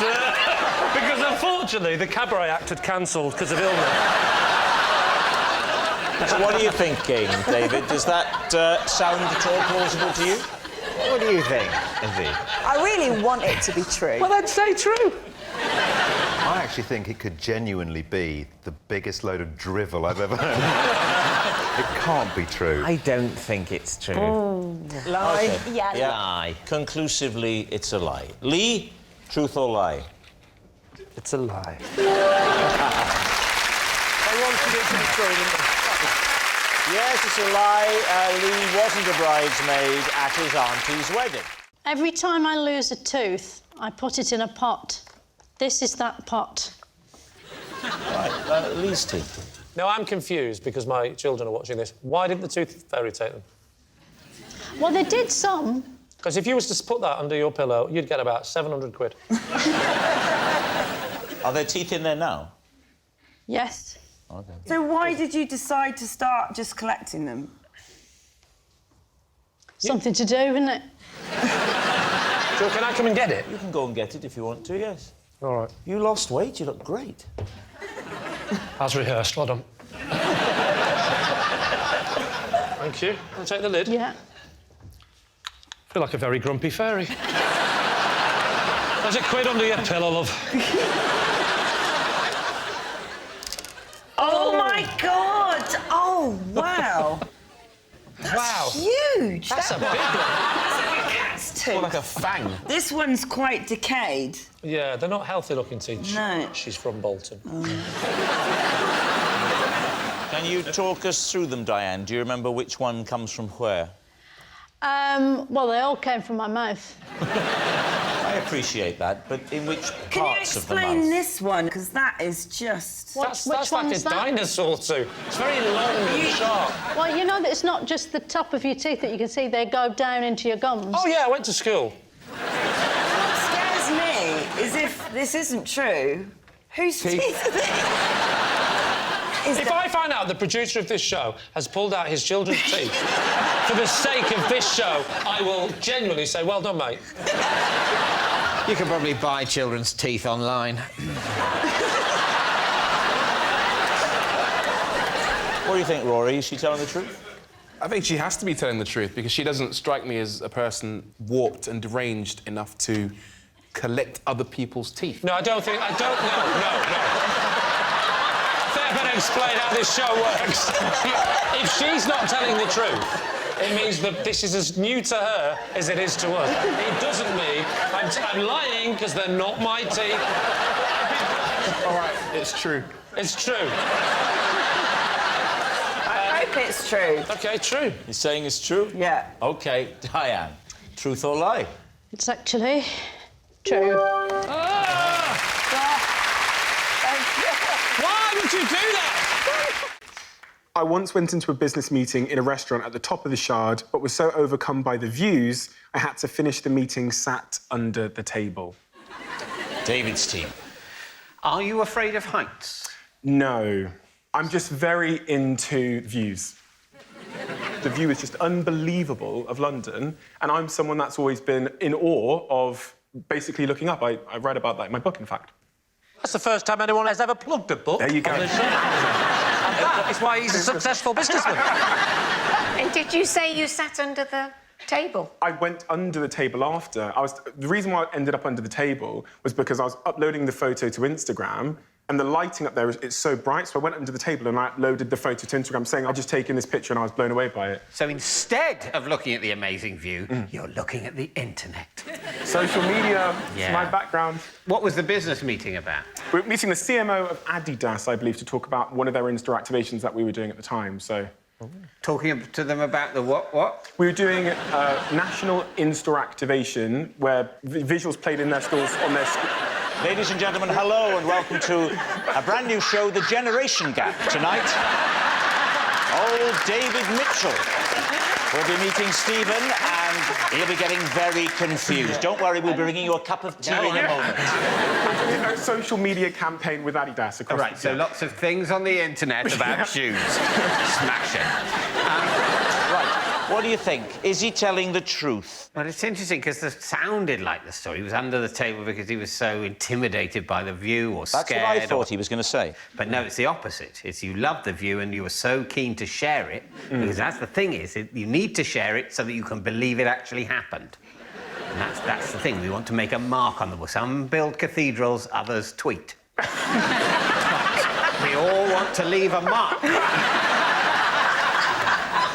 da. Because unfortunately the cabaret act had cancelled because of illness. So what are you thinking, David? Does that sound at all plausible to you? What do you think, Izzy? I really want it to be true. Well, then say true. I actually think it could genuinely be the biggest load of drivel I've ever heard. It can't be true. I don't think it's true. Oh. Lie? Okay. Yeah. Lie. Conclusively, it's a lie. Lee, truth or lie? It's a lie. Yes, it's a lie. Lee wasn't a bridesmaid at his auntie's wedding. Every time I lose a tooth, I put it in a pot. This is that pot. Right, Lee's teeth. Now, I'm confused because my children are watching this. Why didn't the tooth fairy take them? Well, they did some. Because if you was to put that under your pillow, you'd get about 700 quid. Are there teeth in there now? Yes. Okay. So why did you decide to start just collecting them? Something to do, isn't it? So can I come and get it? You can go and get it if you want to, yes. All right. You lost weight, you look great. As rehearsed, well done. Thank you. I'll take the lid. Yeah. I feel like a very grumpy fairy. There's a quid under your pillow, love. Oh, my God! Oh, wow. Wow. Huge! That's a big one. That's like a cat's tooth. More like a fang. This one's quite decayed. Yeah, they're not healthy-looking teeth. No. She's from Bolton. Can you talk us through them, Diane? Do you remember which one comes from where? Well, they all came from my mouth. I appreciate that, but in which Can you parts of the mouth? explain this one? Because that is just... That's like a dinosaur tooth. It's very long and sharp. Well, you know that it's not just the top of your teeth that you can see, they go down into your gums. Oh, yeah, I went to school. What scares me is if this isn't true, whose teeth are they? If I find out the producer of this show has pulled out his children's teeth for the sake of this show, I will genuinely say, well done, mate. You can probably buy children's teeth online. What do you think, Rory? Is she telling the truth? I think she has to be telling the truth because she doesn't strike me as a person warped and deranged enough to collect other people's teeth. No, I don't think... No. I better explain how this show works. If she's not telling the truth, it means that this is as new to her as it is to us. It doesn't mean I'm lying because they're not my teeth. All right, it's true. It's true. I hope it's true. OK, true. You're saying it's true? Yeah. OK, Diane, truth or lie? It's actually true. Why would you do that? I once went into a business meeting in a restaurant at the top of the Shard, but was so overcome by the views, I had to finish the meeting sat under the table. David's team. Are you afraid of heights? No. I'm just very into views. The view is just unbelievable of London, and I'm someone that's always been in awe of basically looking up. I read about that in my book, in fact. That's the first time anyone has ever plugged a book. There you go. And that is why he's a successful businessman. And did you say you sat under the table? I went under the table after. The reason why I ended up under the table was because I was uploading the photo to Instagram, and the lighting up there, it's so bright, so I went under the table and I uploaded the photo to Instagram saying I'd just taken this picture and I was blown away by it. So instead of looking at the amazing view, you're looking at the internet. Social media, it's my background. What was the business meeting about? We were meeting the CMO of Adidas, I believe, to talk about one of their in-store activations that we were doing at the time, so... Talking to them about the what? We were doing a national in-store activation where visuals played in their stores on their... Ladies and gentlemen, hello and welcome to a brand new show, The Generation Gap. Tonight, old David Mitchell will be meeting Stephen and he'll be getting very confused. Don't worry, we'll be bringing you a cup of tea in a moment. A social media campaign with Adidas across... Right, so lots of things on the internet about shoes. Smash it. Right, what do you think? Is he telling the truth? Well, it's interesting because it sounded like the story. He was under the table because he was so intimidated by the view or scared. That's what I thought he was going to say. But no, it's the opposite. It's you loved the view and you were so keen to share it because that's the thing is, you need to share it so that you can believe it actually happened. And that's the thing. We want to make a mark on the wall. Some build cathedrals, others tweet. We all want to leave a mark.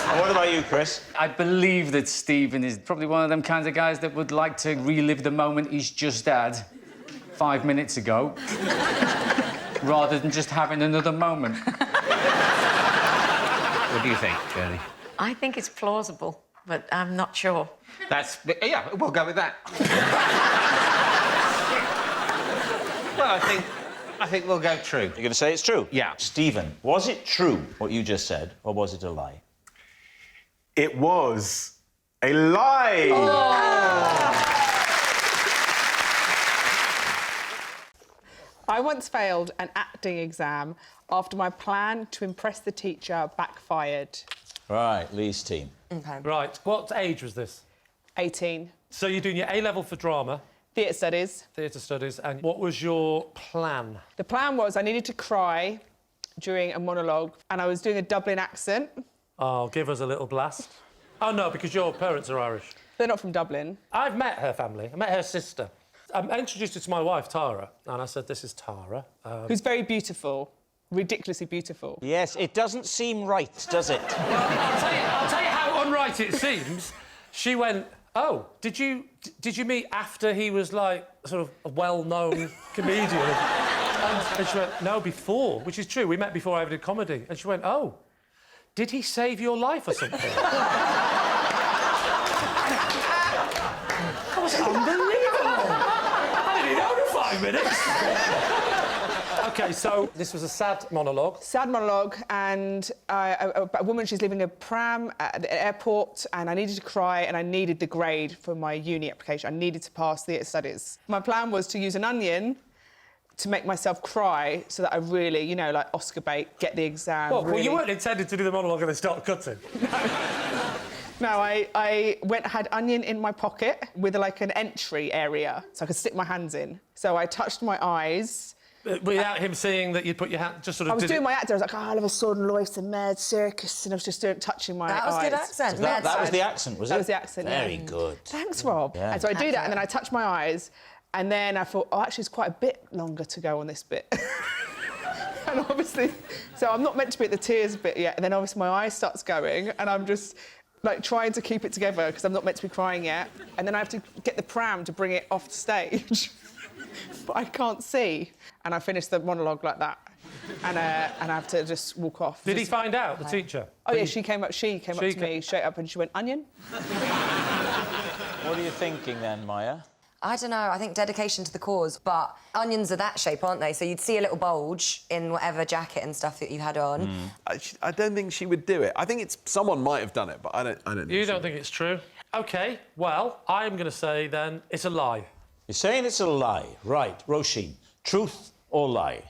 And what about you, Chris? I believe that Stephen is probably one of them kinds of guys that would like to relive the moment he's just had 5 minutes ago, rather than just having another moment. What do you think, Shirley? I think it's plausible, but I'm not sure. Yeah, we'll go with that. Well, I think we'll go true. You're going to say it's true? Yeah. Stephen, was it true what you just said, or was it a lie? It was a lie. I once failed an acting exam after my plan to impress the teacher backfired. Right, Lee's team. Okay. Right, what age was this? 18. So you're doing your A-level for drama? Theatre studies. Theatre studies. And what was your plan? The plan was I needed to cry during a monologue, and I was doing a Dublin accent. Oh, give us a little blast. Oh, no, because your parents are Irish. They're not from Dublin. I've met her family. I met her sister. I introduced her to my wife, Tara, and I said, this is Tara. Who's very beautiful, ridiculously beautiful. Yes, it doesn't seem right, does it? I'll tell you how unright it seems. She went, oh, did you meet after he was, like, sort of a well-known comedian? And she went, no, before, which is true. We met before I ever did comedy. And she went, oh, did he save your life or something? That was unbelievable. I didn't know for 5 minutes. OK, so this was a sad monologue. Sad monologue, and a woman, she's leaving a pram at the airport, and I needed to cry, and I needed the grade for my uni application. I needed to pass theatre studies. My plan was to use an onion to make myself cry so that I really, you know, like Oscar bait, get the exam. Well, really... you weren't intended to do the monologue and then start cutting. No, I had onion in my pocket with, like, an entry area so I could stick my hands in. So I touched my eyes. Without him seeing that you'd put your hand... just sort of... I was doing my acting. I was like, I love a sword and loaves and mad circus, and I was just touching my eyes. That was good accent. That was the accent, was it? That was the accent, Very good. Thanks, Rob. Yeah. And so I do that, and then I touch my eyes, and then I thought, oh, actually, it's quite a bit longer to go on this bit. And obviously... So I'm not meant to be at the tears bit yet, and then obviously my eye starts going, and I'm just... like, trying to keep it together, because I'm not meant to be crying yet. And then I have to get the pram to bring it off the stage. But I can't see. And I finished the monologue like that. And I have to just walk off. Did he find out, the teacher? Oh, yeah, she came up to me straight up and she went, onion? What are you thinking then, Maya? I don't know, I think dedication to the cause, but onions are that shape, aren't they? So you'd see a little bulge in whatever jacket and stuff that you had on. I don't think she would do it. I think someone might have done it, but I don't think You don't think it's true? OK, well, I'm going to say, then, it's a lie. You're saying it's a lie. Right, Roisin, truth or lie?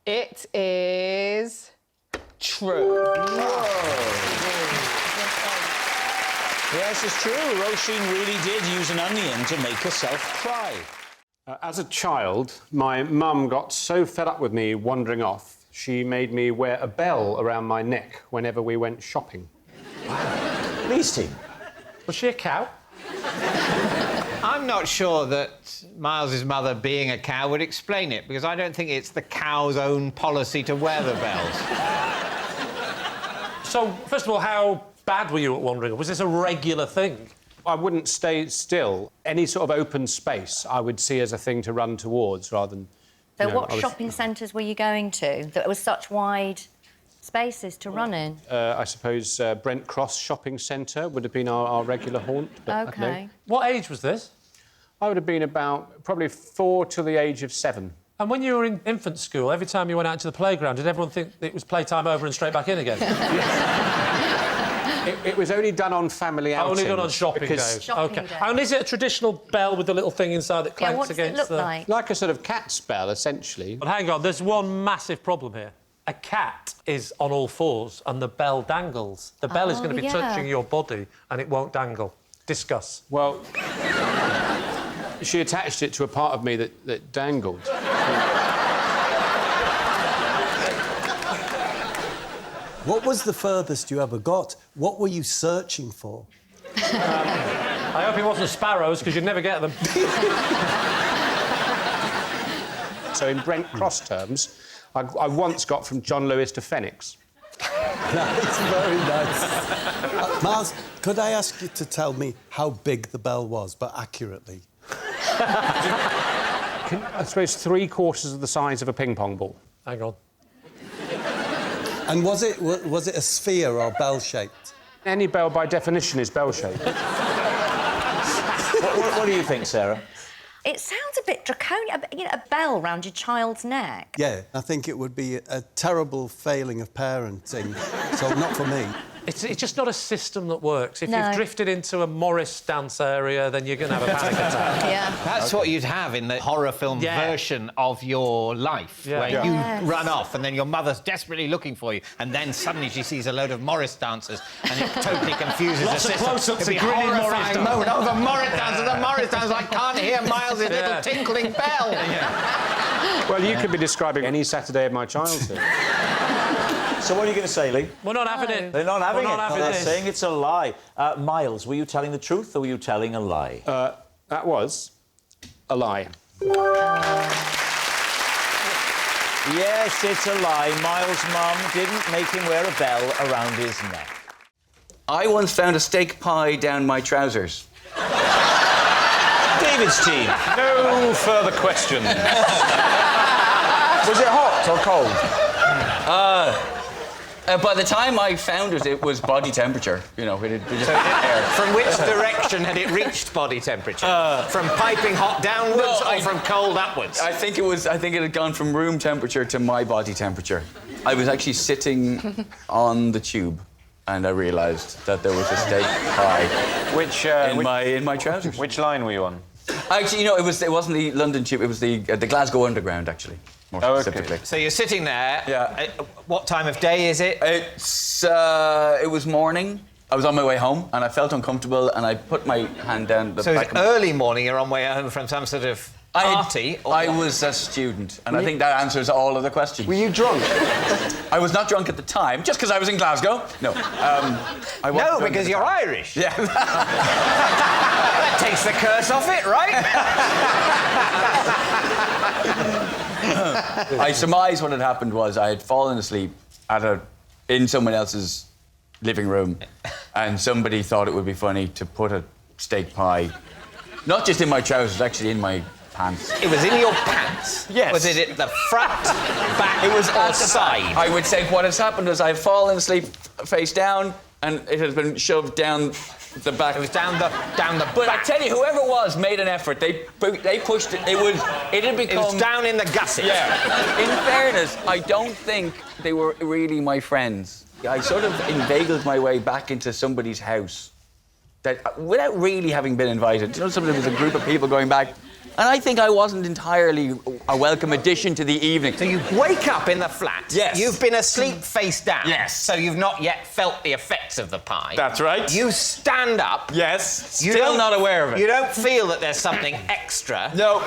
It is... true. Yes, it's true. Roisin really did use an onion to make herself cry. As a child, my mum got so fed up with me wandering off, she made me wear a bell around my neck whenever we went shopping. Lee's team. Was she a cow? I'm not sure that Miles's mother being a cow would explain it, because I don't think it's the cow's own policy to wear the bells. So, first of all, how bad were you at wandering? Was this a regular thing? I wouldn't stay still. Any sort of open space I would see as a thing to run towards rather than... So what shopping centres were you going to that was such wide spaces to run in? I suppose Brent Cross Shopping Centre would have been our regular haunt. But OK. no. What age was this? I would have been about probably 4 till the age of 7. And when you were in infant school, every time you went out to the playground, did everyone think it was playtime over and straight back in again? It was only done on family outings. Only done on shopping days. OK. And is it a traditional bell with the little thing inside that clanks what does against it look like? Like a sort of cat's bell, essentially. But hang on, there's one massive problem here. A cat is on all fours and the bell dangles. The bell is going to be touching your body and it won't dangle. Discuss. Well, she attached it to a part of me that dangled. What was the furthest you ever got? What were you searching for? I hope it wasn't sparrows, because you'd never get them. So in Brent Cross terms, I once got from John Lewis to Phoenix. That's very nice. Miles, could I ask you to tell me how big the bell was, but accurately? I suppose 3/4 of the size of a ping pong ball. Hang on. And was it a sphere or bell-shaped? Any bell, by definition, is bell-shaped. What do you think, Sarah? It sounds a bit draconian. You know, a bell round your child's neck. Yeah, I think it would be a terrible failing of parenting, so not for me. It's just not a system that works. If No. you've drifted into a Morris dance area, then you're going to have a panic attack. Yeah. That's what you'd have in the horror film version of your life, where you run off and then your mother's desperately looking for you, and then suddenly she sees a load of Morris dancers and it totally confuses Lots the of system. close-ups It'd be of grinning Morris horrifying dancers. moment. Oh, the Morris dancers, I can't hear Miles' little tinkling bell. Well, you could be describing any Saturday of my childhood. So what are you going to say, Lee? We're not having it. They're not having We're it. not having They're this. saying it's a lie. Miles, were you telling the truth or were you telling a lie? That was a lie. Yes, it's a lie. Miles' mum didn't make him wear a bell around his neck. I once found a steak pie down my trousers. David's team. No further questions. Was it hot or cold? By the time I found it, it was body temperature. You know, it just air. From which direction had it reached body temperature? From piping hot downwards or from cold upwards? I think it had gone from room temperature to my body temperature. I was actually sitting on the tube, and I realised that there was a steak pie in my trousers. Which line were you on? Actually, you know, it wasn't the London tube. It was the Glasgow Underground, actually. More specifically. So you're sitting there. Yeah. What time of day is it? It was morning. I was on my way home, and I felt uncomfortable, and I put my hand down the So back it's early morning, you're on way home from some sort of party? I was a student, and I think that answers all of the questions. Were you drunk? I was not drunk at the time, just because I was in Glasgow. No. I wasn't drunk because at the you're time. Irish. Yeah. That takes the curse off it, right? I surmise what had happened was I had fallen asleep in someone else's living room, and somebody thought it would be funny to put a steak pie, not just in my trousers, actually in my pants. It was in your pants? Yes. Was it at the front, back, it was or side? I would say what has happened is I've fallen asleep face down, and it has been shoved down the back. It was down the But back. I tell you, whoever it was made an effort. They pushed it. It had become. It was down in the gusset. Yeah. In fairness, I don't think they were really my friends. I sort of inveigled my way back into somebody's house without really having been invited. You know, there was a group of people going back. And I think I wasn't entirely a welcome addition to the evening. So you wake up in the flat. Yes. You've been asleep face down. Yes. So you've not yet felt the effects of the pie. That's right. You stand up. Yes. You Still don't- not aware of it. You don't feel that there's something extra. No.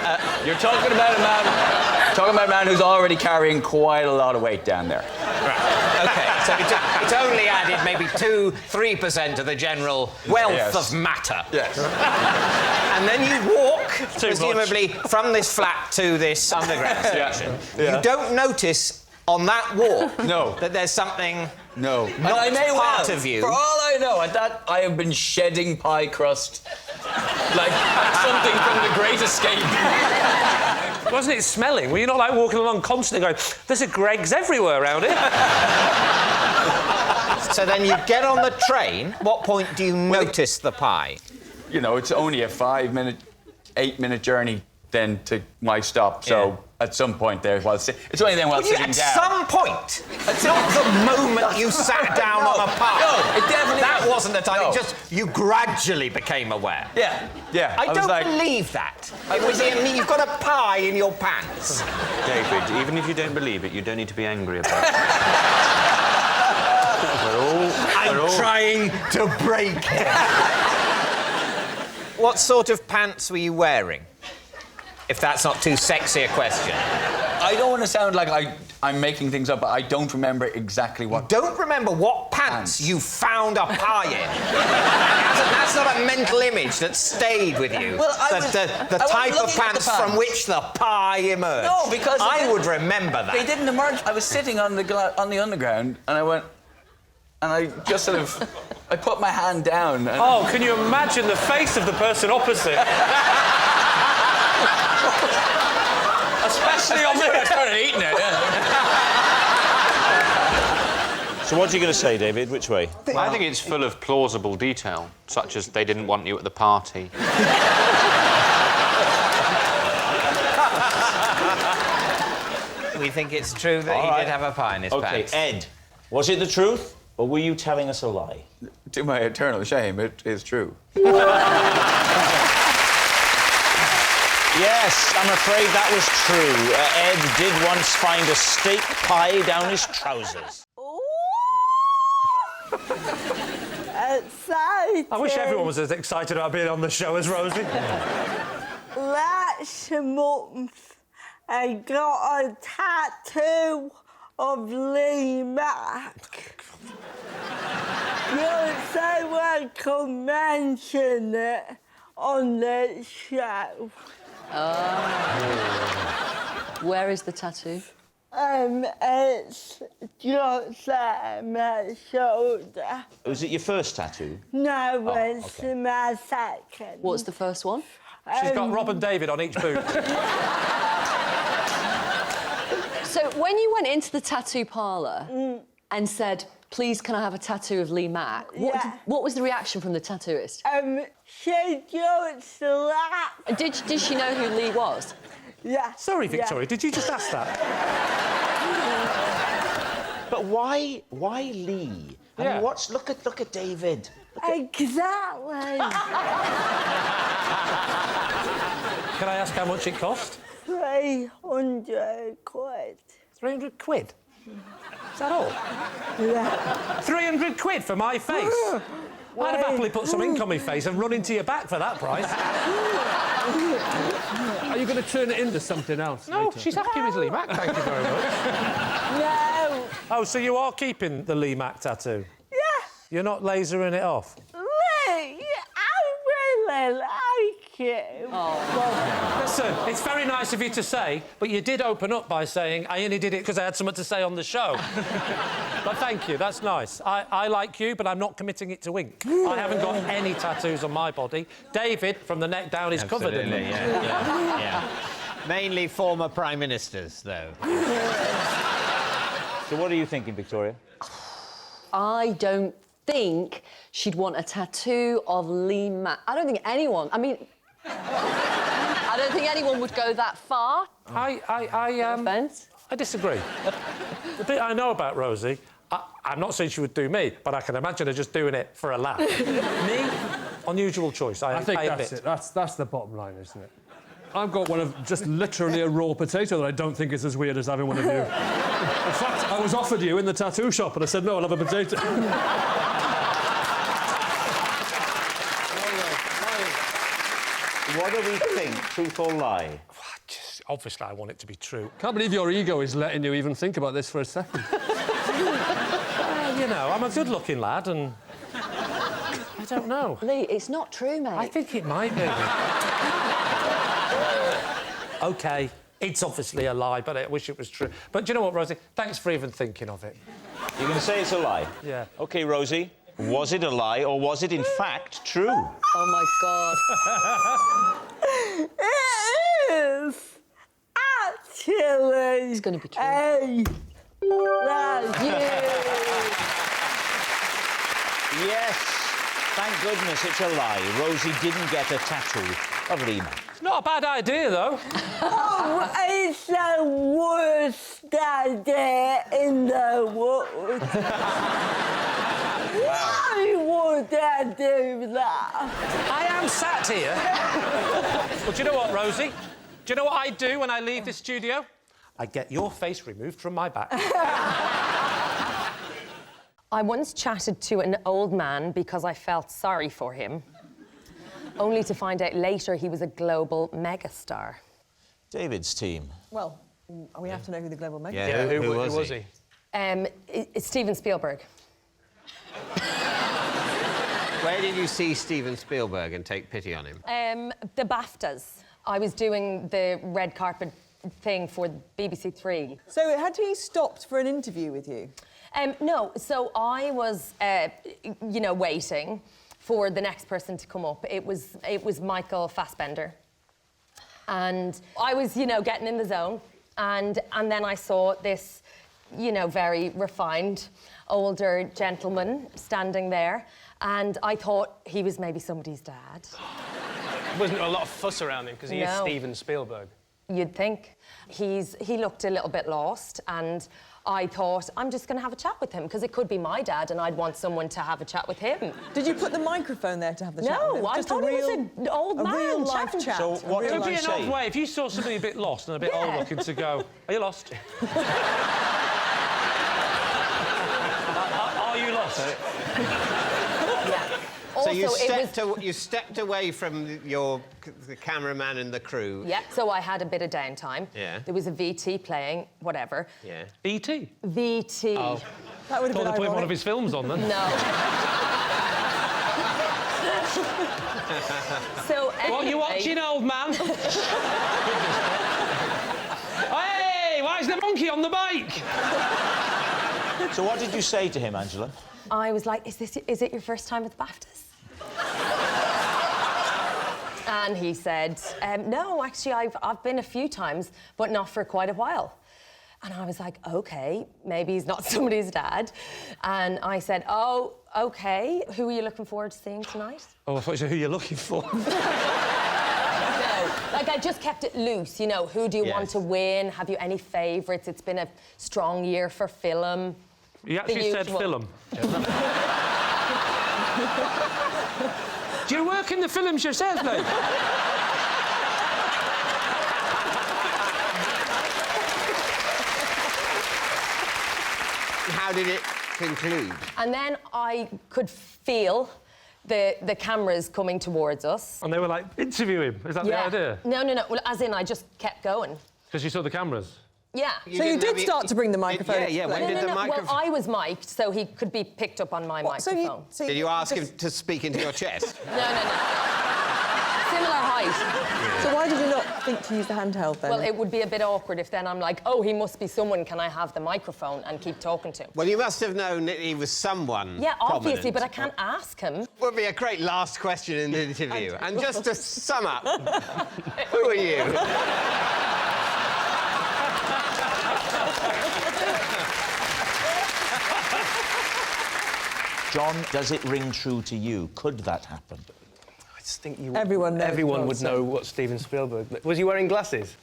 You're talking about a man who's already carrying quite a lot of weight down there. Right. OK. So it's only added maybe 2-3% of the general wealth of matter. Yes. And then you walk, presumably, from this flat to this underground station. Yeah. You don't notice on that walk that there's something not and I may part of you. For all I know, at that, I have been shedding pie crust like something from The Great Escape. Wasn't it smelling? Were you not like walking along constantly going, there's a Greggs everywhere around here? So then you get on the train. What point do you notice the pie? You know, it's only a 8-minute journey then to my stop. So at some point there, it's only then while sitting down. At some point? Not the moment you sat down on a pie. No, it definitely That wasn't the time. No. It just you gradually became aware. Yeah. I don't believe that. It was you've got a pie in your pants. David, even if you don't believe it, you don't need to be angry about it. I'm trying to break it. What sort of pants were you wearing? If that's not too sexy a question. I don't want to sound like I'm making things up, but I don't remember exactly what... Don't remember what pants you found a pie in. That's not a mental image that stayed with you. Well, the type of pants from which the pie emerged. No, because... I would remember that. They didn't emerge. I was sitting on the underground, and I went... And I just sort of... I put my hand down and... Oh, can you imagine the face of the person opposite? Especially on me. I started eating it. So what are you going to say, David? Which way? I think it's full of plausible detail, such as they didn't want you at the party. We think it's true that he did have a pie in his pants. OK, Ed, was it the truth, or were you telling us a lie? To my eternal shame, it is true. Yes, I'm afraid that was true. Ed did once find a steak pie down his trousers. Exciting. I wish everyone was as excited about being on the show as Rosie. Last month, I got a tattoo of Lee Mack. Yes, I want to mention it on the show. Where is the tattoo? It's just my shoulder. Was it your first tattoo? No, it's my second. What's the first one? She's got Rob and David on each boot. So when you went into the tattoo parlour and said, please, can I have a tattoo of Lee Mack? What was the reaction from the tattooist? She just laughed. Did she know who Lee was? Yeah. Sorry, Victoria, did you just ask that? But why Lee? I mean, look at David. Exactly. Can I ask how much it cost? 300 quid. 300 quid? Is that all? Yeah. 300 quid for my face? I'd have happily put some ink on my face and run into your back for that price. Are you going to turn it into something else? No, later? she's happy with Lee Mack, thank you very much. No. Oh, so you are keeping the Lee Mack tattoo? Yeah. You're not lasering it off? Lee, I really like you. Well, listen, it's very nice of you to say, but you did open up by saying I only did it because I had something to say on the show. But thank you, that's nice. I like you, but I'm not committing it to ink. I haven't got any tattoos on my body. David, from the neck down, is covered in them. Yeah. Mainly former prime ministers, though. So what are you thinking, Victoria? I don't think she'd want a tattoo of Lee Mack. I don't think anyone... I mean... I don't think anyone would go that far. I disagree. The bit I know about Rosie, I'm not saying she would do me, but I can imagine her just doing it for a laugh. Me, unusual choice. I think that's it. That's the bottom line, isn't it? I've got one of just literally a raw potato that I don't think is as weird as having one of you. In fact, I was offered you in the tattoo shop, and I said, no, I'll have a potato. What do we think, truth or lie? Obviously, I want it to be true. Can't believe your ego is letting you even think about this for a second. You know, I'm a good-looking lad, and... I don't know. Lee, it's not true, mate. I think it might be. OK, it's obviously a lie, but I wish it was true. But do you know what, Rosie? Thanks for even thinking of it. You're going to say it's a lie? Yeah. OK, Rosie, was it a lie, or was it, in fact, true? Oh, my God. It is actually... It's going to be true. Yes, thank goodness it's a lie. Rosie didn't get a tattoo of Lee Mack. It's not a bad idea, though. Oh, it's the worst idea in the world. Why would I do that? I am sat here. Well, do you know what, Rosie? Do you know what I do when I leave this studio? I get your face removed from my back. I once chatted to an old man because I felt sorry for him, only to find out later he was a global megastar. David's team. Well, We have to know who the global mega Yeah, is. who was he? It's Steven Spielberg. Where did you see Steven Spielberg and take pity on him? The BAFTAs. I was doing the red carpet thing for BBC Three. So had he stopped for an interview with you? No, so I was, waiting for the next person to come up. It was Michael Fassbender. And I was, getting in the zone. And then I saw this, very refined, older gentleman standing there. And I thought he was maybe somebody's dad. Wasn't there a lot of fuss around him because he is Steven Spielberg? You'd think. He looked a little bit lost, and I thought, I'm just going to have a chat with him, because it could be my dad, and I'd want someone to have a chat with him. Did you put the microphone there to have the chat with him? No, I thought he was an old man. A real-life chat. So what It did would be you an say? odd way if you saw somebody a bit lost and a bit old looking to go, are you lost? Are you lost? So Also, you stepped away from the cameraman and the crew. Yeah, so I had a bit of downtime. Yeah. There was a VT playing, whatever. Yeah. E.T.? VT. Oh. That would have been Thought they put ironic. one of his films on then. No. So What are you watching, old man? Hey, why is the monkey on the bike? So what did you say to him, Angela? I was like, is it your first time at the BAFTAs? And he said, no, actually, I've been a few times, but not for quite a while. And I was like, OK, maybe he's not somebody's dad. And I said, oh, OK, who are you looking forward to seeing tonight? Oh, I thought you said who you're looking for. No, like, I just kept it loose, who do you want to win? Have you any favourites? It's been a strong year for film. You actually said film. Do you work in the films yourself, mate? How did it conclude? And then I could feel the cameras coming towards us. And they were like, interview him. Is that the idea? No. Well, as in, I just kept going. Because you saw the cameras? Yeah. So you did start to bring the microphone. When did the microphone? Well, I was mic'd, so he could be picked up on my microphone. Did you ask him to speak into your chest? No. Similar height. So why did you not think to use the handheld then? Well, it would be a bit awkward if then I'm like, oh, he must be someone, can I have the microphone, and keep talking to him. Well, you must have known that he was someone Yeah, obviously, prominent. but I can't ask him. Would be a great last question in the interview. And just to sum up, who are you? John, does it ring true to you? Could that happen? I just think Everyone would know what Steven Spielberg... Was he wearing glasses?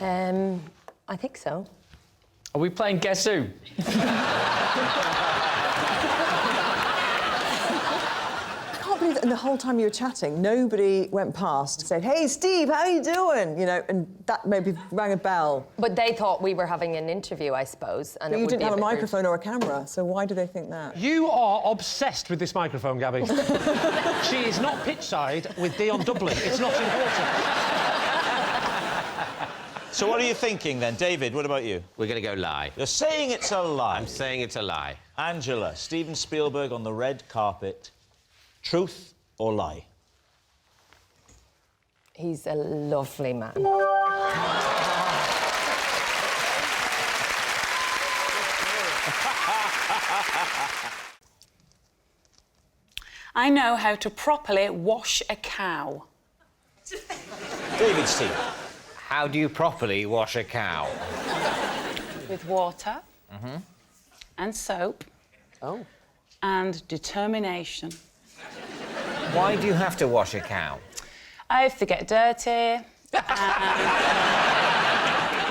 I think so. Are we playing Guess Who? I can't believe that in the whole time you were chatting, nobody went past and said, hey, Steve, how you doing? And that maybe rang a bell. But they thought we were having an interview, I suppose. And But it you would didn't be have a bit rude. microphone or a camera, so why do they think that? You are obsessed with this microphone, Gabby. She is not pitch side with Dion Dublin. It's not important. So what are you thinking then? David, what about you? We're going to go lie. You're saying it's a lie. I'm saying it's a lie. Angela, Steven Spielberg on the red carpet. Truth or lie? He's a lovely man. I know how to properly wash a cow. David's team. How do you properly wash a cow? With water and soap and determination. Why do you have to wash a cow? If they get dirty.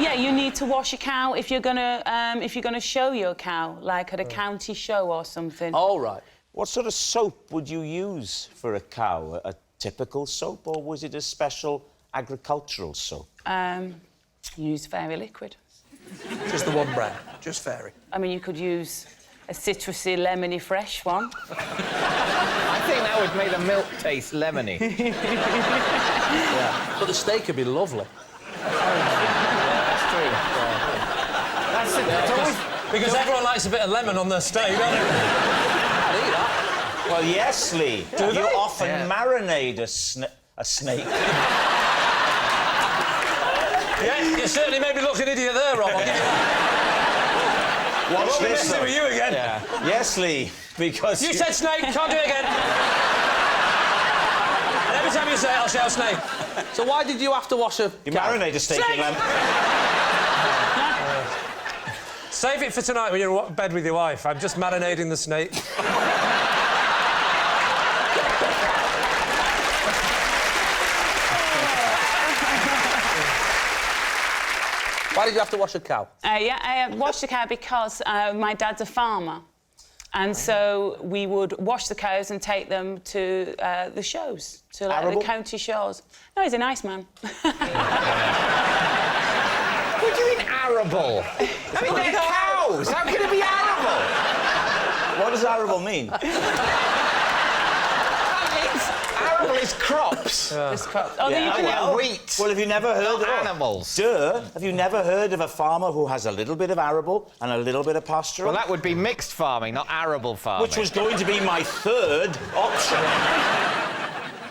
Yeah, you need to wash a cow if you're gonna show your cow, like at a county show or something. All right. What sort of soap would you use for a cow? A typical soap, or was it a special agricultural soap? Use Fairy liquid. Just the one brand, just Fairy. I mean, you could use a citrusy, lemony, fresh one. I think that would make the milk taste lemony. Yeah. But the steak would be lovely. That's true. Because everyone likes a bit of lemon on their steak, don't they? I'd eat that. Well, yes, Lee. Do you they? often marinate a snake. Yeah, you certainly made me look an idiot there, Rob. I'll give you that. Watch I won't be this, messing though. with you again. Yeah. Yes, Lee, because... You said snake, can't do it again. And every time you say it, I'll shout snake. So why did you have to wash a... You marinate a steak in lemon. Save it for tonight when you're in bed with your wife. I'm just marinating the snake. Why did you have to wash a cow? I washed the cow because my dad's a farmer. And so we would wash the cows and take them to the shows, to like Arable? the county shows. No, he's a nice man. What do you mean arable? I mean, they're cows. How can it be arable? What does arable mean? Arable is crops. It's crops. Oh, Yeah, then you can... well, wheat. Well, have you never heard of animals? Duh. Have you never heard of a farmer who has a little bit of arable and a little bit of pastoral? Well, that would be mixed farming, not arable farming. Which was going to be my third option.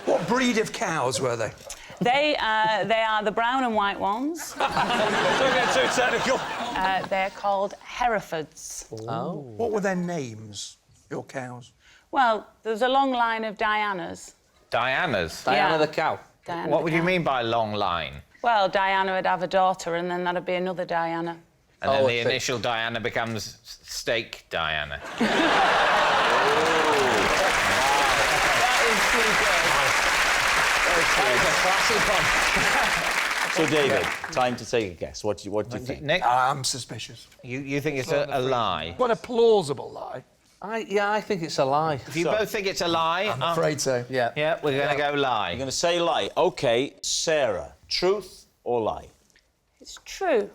What breed of cows were they? They are the brown and white ones. Don't get too technical. They're called Herefords. Oh. What were their names, your cows? Well, there's a long line of Dianas. Diana's? Diana the cow. Diana What the would cow. you mean by long line? Well, Diana would have a daughter, and then that'd be another Diana. And then Oh, the I see. initial Diana becomes steak Diana. So, David, time to take a guess. What do you think? Nick? I'm suspicious. You think it's a lie? What a plausible lie. I think it's a lie. If you both think it's a lie... I'm afraid so. Yeah. Yeah, we're going to go lie. You're going to say lie. OK, Sarah, truth or lie? It's true.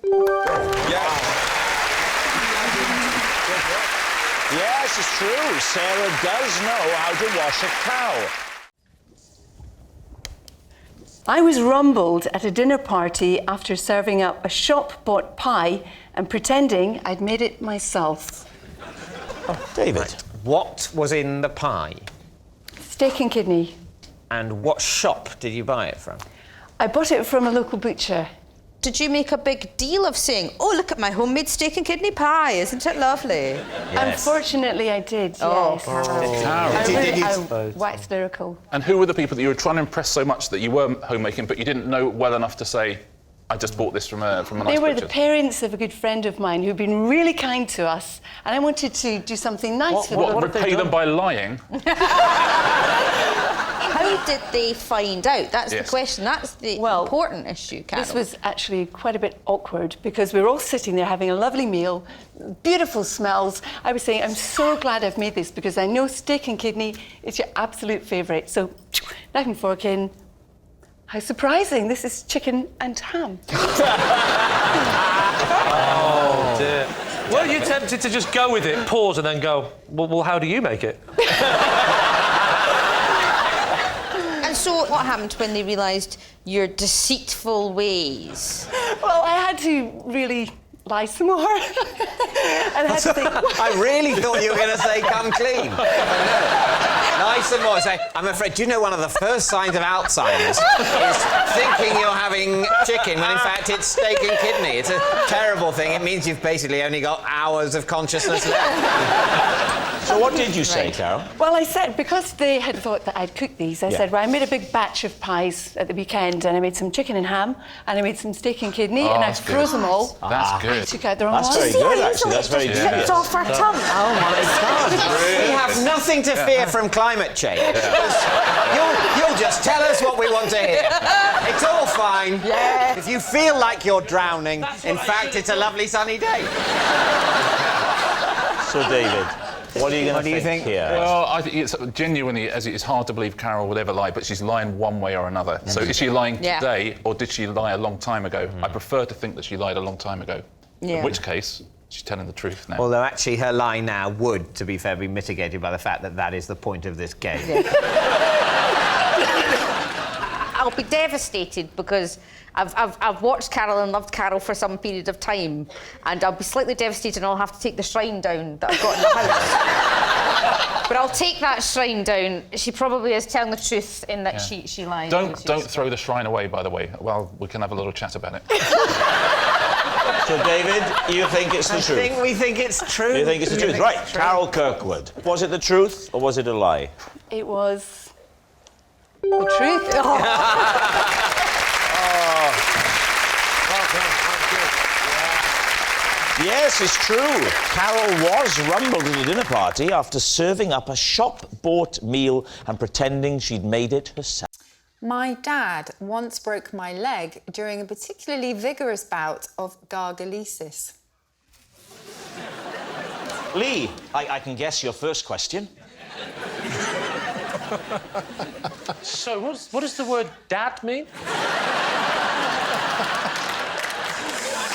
Yes, it's true. Sarah does know how to wash a cow. I was rumbled at a dinner party after serving up a shop-bought pie and pretending I'd made it myself. Oh, David. Right. What was in the pie? Steak and kidney. And what shop did you buy it from? I bought it from a local butcher. Did you make a big deal of saying, oh, look at my homemade steak and kidney pie, isn't it lovely? Yes. Unfortunately, I did, Oh. yes. Oh. I waxed lyrical. And who were the people that you were trying to impress so much that you were homemaking, but you didn't know well enough to say, I just bought this from a nice They were butcher? the parents of a good friend of mine who'd been really kind to us, and I wanted to do something nice for them. What repay them by lying? How did they find out? That's Yes. the question. That's the important issue, Carol. This was actually quite a bit awkward because we were all sitting there having a lovely meal, beautiful smells. I was saying, I'm so glad I've made this because I know steak and kidney is your absolute favourite. So, knife and fork in. How surprising, this is chicken and ham. Oh, dear. Weren't you tempted to just go with it, pause, and then go, well, how do you make it? And so what happened when they realised your deceitful ways? Well, I had to really lie some more. And I had to think... I really thought you were going to say come clean. Nice and more. Say, I'm afraid, do you know one of the first signs of Alzheimer's is thinking you're having chicken when in fact it's steak and kidney. It's a terrible thing. It means you've basically only got hours of consciousness left. So what did you say, Carol? Well, I said, because they had thought that I'd cooked these, I said, well, I made a big batch of pies at the weekend, and I made some chicken and ham, and I made some steak and kidney, and I froze them all. That's good. I took out the wrong That's ones. very good, actually. That's very Just good. slipped off our tongue. Oh, my God. We have nothing to fear from climate change. You'll just tell us what we want to hear. It's all fine. Yeah. If you feel like you're drowning, in fact, it's a lovely sunny day. So, David, what are you going to think here? Well, I think it's genuinely, as it's hard to believe Carol would ever lie, but she's lying one way or another. So is she lying today, or did she lie a long time ago? I prefer to think that she lied a long time ago. Yeah. In which case, she's telling the truth now. Although, actually, her lie now would, to be fair, be mitigated by the fact that that is the point of this game. I'll be devastated because I've watched Carol and loved Carol for some period of time, and I'll be slightly devastated and I'll have to take the shrine down that I've got in the house. But I'll take that shrine down. She probably is telling the truth in that she lied. Don't throw the shrine away, by the way. Well, we can have a little chat about it. So, David, you think it's the truth? I think we think it's true. You think it's the truth, right? Carol Kirkwood. Was it the truth or was it a lie? It was the truth. Yes, it's true. Carol was rumbled at a dinner party after serving up a shop-bought meal and pretending she'd made it herself. My dad once broke my leg during a particularly vigorous bout of gargalesis. Lee, I can guess your first question. So, what does the word dad mean?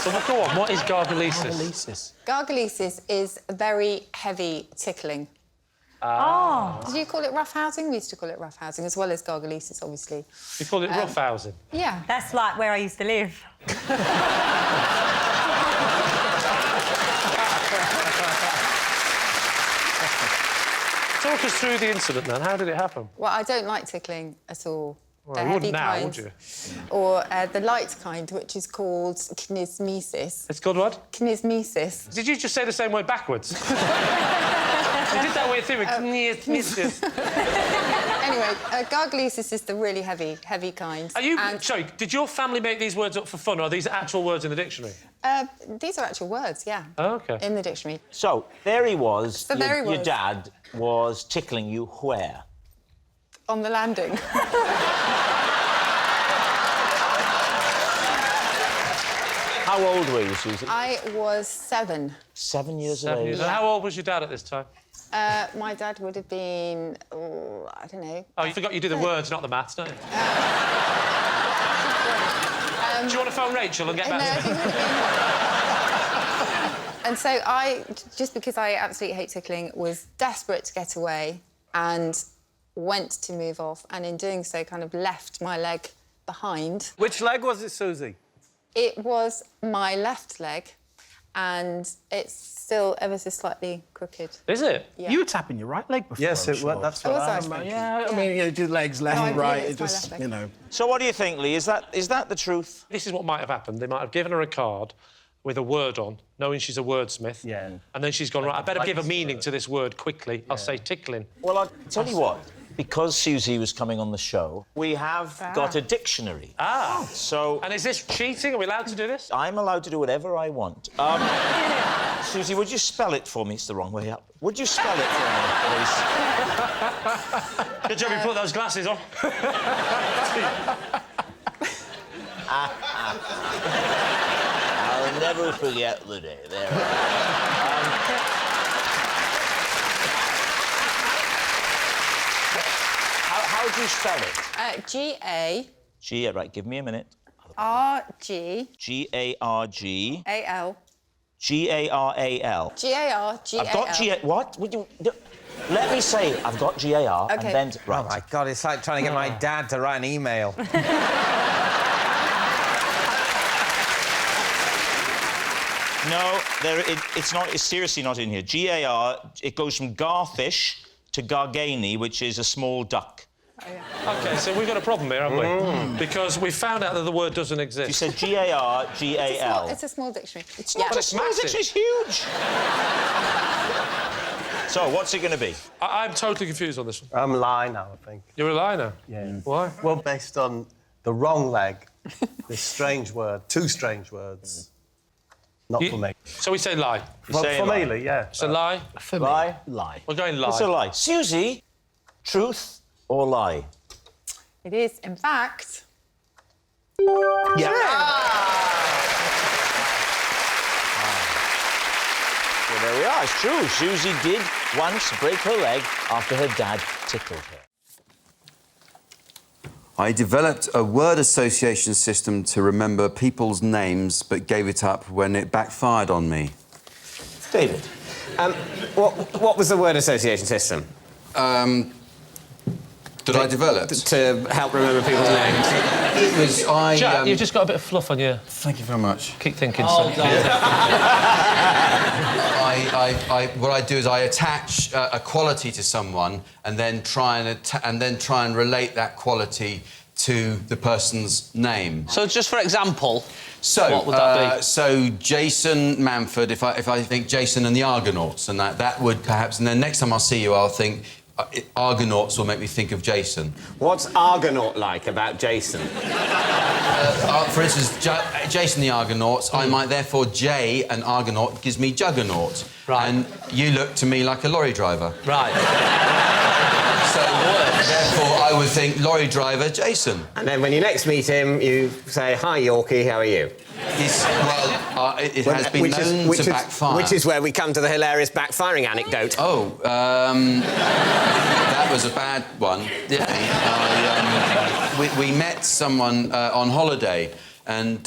So, go on, what is gargalesis? Gargalesis is very heavy tickling. Ah. Did you call it roughhousing? We used to call it roughhousing, as well as gargalesis, obviously. You call it roughhousing? Yeah. That's like where I used to live. Talk us through the incident, then. How did it happen? Well, I don't like tickling at all. Well, the you heavy wouldn't now, kind, would you? or the light kind, which is called kinesmesis. It's called what? Kinesmesis. Did you just say the same word backwards? You did that weird thing with kinesmesis. Anyway, gargalesis is the really heavy kind. Are you... Sorry, did your family make these words up for fun, or are these actual words in the dictionary? These are actual words, yeah. Oh, OK. In the dictionary. So, there he was. So there he Your was. dad was tickling you where? On the landing. How old were you, Susie? I was 7. 7 years of 7 age. years. And how old was your dad at this time? My dad would have been, I don't know. Oh, you forgot you do the words, not the maths, don't you? Do you want to phone Rachel and get back to me? And so I, just because I absolutely hate tickling, was desperate to get away and went to move off, and in doing so kind of left my leg behind. Which leg was it, Susie? It was my left leg, and it's still ever so slightly crooked. Is it? Yeah. You were tapping your right leg before. Yes, I'm it sure. was. That's Oh, what was I I? remember. Yeah, I mean, you do legs left and right. it's It my just, left leg. you know. So what do you think, Lee? Is that the truth? This is what might have happened. They might have given her a card with a word on, knowing she's a wordsmith. Yeah. And then she's gone, right, I better give a meaning to this word quickly. I'll say tickling. Well, I'll tell you what. Because Susie was coming on the show, we have got a dictionary. Ah. So... And is this cheating? Are we allowed to do this? I'm allowed to do whatever I want. Susie, would you spell it for me? It's the wrong way up. Would you spell it for me, please? Good job you put those glasses on. I'll never forget the day. There. How do you spell it? G-A... G, right, give me a minute. R-G... G-A-R-G... A-L... G-A-R-A-L. G-A-R-G-A-L. I've got G-A... What? Would you... Let me say, I've got G-A-R, OK. and then... Right. Oh, my God, it's like trying to get my dad to write an email. No, it's not. It's seriously not in here. G-A-R, it goes from garfish to gargani, which is a small duck. Oh, yeah. OK, so we've got a problem here, haven't we? Because we found out that the word doesn't exist. You said G-A-R-G-A-L. It's a small dictionary. It's not a small dictionary, it's huge. So, what's it going to be? I'm totally confused on this one. I'm a lie now, I think. You're a lie now? Yeah. Why? Well, based on the wrong leg, this strange word, 2 strange words. Not for me. So we say lie. For me, Lee, yeah. So lie? For Lie? Lie. We're going lie. What's a lie? Susie, truth or lie? It is, in fact... Yeah. Well, there we are. It's true. Susie did once break her leg after her dad tickled her. I developed a word association system to remember people's names, but gave it up when it backfired on me. David, what was the word association system? That I developed? To help remember people's names. It was... Jack, you've just got a bit of fluff on you. Thank you very much. Keep thinking. What I do is I attach a quality to someone and then try and relate that quality to the person's name. So, just for example, so what would that be? So Jason Manford, if I think Jason and the Argonauts, and that would perhaps, and then next time I'll see you, I'll think Argonauts will make me think of Jason. What's Argonaut like about Jason? For instance, Jason the Argonauts, I might therefore J and Argonaut gives me Juggernaut. Right. And you look to me like a lorry driver. Right. So therefore I would think lorry driver Jason. And then when you next meet him, you say, "Hi Yorkie, how are you?" It has been known to backfire. Which is where we come to the hilarious backfiring anecdote. Oh, that was a bad one. Yeah. We met someone on holiday, and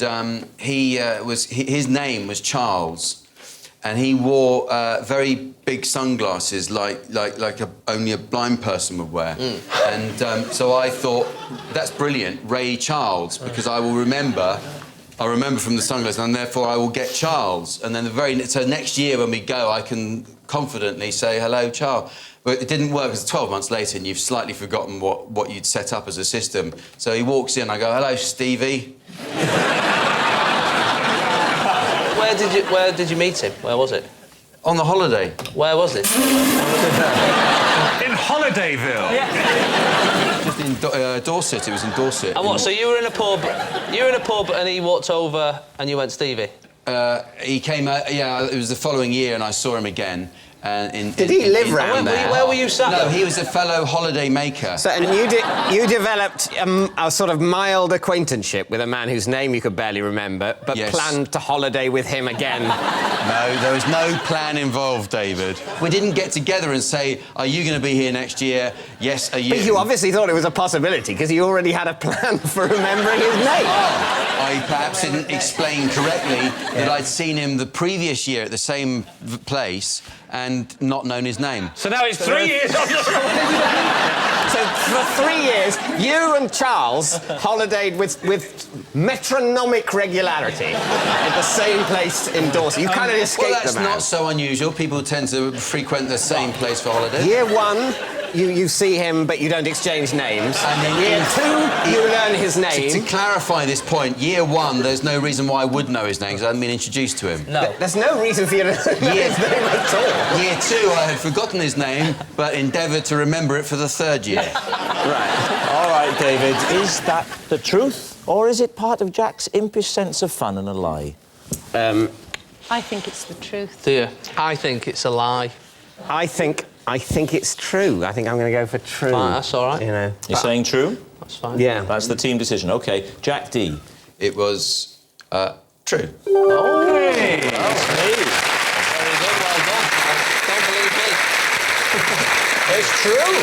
his name was Charles, and he wore very big sunglasses, like only a blind person would wear. And so I thought, that's brilliant, Ray Charles, because I remember from the sunglasses, and therefore I will get Charles. And then so next year when we go, I can confidently say, "Hello, Charles." But it didn't work, because 12 months later, and you've slightly forgotten what you'd set up as a system. So he walks in, I go, "Hello, Stevie." Where did you meet him? Where was it? On the holiday. Where was it? In Holidayville. Yeah. Just in Dorset. It was in Dorset. And what? So you were in a pub. And he walked over, and you went, "Stevie." He came out. Yeah, it was the following year, and I saw him again. Did he live round there? Where were you sat? No, he was a fellow holiday maker. So, and you developed a sort of mild acquaintanceship with a man whose name you could barely remember, but planned to holiday with him again. No, there was no plan involved, David. We didn't get together and say, "Are you going to be here next year?" "Yes, are you?" But you obviously thought it was a possibility, because you already had a plan for remembering his name. I perhaps didn't explain correctly that I'd seen him the previous year at the same place and not known his name. So now it's 3 years on the... So for 3 years, you and Charles holidayed with metronomic regularity at the same place in Dorset. You kind of escaped well, that's the man. not so unusual. People tend to frequent the same place for holiday. Year one, you see him, but you don't exchange names. And in year two, you learn his name. To clarify this point, year one, there's no reason why I would know his name, because I hadn't been introduced to him. No. There's no reason for you to know his name at all. Year two, I had forgotten his name, but endeavoured to remember it for the third year. Right. All right, David. Is that the truth, or is it part of Jack's impish sense of fun and a lie? I think it's the truth. Do you? I think it's a lie. I think it's true. I think I'm going to go for true. Fine, that's all right. You know. You're saying true? That's fine. Yeah. That's the team decision. OK. Jack D. It was true. Oh! Hey. That's me. Very good, well done. Don't believe me. It's true.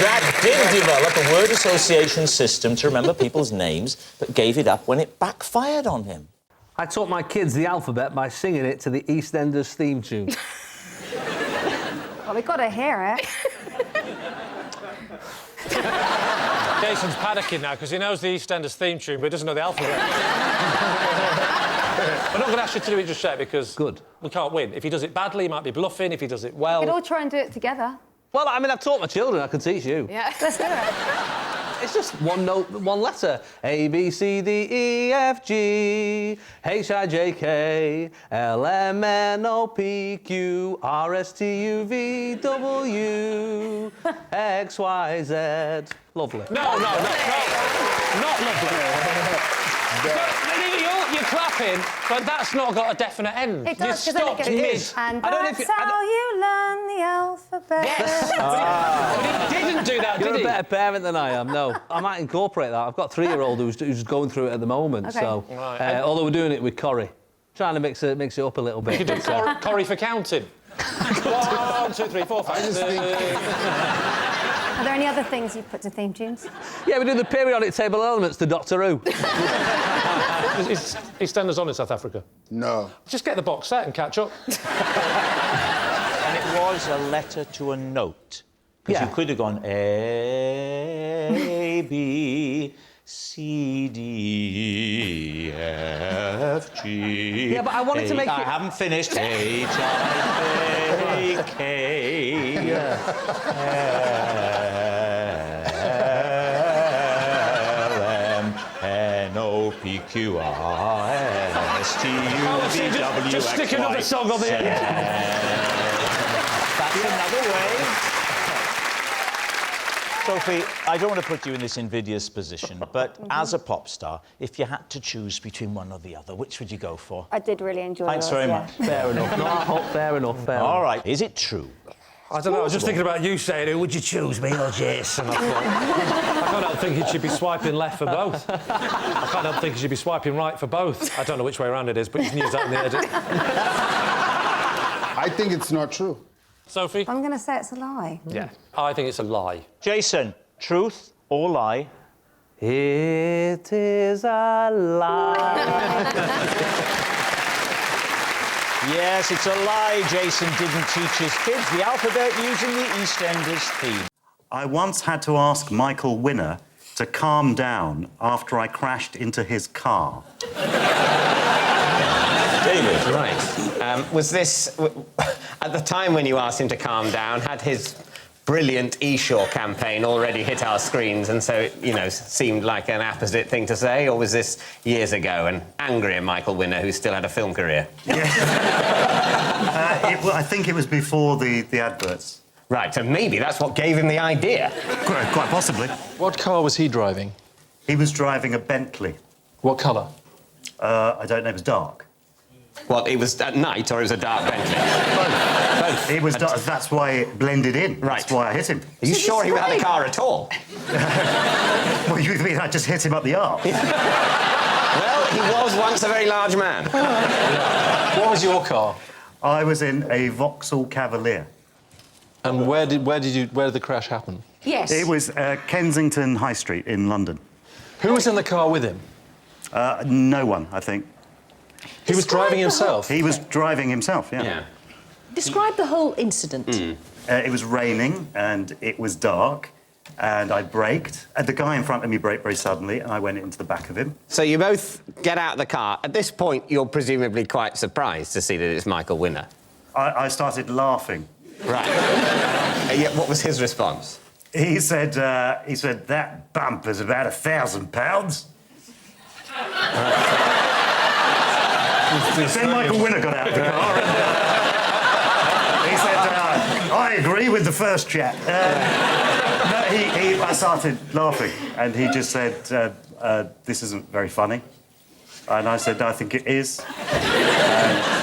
Jack did develop a word association system to remember people's names, but gave it up when it backfired on him. I taught my kids the alphabet by singing it to the EastEnders theme tune. Well, they've got to hear it. Jason's panicking now because he knows the EastEnders theme tune, but he doesn't know the alphabet. We're not going to ask you to do it just yet because we can't win. If he does it badly, he might be bluffing. If he does it well... We could all try and do it together. Well, I mean, I've taught my children. I can teach you. Yeah, let's do it. It's just one note, one letter. A, B, C, D, E, F, G, H, I, J, K, L, M, N, O, P, Q, R, S, T, U, V, W, X, Y, Z. Lovely. No. Not lovely. You're clapping, but that's not got a definite end. It does, you stopped it mid. And that's how you learn the alphabet. Yes. But he didn't do that, You're did he? a better parent than I am, no. I might incorporate that. I've got a 3-year-old who's going through it at the moment, Okay. so... Right. although we're doing it with Corrie. Trying to mix it up a little bit. You could do Corrie for counting. 1, 2, 3, 4, 5, 6... Are there any other things you've put to theme tunes? Yeah, we do the periodic table of elements to Doctor Who. Is EastEnders on in South Africa? No. Just get the box set and catch up. And it was a letter to a note. Because you could have gone A, B, C, D, F, G. Yeah, but I wanted to make I it... haven't finished. H, I, K, L, M, N, O, P, Q, R, S, T, U, V, W, Just X, stick another Y, song on the end. That's another way. Sophie, I don't want to put you in this invidious position, but as a pop star, if you had to choose between one or the other, which would you go for? I did really enjoy Thanks yours, very yeah. much. Fair enough. No, fair enough, fair All enough. right. Is it true? I don't know, I was just thinking about you saying, who would you choose, me or Jason? I can't help thinking she'd be swiping left for both. I can't help thinking she'd be swiping right for both. I don't know which way around it is, but you can use that in the edit. I think it's not true. Sophie? I'm going to say it's a lie. Yeah. I think it's a lie. Jason, truth or lie? It is a lie. Yes, it's a lie. Jason didn't teach his kids the alphabet using the EastEnders theme. I once had to ask Michael Winner to calm down after I crashed into his car. David. Right. Was this... At the time when you asked him to calm down, had his brilliant Eshaw campaign already hit our screens and so, you know, seemed like an apposite thing to say? Or was this years ago and angrier Michael Winner, who still had a film career? I think it was before the adverts. Right, so maybe that's what gave him the idea. Quite possibly. What car was he driving? He was driving a Bentley. What colour? I don't know, it was dark. Well, it was at night or it was a dark Bentley? Both. It was dark, that's why it blended in. Right. That's why I hit him. Are you sure he had a car at all? Well, you mean I just hit him up the arse? Well, he was once a very large man. What was your car? I was in a Vauxhall Cavalier. And where did the crash happen? Yes. It was Kensington High Street in London. Who was in the car with him? No one, I think. He was driving himself? He was driving himself, yeah. Describe the whole incident. It was raining and it was dark and I braked. And the guy in front of me braked very suddenly and I went into the back of him. So you both get out of the car. At this point, you're presumably quite surprised to see that it's Michael Winner. I started laughing. Right. Yeah, what was his response? He said, that bump is about £1,000. Then Michael Winner got out of the car and he said, I agree with the first chat. I started laughing and he just said, this isn't very funny. And I said, I think it is.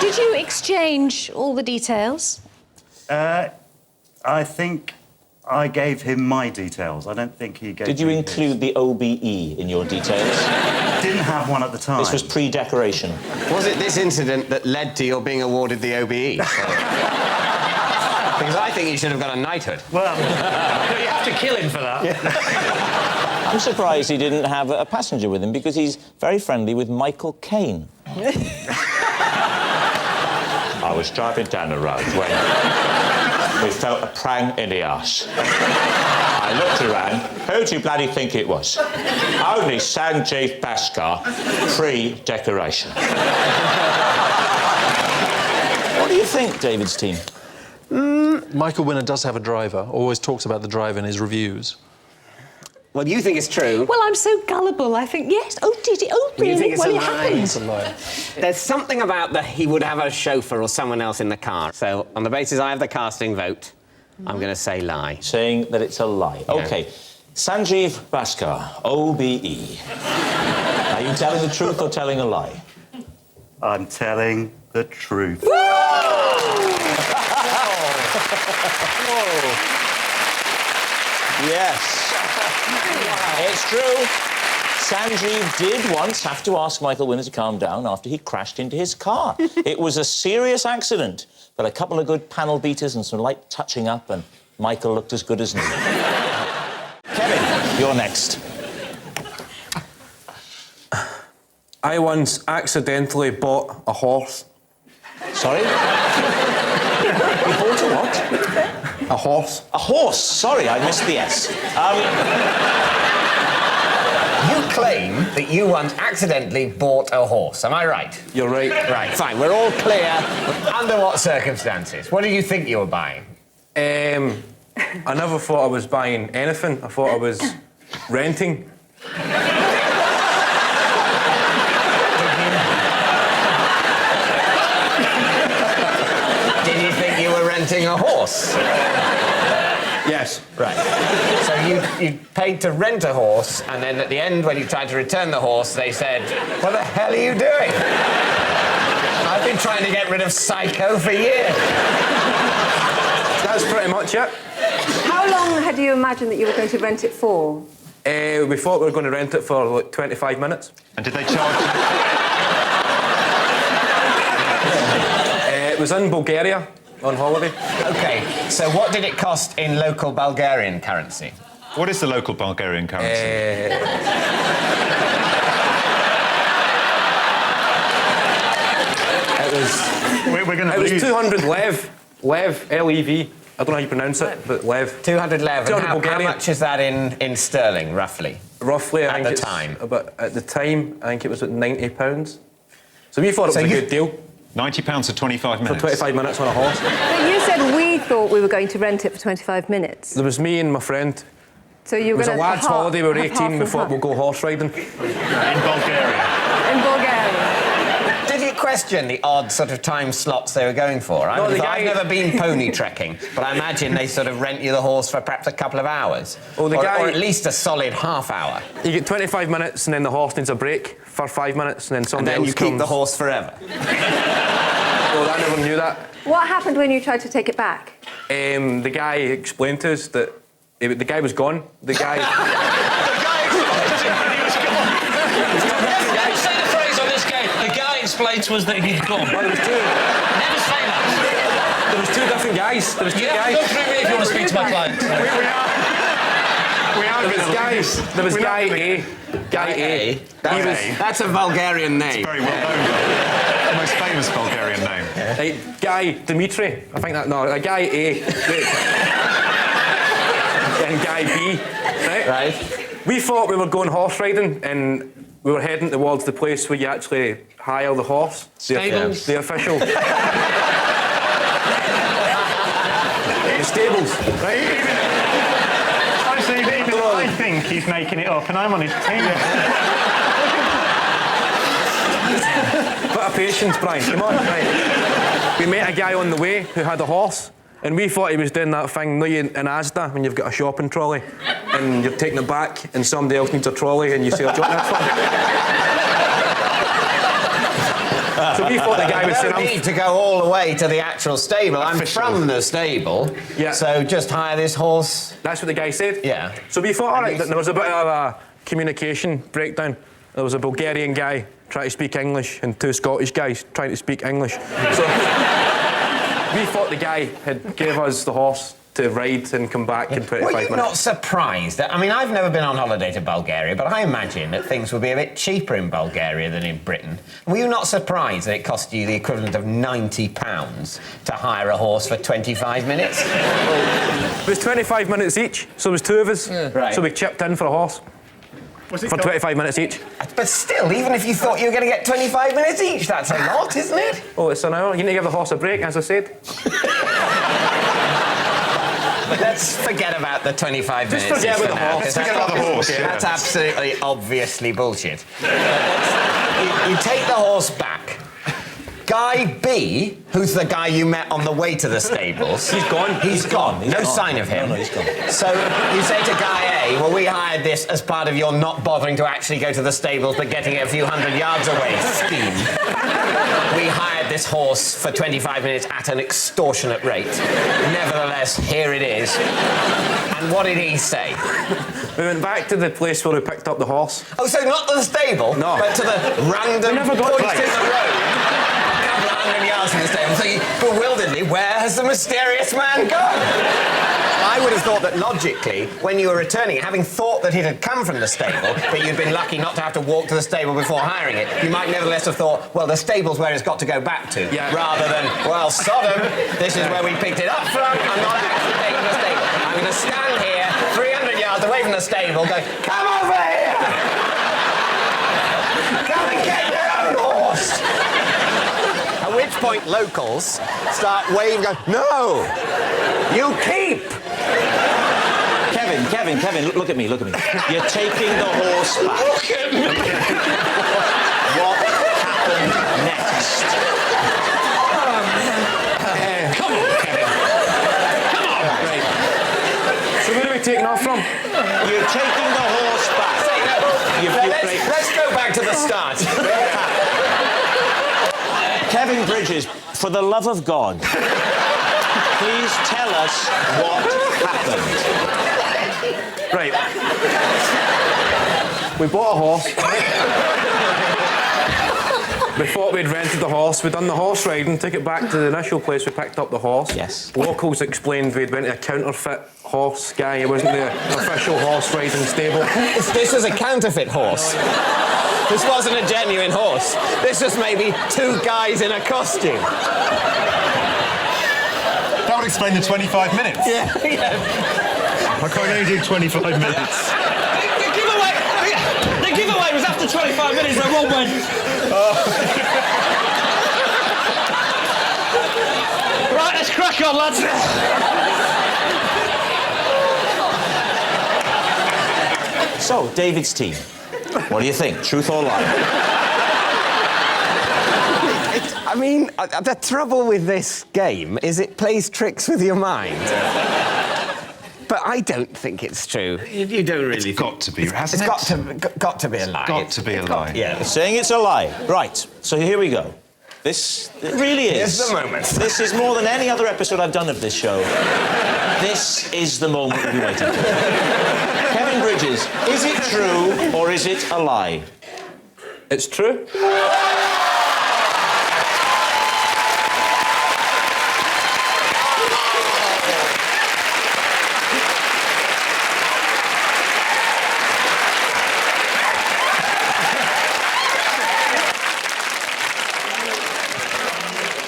Did you exchange all the details? I think I gave him my details. I don't think he gave Did you me include the OBE in your details? Didn't have one at the time. This was pre-decoration. Was it this incident that led to your being awarded the OBE? Because I think you should have got a knighthood. Well... You have to kill him for that. Yeah. I'm surprised he didn't have a passenger with him because he's very friendly with Michael Caine. I was driving down the road when we felt a prang in the arse. I looked around. Who do you bloody think it was? Only Sanjeev Bhaskar, pre-decoration. What do you think, David's team? Michael Winner does have a driver, always talks about the driver in his reviews. Well, you think it's true. Well, I'm so gullible. I think, yes. Oh, did it? Oh, really? You think it's well, a it lie? happened. It's a lie. There's something about he would have a chauffeur or someone else in the car. So, on the basis I have the casting vote, I'm going to say lie. Saying that it's a lie. Yeah. OK. Sanjeev Bhaskar, OBE. Are you telling the truth or telling a lie? I'm telling the truth. Yes. It's true. Sanjeev did once have to ask Michael Winner to calm down after he crashed into his car. It was a serious accident, but a couple of good panel beaters and some light touching up, and Michael looked as good as new. Kevin, you're next. I once accidentally bought a horse. Sorry? You bought a what? A horse. A horse. Sorry, I missed the S. You claim that you once accidentally bought a horse. Am I right? You're right. Right, fine. We're all clear. Under what circumstances? What did you think you were buying? I never thought I was buying anything. I thought I was renting. Did you think you were renting a horse? Yes. Right. So you paid to rent a horse, and then at the end, when you tried to return the horse, they said, "What the hell are you doing? I've been trying to get rid of Psycho for years." That's pretty much it. How long had you imagined that you were going to rent it for? We thought we were going to rent it for like 25 minutes. And did they charge you? It was in Bulgaria on holiday. OK, so what did it cost in local Bulgarian currency? What is the local Bulgarian currency? It was 200 lev. Lev, L-E-V. I don't know how you pronounce it, but lev. 200 lev. 200 How Bulgarian. much is that in sterling, roughly? Roughly, I think at it's the time. At the time, I think it was at £90. So we thought it was a good deal. £90 for 25 minutes? For 25 minutes on a horse. But you said we thought we were going to rent it for 25 minutes. There was me and my friend. So you were It was going a to lad's holiday, we were 18, we thought we'll we'll go horse riding. In Bulgaria? In Bulgaria. Did you question the odd sort of time slots they were going for? I've never been pony trekking, but I imagine they sort of rent you the horse for perhaps a couple of hours. Well, or at least a solid half hour. You get 25 minutes and then the horse needs a break for 5 minutes and then somebody else you comes. keep the horse forever. Well, I never knew that. What happened when you tried to take it back? The guy explained to us that the guy was gone. The guy... Never say the phrase on this game. The guy explained to us that he'd gone. Well, there was two. Never say that. There was two different guys. There was two guys. Go through me if you want to speak to my client. There was guy A. Guy A. That's a Bulgarian name. It's very well known. The most famous Bulgarian name. Guy Dimitri. I think that... No, guy A. And guy B. Right? We thought we were going horse riding and we were heading towards the place where you actually hire the horse. Stables? The official... the stables, right? Honestly, even I think he's making it up and I'm on his team. Bit of patience, Brian, come on. Right. We met a guy on the way who had a horse and we thought he was doing that thing, in Asda, when you've got a shopping trolley and you're taking it back and somebody else needs a trolley and you say, do you want this one? So we thought the guy was saying... I don't need to go all the way to the actual stable. I'm from the stable, so just hire this horse. That's what the guy said? Yeah. So we thought, all right, there was a bit of a communication breakdown. There was a Bulgarian guy trying to speak English and two Scottish guys trying to speak English. So we thought the guy had gave us the horse to ride and come back in 25 minutes. Were you not surprised? I mean, I've never been on holiday to Bulgaria, but I imagine that things would be a bit cheaper in Bulgaria than in Britain. Were you not surprised that it cost you the equivalent of £90 to hire a horse for 25 minutes? It was 25 minutes each, so it was two of us. Yeah. Right. So we chipped in for a horse. For 25 minutes each. But still, even if you thought you were going to get 25 minutes each, that's a lot, isn't it? Oh, it's an hour. You need to give the horse a break, as I said. Let's forget about the 25 minutes. Just forget about the horse. Let's forget about the horse. That's absolutely, obviously bullshit. You take the horse back. Guy B, who's the guy you met on the way to the stables... He's gone. He's gone. He's no gone. sign of him. No, he's gone. So you say to Guy A, well, we hired this as part of your not bothering to actually go to the stables but getting it a few hundred yards away scheme. We hired this horse for 25 minutes at an extortionate rate. Nevertheless, here it is. And what did he say? We went back to the place where we picked up the horse. Oh, so not to the stable, no, but to the random never got point in the road. 100 yards from the stable, so bewilderedly, where has the mysterious man gone? I would have thought that logically, when you were returning it, having thought that it had come from the stable, but you'd been lucky not to have to walk to the stable before hiring it, you might nevertheless have thought, well, the stable's where it's got to go back to, rather than, well, Sodom, this is where we picked it up from, I'm not actually taking the I'm going to stand here, 300 yards away from the stable, going, come over here! Come and get your own horse! At which point, locals start waving, going, no! You keep! Kevin, look at me. You're taking the horse back. Look at me! What happened next? Come on, Kevin. Come on. Right. So where are we taking off from? You're taking the horse back. Let's go back to the start. Kevin Bridges, for the love of God, please tell us what happened. Right. We bought a horse. We thought we'd rented the horse. We'd done the horse riding, took it back to the initial place we picked up the horse. Yes. Locals explained we'd went to a counterfeit horse guy. It wasn't the official horse riding stable. This was a counterfeit horse. This wasn't a genuine horse. This was maybe two guys in a costume. That would explain the 25 minutes. Yeah. I can't only do 25 minutes. The giveaway was after 25 minutes, so Rob went... Right, let's crack on, lads. So, David's team. What do you think? Truth or lie? I mean, the trouble with this game is it plays tricks with your mind. But I don't think it's true. You don't really. It's got to be, hasn't it? It's got to be a lie. Got to be a lie. Yeah, saying it's a lie. Right, so here we go. This really is... Here's the moment. This is more than any other episode I've done of this show. This is the moment we've been waiting for. Kevin Bridges, is it true or is it a lie? It's true.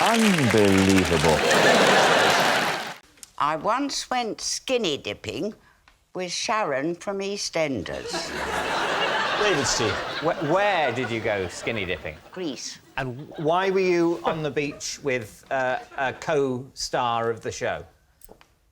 Unbelievable. I once went skinny dipping with Sharon from EastEnders. David's team. Where did you go skinny dipping? Greece. And why were you on the beach with a co-star of the show?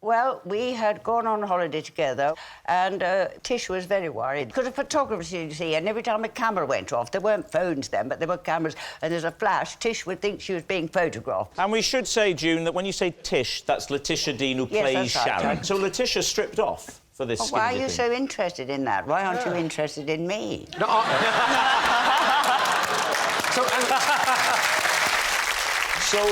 Well, we had gone on holiday together, and Tish was very worried. Because the photographers, you see, and every time a camera went off, there weren't phones then, but there were cameras, and there's a flash, Tish would think she was being photographed. And we should say, June, that when you say Tish, that's Letitia Dean, who plays that's right, Sharon. right. So Letitia stripped off for this skinny Why are you dipping. so interested in that? Why aren't you interested in me? No, So,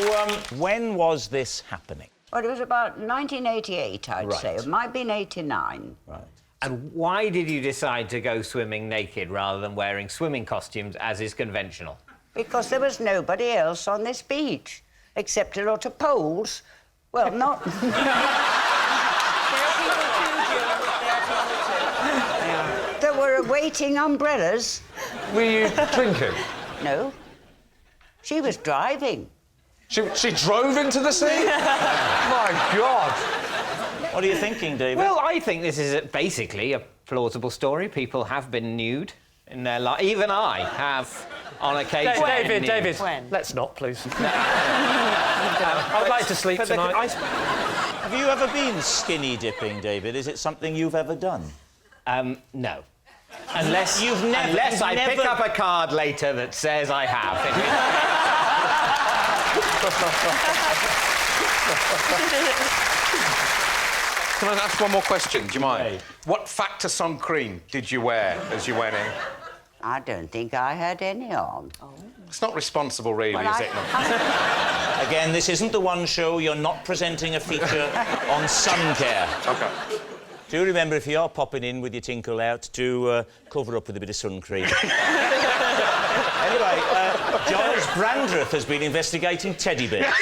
when was this happening? Well, it was about 1988, I'd say. It might have been 89. Right. And why did you decide to go swimming naked rather than wearing swimming costumes, as is conventional? Because there was nobody else on this beach, except a lot of poles. Well, not... There were waiting umbrellas. Were you drinking? No. She was driving. She drove into the sea? My God. What are you thinking, David? Well, I think this is basically a plausible story. People have been nude in their life. Even I have, on occasion. David, let's not, please. I'd like to sleep tonight. Have you ever been skinny dipping, David? Is it something you've ever done? No. Unless Unless I pick up a card later that says I have. Can I ask one more question? Do you mind? Hey. What Factor sun cream did you wear as you went in? I don't think I had any on. Oh. It's not responsible, really, Well, is it? Again, this isn't the one show. You're not presenting a feature on sun care. OK. Do remember, if you are popping in with your tinkle out, to cover up with a bit of sun cream. Anyway, Giles Brandreth has been investigating teddy bears.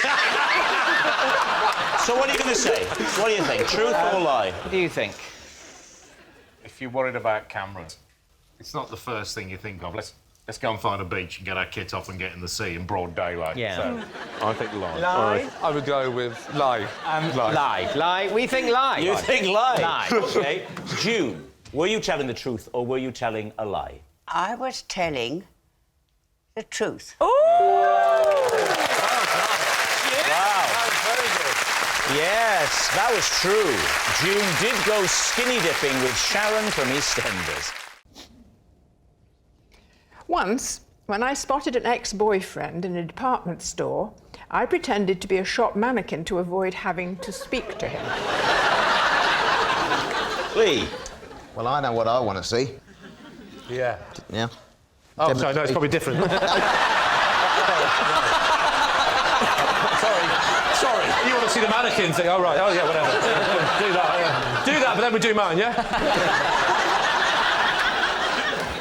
So what are you going to say? What do you think? Truth or lie? What do you think? If you're worried about cameras, it's not the first thing you think of. Let's Let's go and find a beach and get our kit off and get in the sea in broad daylight. Yeah. So, I think lie. Lie? I would go with lie. Lie. Lie. We think lie. You think lie? Lie. OK. June, were you telling the truth or were you telling a lie? I was telling the truth. Wow. Yes, that was true. June did go skinny dipping with Sharon from EastEnders. Once, when I spotted an ex-boyfriend in a department store, I pretended to be a shop mannequin to avoid having to speak to him. Lee? Well, I know what I want to see. Yeah. Yeah. Oh, sorry, no, it's probably different. Sorry. You want to see the mannequin thing? Oh, right. Oh, yeah, whatever. Do that, yeah. Do that, but then we do mine, yeah?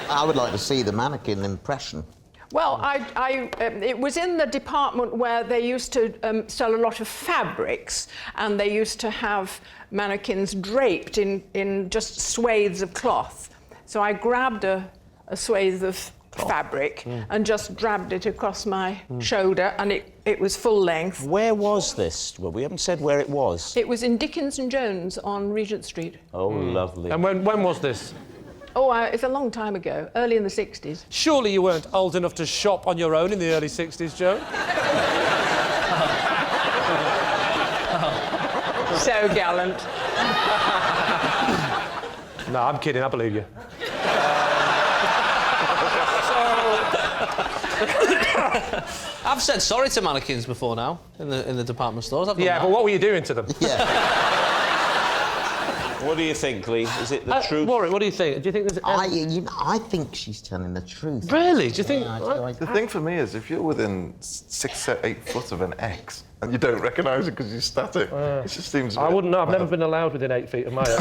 I would like to see the mannequin impression. Well, it was in the department where they used to sell a lot of fabrics, and they used to have mannequins draped in just swathes of cloth. So I grabbed a swathe of fabric and just dragged it across my shoulder, and it was full length. Where was this? Well, we haven't said where it was. It was in Dickens and Jones on Regent Street. Oh, lovely. And when was this? Oh, it's a long time ago, early in the 60s. Surely you weren't old enough to shop on your own in the early 60s, Joe? So gallant. No, I'm kidding, I believe you. I've said sorry to mannequins before now, in the department stores. I've done that. But what were you doing to them? Yeah. What do you think, Lee? Is it the truth? Warren, what do you think? Do you think there's... I think she's telling the truth. Really? Do you think... The thing for me is, if you're within 6 or 8 foot of an X and you don't recognise it because you're static, it just seems... I wouldn't know. I've never been allowed within 8 feet of my own.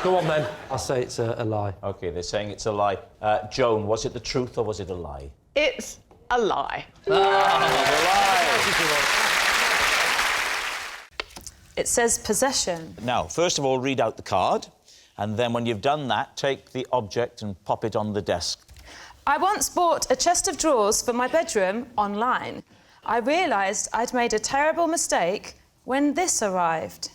Go on, then. I'll say it's a lie. OK, they're saying it's a lie. Joan, was it the truth or was it a lie? It's a lie. It says possession. Now, first of all, read out the card, and then when you've done that, take the object and pop it on the desk. I once bought a chest of drawers for my bedroom online. I realised I'd made a terrible mistake when this arrived.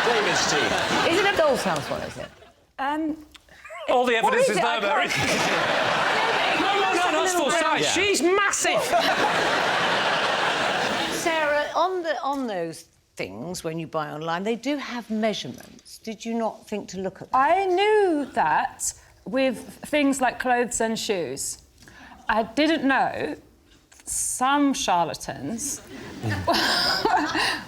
David, Steve. Is it a doll's house one, is it? All the evidence is it? there, Mary. No, that's full size. Yeah. She's massive. Sarah, on those things, when you buy online, they do have measurements. Did you not think to look at them? I knew that with things like clothes and shoes. I didn't know some charlatans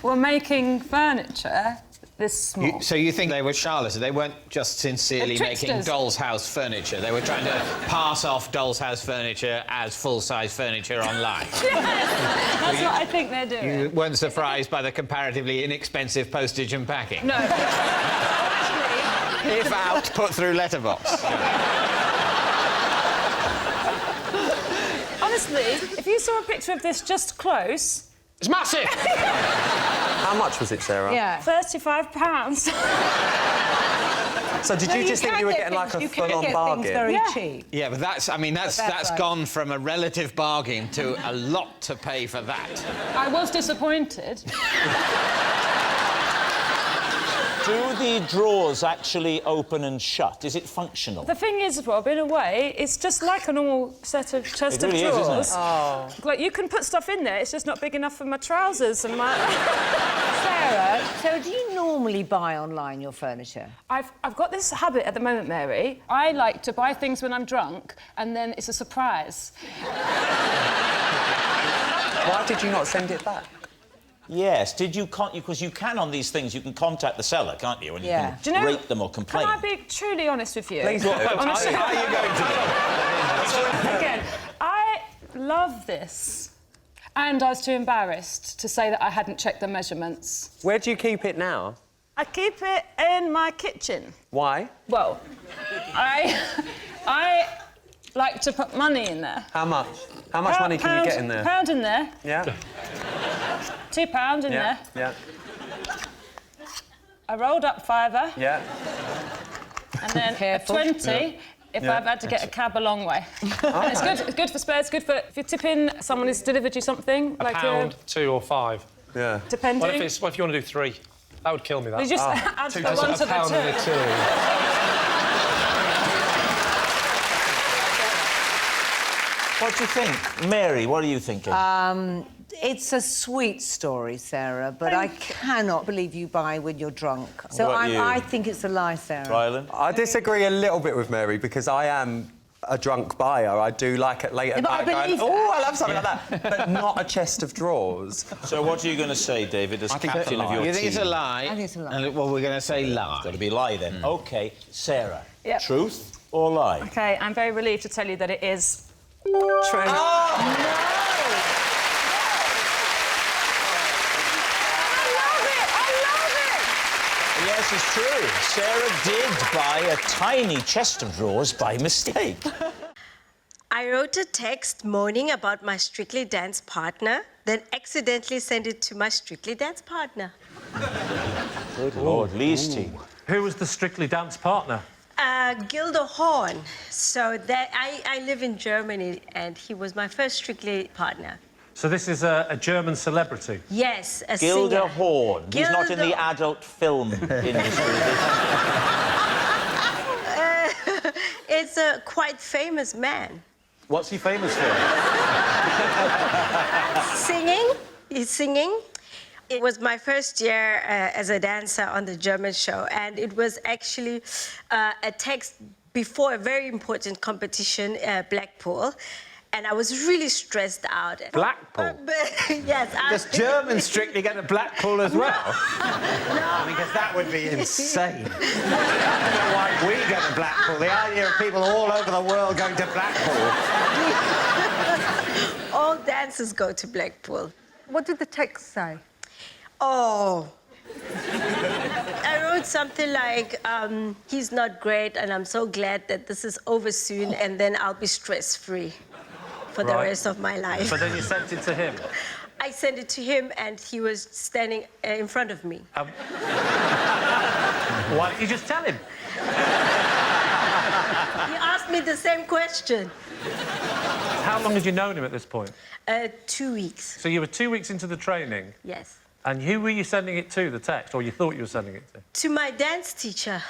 were making furniture this small. So you think they were charlatans? They weren't just sincerely They're making tricksters. doll's house furniture. They were trying to pass off doll's house furniture as full-size furniture online. Yes, that's what I think they're doing. You weren't surprised by the comparatively inexpensive postage and packing? No. If out, put through letterbox. Honestly, if you saw a picture of this just close... It's massive! How much was it, Sarah? Yeah. £35. So did you just think you were getting like a full-on bargain? Very cheap. Yeah, but that's right. gone from a relative bargain to a lot to pay for that. I was disappointed. Do the drawers actually open and shut? Is it functional? The thing is, Rob, in a way, it's just like a normal chest of drawers. It really is, isn't it? Oh. Like, you can put stuff in there, it's just not big enough for my trousers and my... Sarah, so do you normally buy online your furniture? I've got this habit at the moment, Mary. I like to buy things when I'm drunk, and then it's a surprise. Why did you not send it back? Yes, because you can on these things, you can contact the seller, can't you? And you can Do you know, rate them or complain. Can I be truly honest with you? Please do. Honestly. How are you going to Again, I love this. And I was too embarrassed to say that I hadn't checked the measurements. Where do you keep it now? I keep it in my kitchen. Why? Well, I like to put money in there. How much? How much money can you get in there? £1 in there. Yeah. £2 in there. Yeah. A rolled up fiver. Yeah. And then Careful. a 20 if I've had to get a cab a long way. It's good. It's good for spares. Good for if you tip in someone who's delivered you something A like pound, 2 or 5. Yeah. Depending. What if you want to do 3? That would kill me. That. You just add the one to the £1 and a 2. What do you think? Mary, what are you thinking? It's a sweet story, Sarah, but I cannot believe you buy when you're drunk. So What about you? I think it's a lie, Sarah. Ryland? I disagree a little bit with Mary because I am a drunk buyer. I do like it late at but I night going, believe oh, that. I love something like that. But not a chest of drawers. So what are you going to say, David, as captain of your team? You think it's a lie? I think it's a lie. And, well, we're going to say lie. It's got to be a lie, then. OK, Sarah. Yep. Truth or lie? OK, I'm very relieved to tell you that it is true. Oh, Yes, it's true. Sarah did buy a tiny chest of drawers by mistake. I wrote a text moaning about my Strictly Dance partner, then accidentally sent it to my Strictly Dance partner. Good Lord, Lee's team. Who was the Strictly Dance partner? Gilda Horn. So that I live in Germany, and he was my first Strictly partner. So this is a German celebrity? Yes, a Gilda singer. Horn. He's not in the Gilda- adult film industry. It's a quite famous man. What's he famous for? Singing. He's singing. It was my first year as a dancer on the German show, and it was actually a text before a very important competition, Blackpool, and I was really stressed out. Blackpool? Yes. Does German Strictly get to Blackpool as well? No. Because that would be insane. I don't know why we go to Blackpool. The idea of people all over the world going to Blackpool. All dancers go to Blackpool. What did the text say? Oh. I wrote something like, he's not great, and I'm so glad that this is over soon, and then I'll be stress-free for the rest of my life. But then you sent it to him? I sent it to him, and he was standing in front of me. Why didn't you just tell him? He asked me the same question. How long had you known him at this point? 2 weeks. So you were 2 weeks into the training? Yes. And who were you sending it to, the text, or you thought you were sending it to? To my dance teacher,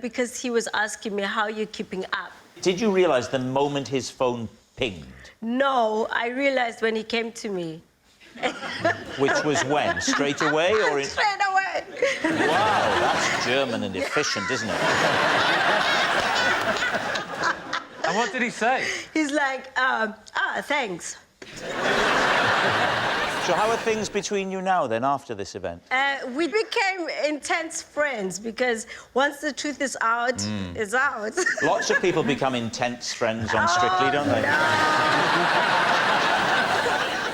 because he was asking me how you're keeping up. Did you realise the moment his phone pinged? No, I realised when he came to me. Which was when? Straight away or in... Straight away. Wow, that's German and efficient, isn't it? And what did he say? He's like, thanks. So how are things between you now, then, after this event? We became intense friends because once the truth is out, it's out. Lots of people become intense friends on Strictly, don't they? No.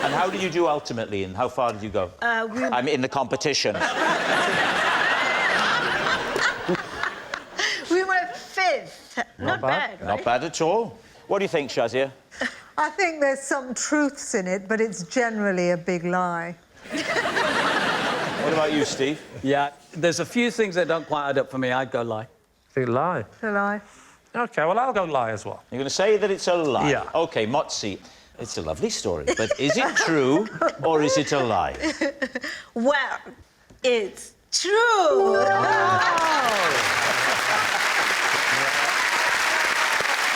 And how did you do ultimately, and how far did you go? I'm in the competition. We were fifth. Not bad, right? Not bad at all. What do you think, Shazia? I think there's some truths in it, but it's generally a big lie. What about you, Steve? Yeah, there's a few things that don't quite add up for me. I'd go lie. Think lie? A lie. OK, well, I'll go lie as well. You're going to say that it's a lie? Yeah. OK, Motzi, it's a lovely story, but is it true or is it a lie? Well, it's true.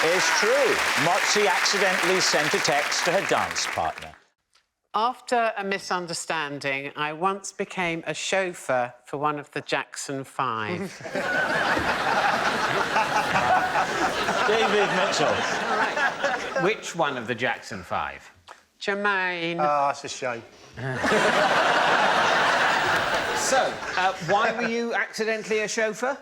It's true. Motzi accidentally sent a text to her dance partner. After a misunderstanding, I once became a chauffeur for one of the Jackson 5. David Mitchell. Which one of the Jackson 5? Jermaine. Oh, that's a shame. So, why were you accidentally a chauffeur?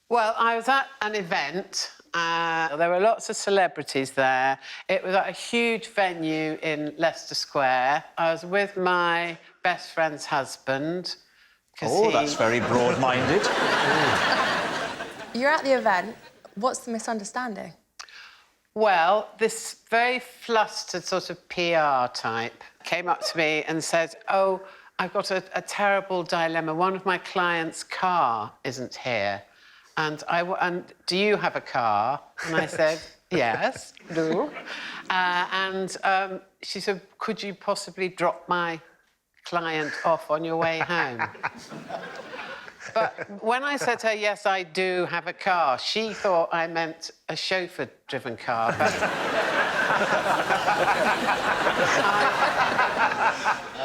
Well, I was at an event. There were lots of celebrities there. It was at a huge venue in Leicester Square. I was with my best friend's husband. Oh, that's very broad-minded. You're at the event. What's the misunderstanding? Well, this very flustered sort of PR type came up to me and said, "Oh, I've got a terrible dilemma. One of my clients' car isn't here. And do you have a car?" And I said, "Yes, do." She said, "Could you possibly drop my client off on your way home?" But when I said to her, "Yes, I do have a car," she thought I meant a chauffeur-driven car. But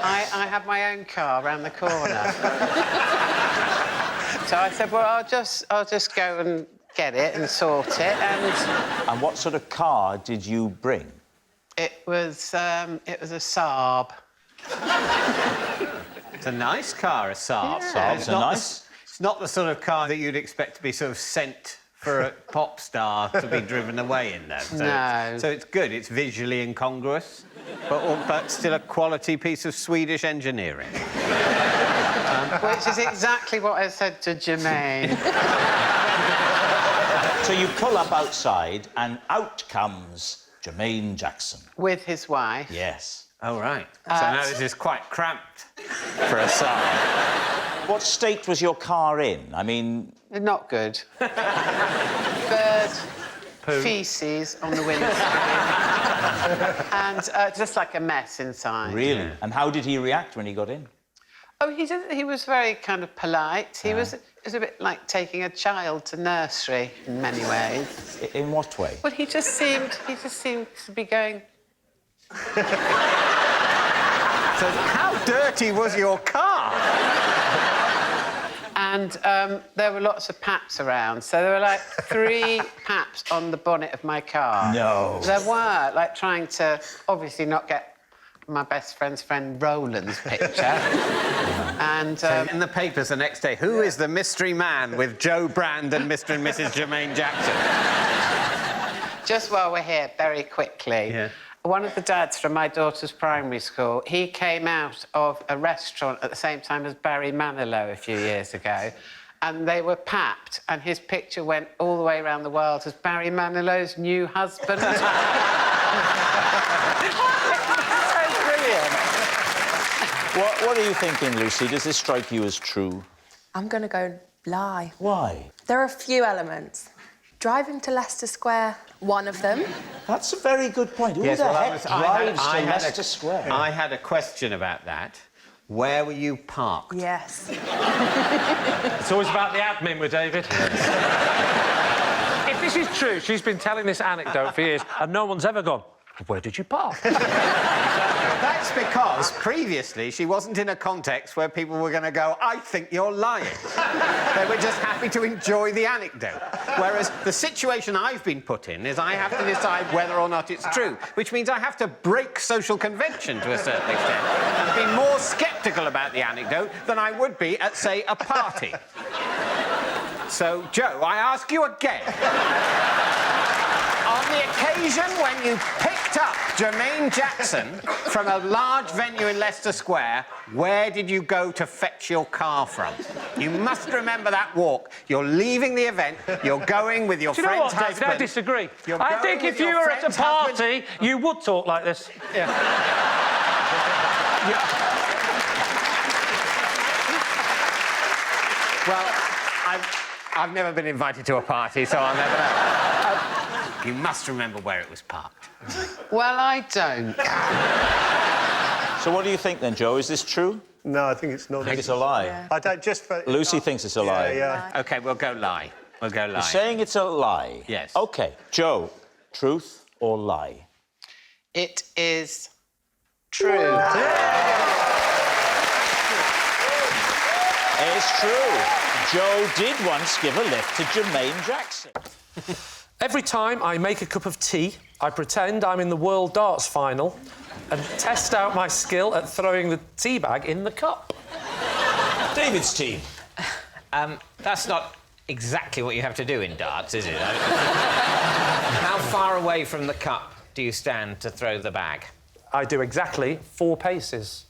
I have my own car round the corner. So I said, "Well, I'll just go and get it and sort it." And what sort of car did you bring? It was a Saab. It's a nice car, a Saab. Yeah. Saabs are nice. It's not the sort of car that you'd expect to be sort of sent for a pop star to be driven away in, though. So it's good. It's visually incongruous, but still a quality piece of Swedish engineering. Which is exactly what I said to Jermaine. So you pull up outside, and out comes Jermaine Jackson. With his wife. Yes. Oh, right. So now this is quite cramped for a Saab. What state was your car in? I mean... Not good. Bird feces on the windscreen. And just like a mess inside. Really? Yeah. And how did he react when he got in? Oh, he was very kind of polite. It was a bit like taking a child to nursery in many ways. In what way? Well, he just seemed to be going... So how dirty was your car? And there were lots of paps around. So there were like 3 paps on the bonnet of my car. No. There were, like trying to obviously not get my best friend's friend Roland's picture. And so in the papers the next day, who is the mystery man with Joe Brand and Mr. and Mrs. Jermaine Jackson? Just while we're here, very quickly. Yeah. One of the dads from my daughter's primary school, he came out of a restaurant at the same time as Barry Manilow a few years ago, and they were papped, and his picture went all the way around the world as Barry Manilow's new husband. So brilliant. What are you thinking, Lucy? Does this strike you as true? I'm going to go lie. Why? There are a few elements. Driving to Leicester Square, one of them. That's a very good point. Who the heck drives to Leicester Square? I had a question about that. Where were you parked? Yes. It's always about the admin with David. If this is true, she's been telling this anecdote for years, and no one's ever gone, "Where did you park?" That's because previously she wasn't in a context where people were going to go, "I think you're lying." They were just happy to enjoy the anecdote. Whereas the situation I've been put in is I have to decide whether or not it's true, which means I have to break social convention to a certain extent and be more sceptical about the anecdote than I would be at, say, a party. So, Joe, I ask you again. On the occasion when you picked up Jermaine Jackson from a large venue in Leicester Square, where did you go to fetch your car from? You must remember that walk. You're leaving the event, you're going with your Do you know friend's what, David? husband. I disagree. You're I going think with if you your were at a friend's party, husband. you would talk like this. Yeah. Well, I've never been invited to a party, so I'll never know. You must remember where it was parked. Well, I don't. So what do you think then, Joe? Is this true? No, I think it's not. I think it's a lie. Yeah. I don't just for... Lucy thinks it's a lie. Yeah. OK, we'll go lie. We'll go lie. You're saying it's a lie? Yes. OK. Joe, truth or lie? It is true. It's true. Joe did once give a lift to Jermaine Jackson. Every time I make a cup of tea, I pretend I'm in the World Darts Final and test out my skill at throwing the tea bag in the cup. David's team. That's not exactly what you have to do in darts, is it? How far away from the cup do you stand to throw the bag? I do exactly 4 paces,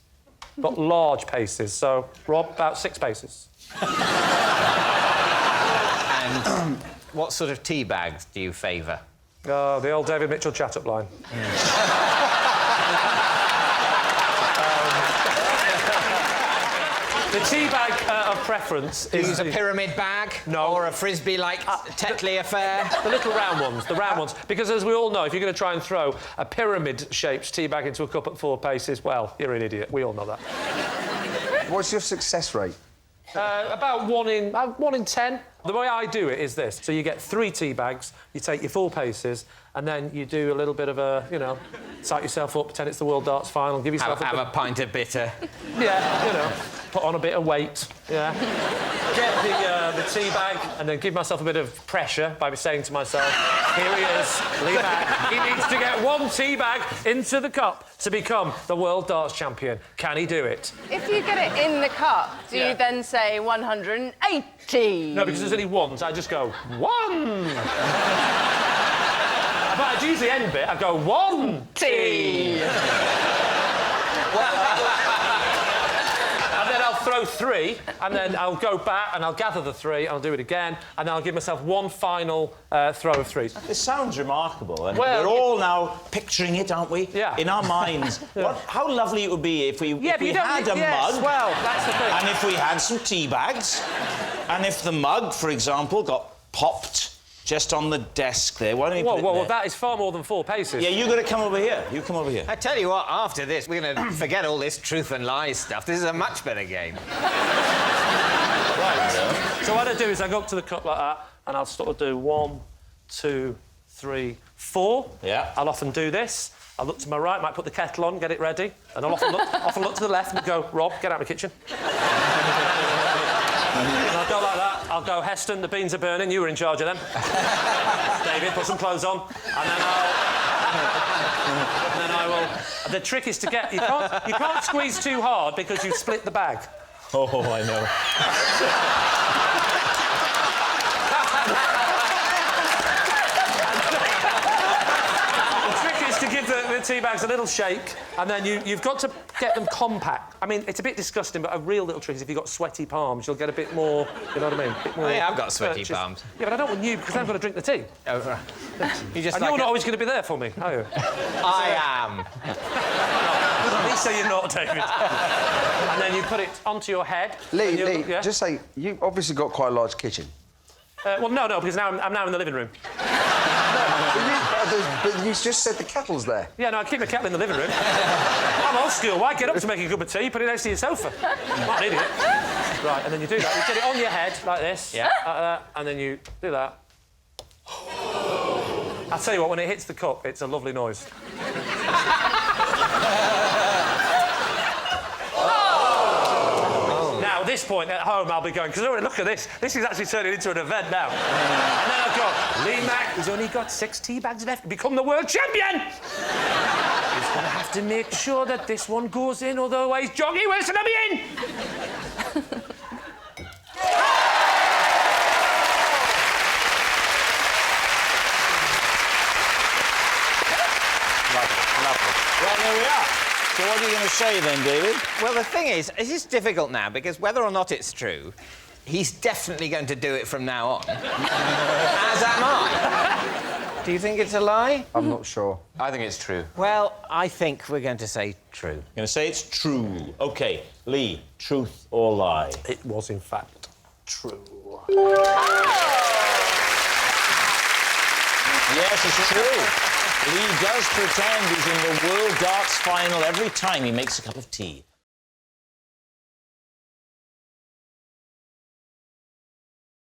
but large paces. So, Rob, about 6 paces. And what sort of tea bags do you favour? Oh, the old David Mitchell chat-up line. The tea bag of preference is... Use a pyramid bag? No. Or a frisbee-like Tetley affair? The little round ones, the round ones. Because as we all know, if you're going to try and throw a pyramid-shaped tea bag into a cup at 4 paces, well, you're an idiot. We all know that. What's your success rate? About 1 in 10. The way I do it is this. So you get 3 tea bags, you take your 4 paces, and then you do a little bit of a, you know, psych yourself up, pretend it's the World Darts Final, give yourself have a pint of bitter. Yeah, you know, put on a bit of weight, yeah. Get the tea bag and then give myself a bit of pressure by saying to myself, here he is, Lee Mack. He needs to get 1 tea bag into the cup to become the World Darts Champion. Can he do it? If you get it in the cup, do you then say 180? No, because there's only 1, so I just go, 1! But I'd use the end bit, I go, 1 tea! And then I'll throw 3, and then I'll go back and I'll gather the 3, and I'll do it again, and then I'll give myself 1 final throw of 3s. This sounds remarkable, and Well, we're all now picturing it, aren't we? Yeah. In our minds. How lovely it would be if we, Yeah, if but we you don't had need- a yes, mug. well, that's the thing. And if we had some tea bags, and if the mug, for example, got popped just on the desk there. Why don't you put it Whoa, there? that is far more than 4 paces. Yeah, you got to come over here. You come over here. I tell you what, after this, we're going to forget all this truth and lies stuff. This is a much better game. Right. So what I do is I go up to the cup like that, and I'll sort of do 1, 2, 3, 4. Yeah. I'll often do this. I'll look to my right, might put the kettle on, get it ready, and I'll often look to the left and go, Rob, get out of the kitchen. And I'll go like that. I'll go, Heston, the beans are burning. You were in charge of them. David, put some clothes on. And then I will... The trick is to get... You can't squeeze too hard because you split the bag. Oh, I know. The trick is to give the tea bags a little shake, and then you've got to get them compact. I mean, it's a bit disgusting, but a real little trick is if you've got sweaty palms, you'll get a bit more, you know what I mean? A bit more Oh, yeah, I've got sweaty purchase. palms. Yeah, but I don't want you, because I've got to drink the tea. Oh, right. You just And like you're not always going to be there for me, are you? I am. At least say you're not, David. And then you put it onto your head. Lee, yeah? just say, you've obviously got quite a large kitchen. Well, no, because now I'm now in the living room. But you just said the kettle's there. Yeah, no, I keep my kettle in the living room. I'm old school. Why get up to make a cup of tea? Put it next to your sofa. Not an idiot. Right, and then you do that. You get it on your head like this. Yeah. Like that, and then you do that. I'll tell you what, when it hits the cup, it's a lovely noise. Now, at this point at home, I'll be going, because look at this. This is actually turning into an event now. And then I'll go, Lee Mack has only got 6 tea bags left to become the world champion. He's going to have to make sure that this one goes in, otherwise Joggy Wilson will be in. Well, there we are. So what are you going to say then, David? Well, the thing is, it is difficult now, because whether or not it's true, he's definitely going to do it from now on. As am I. Do you think it's a lie? I'm not sure. I think it's true. Well, I think we're going to say true. You're going to say it's true. OK, Lee, truth or lie? It was, in fact, true. Yes, it's true. Lee does pretend he's in the World Darts Final every time he makes a cup of tea.